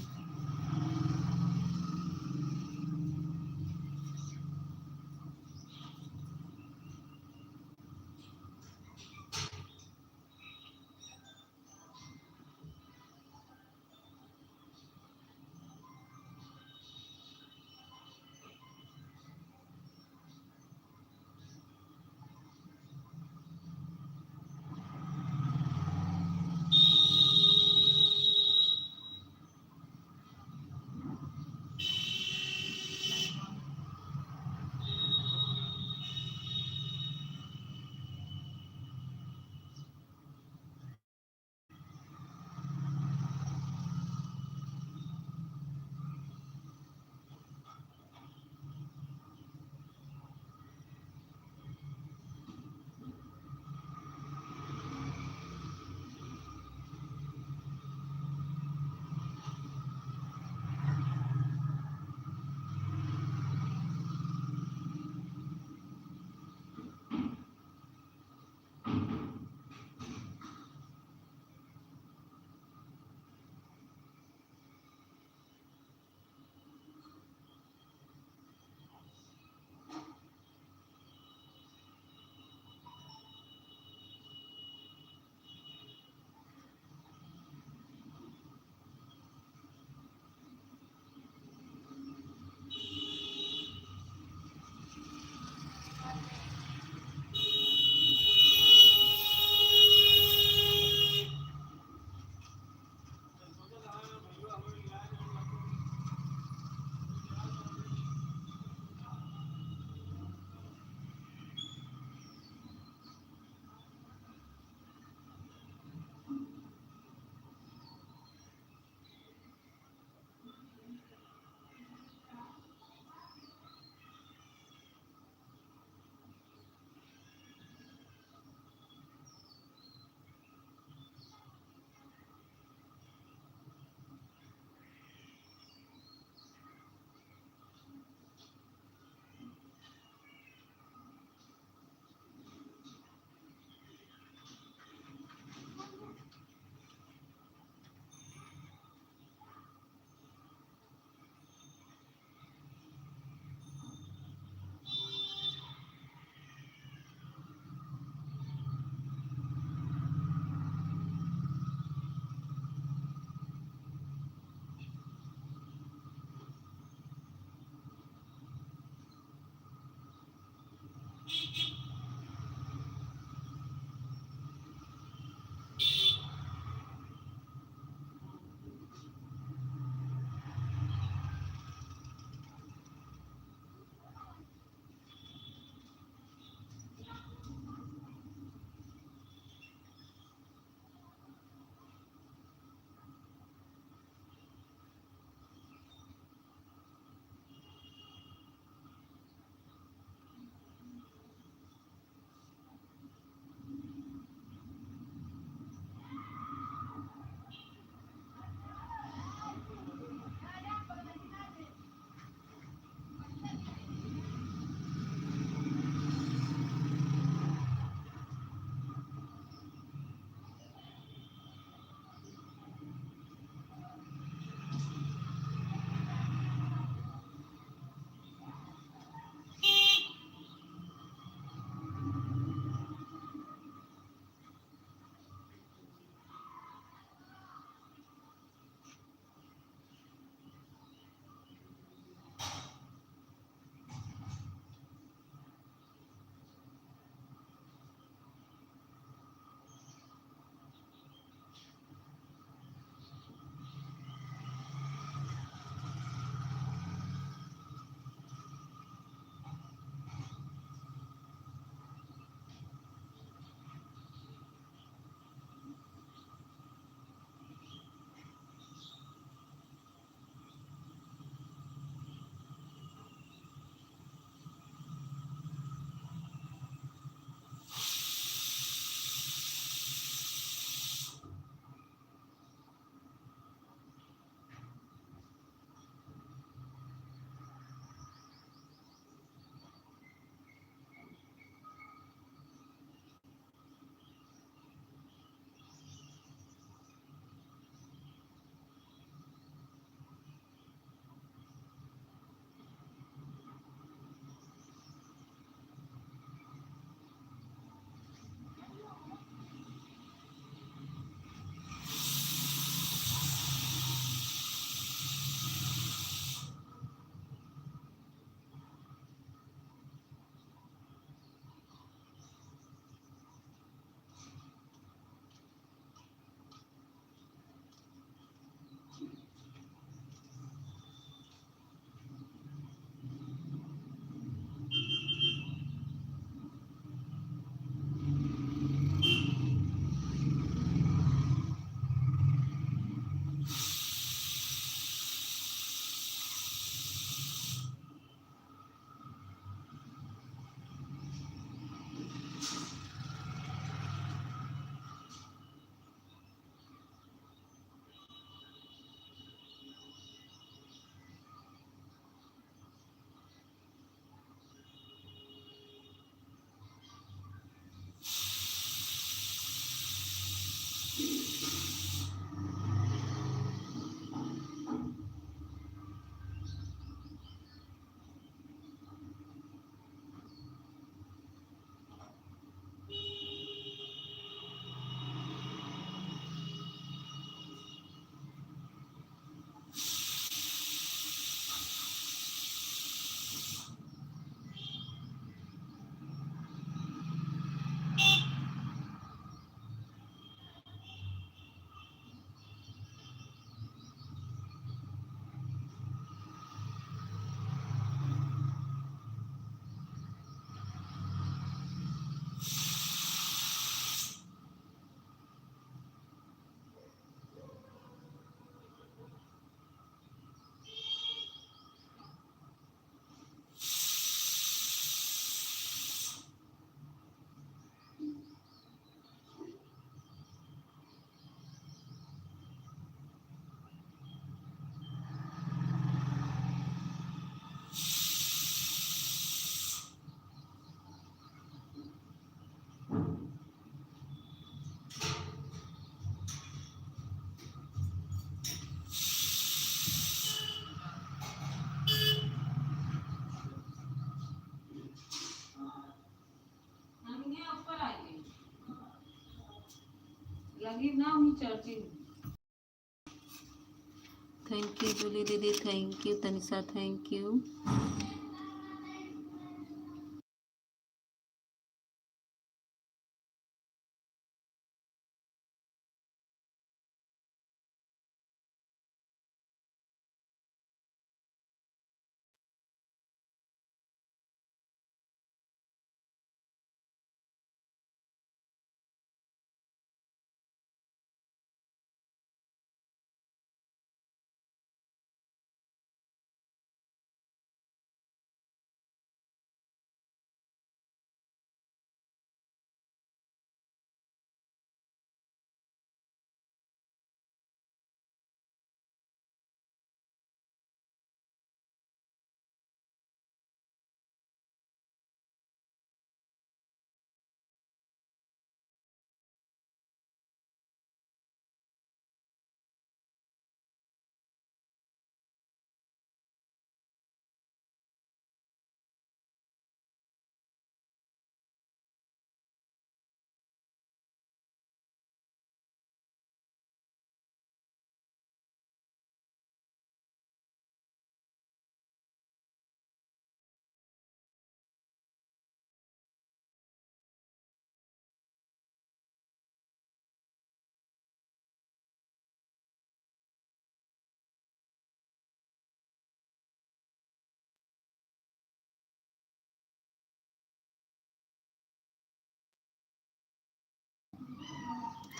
थैंक यू जूली दीदी, thank you Tanisha, thank you.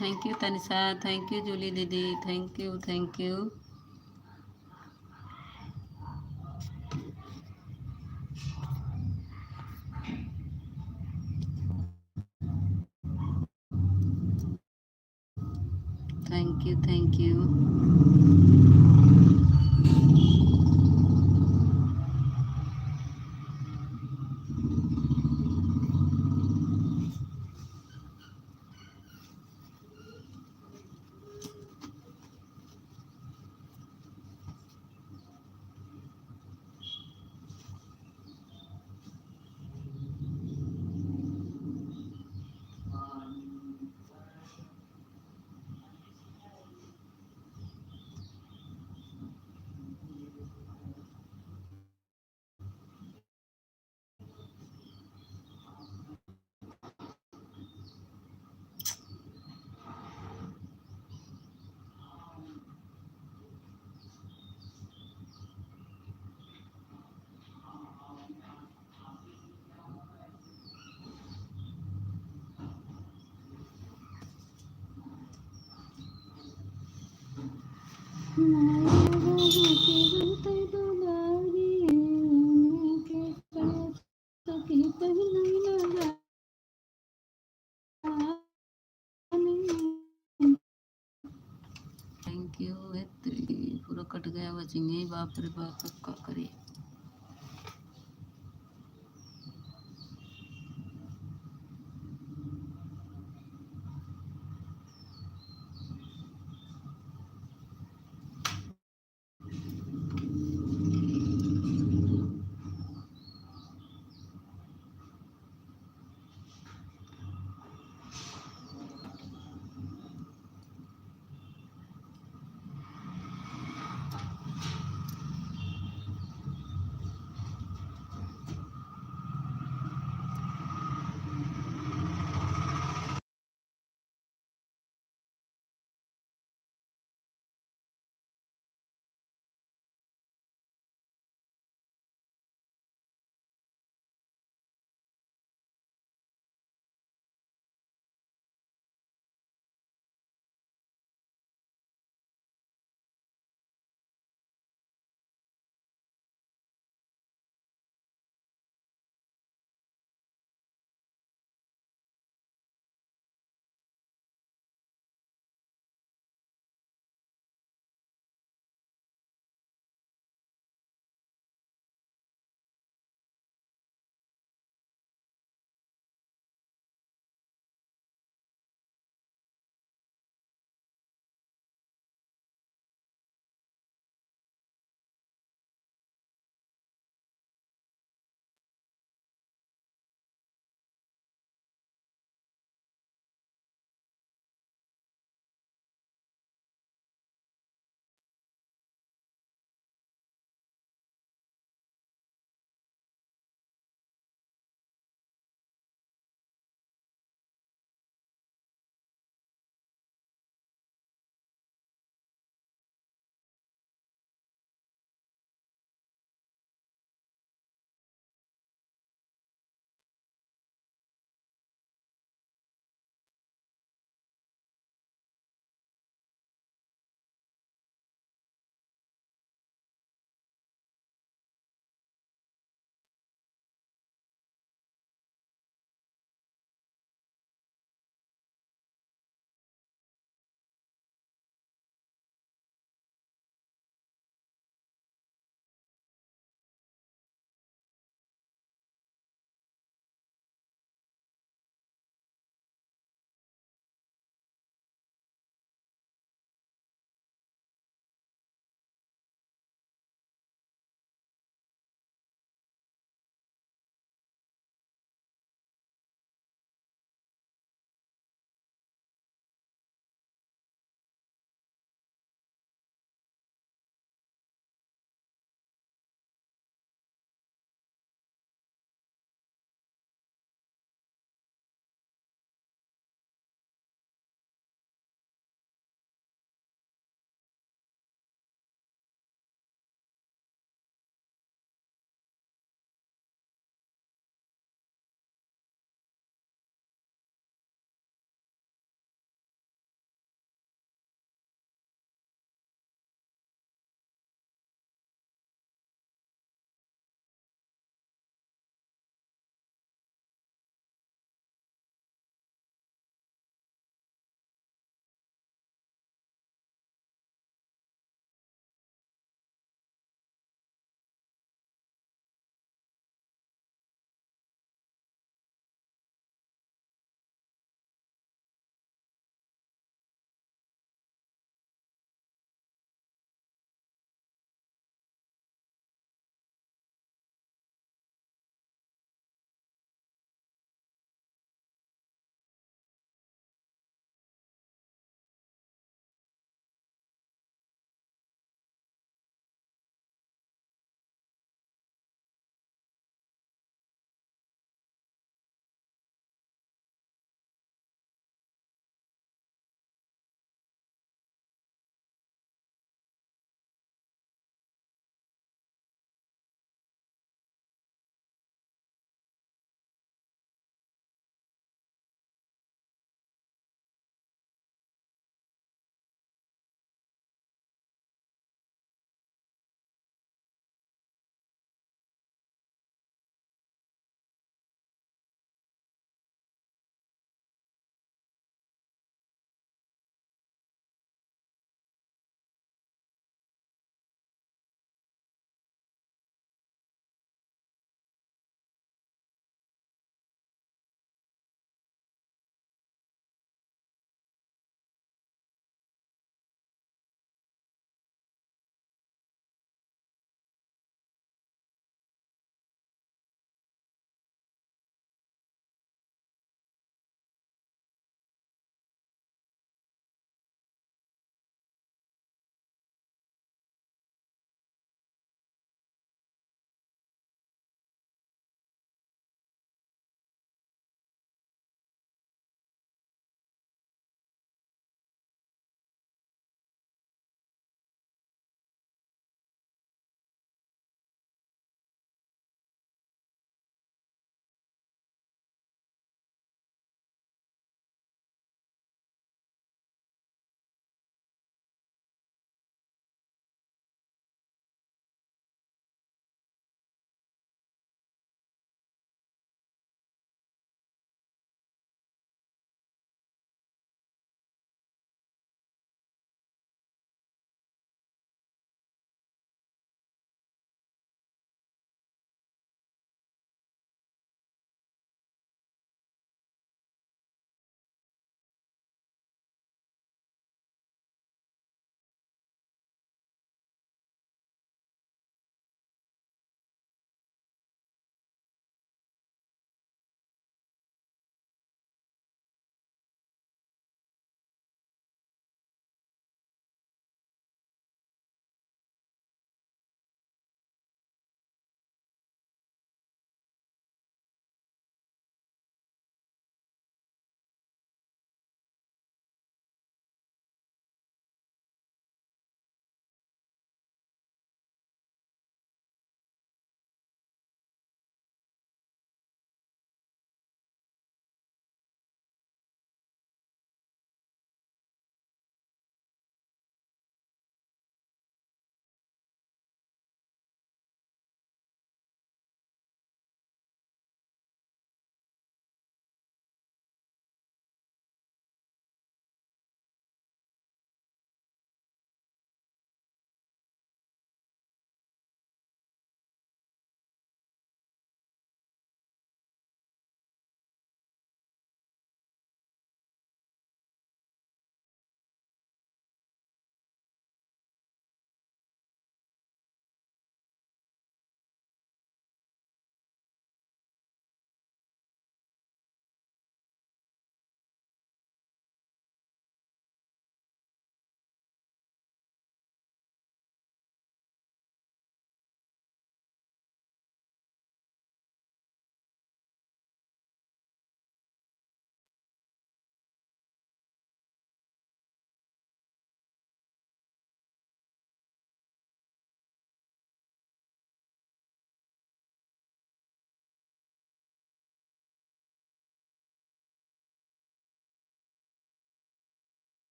Thank you Tanisha, thank you Julie दीदी, thank you, thank you. Thank you, thank you. Thank you. पूरा कट गया बचिए, बाप रे बाप, क्या करे।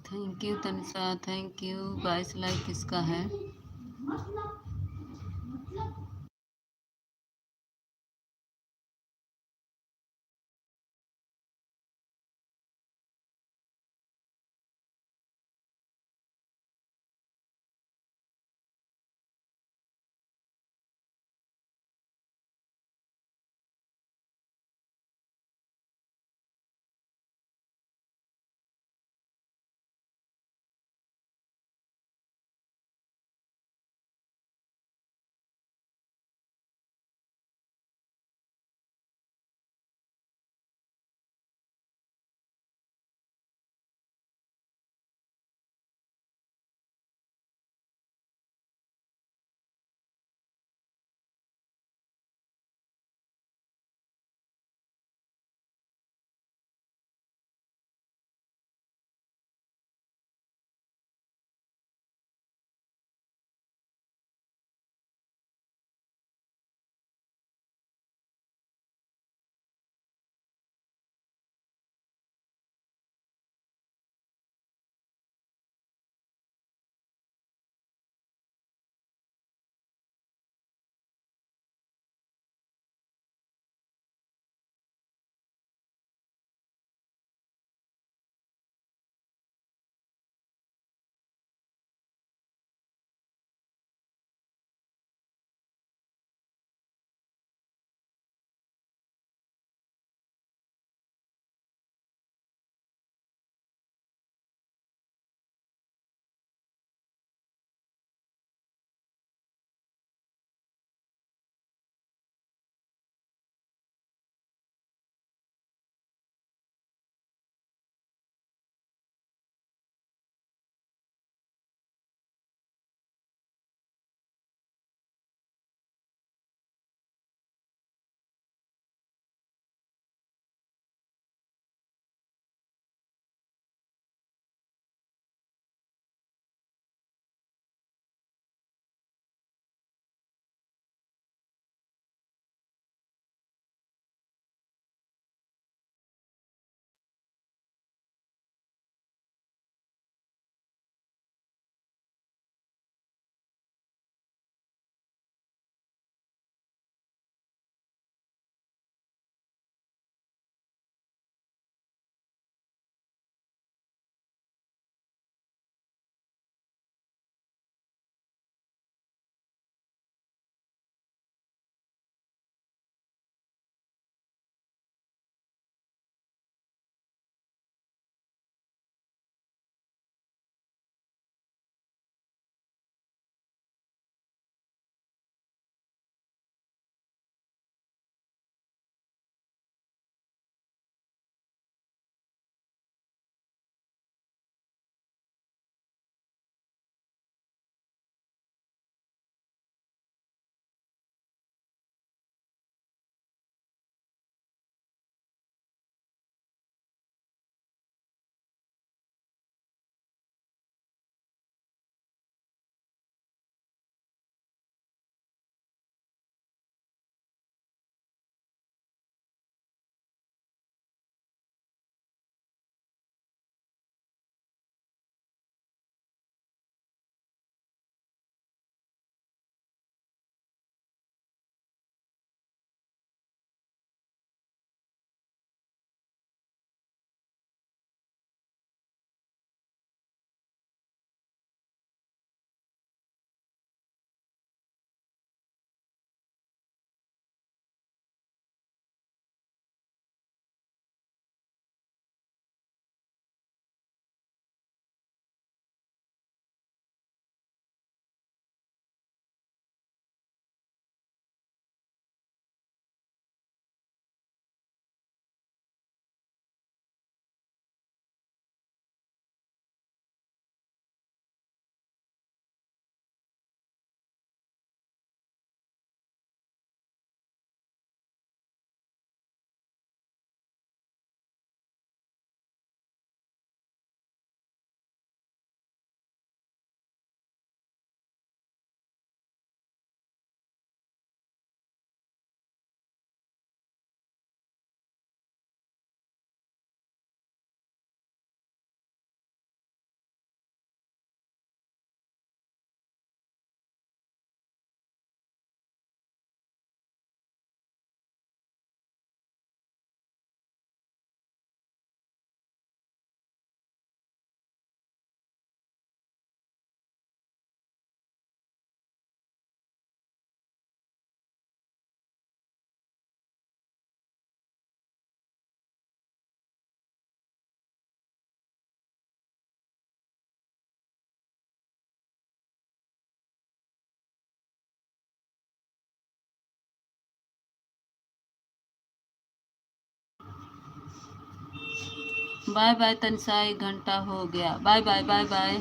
Thank you Tanisha, thank you. 22 like किसका है? बाय बाय तनिषा, 1 घंटा हो गया। Bye bye bye bye.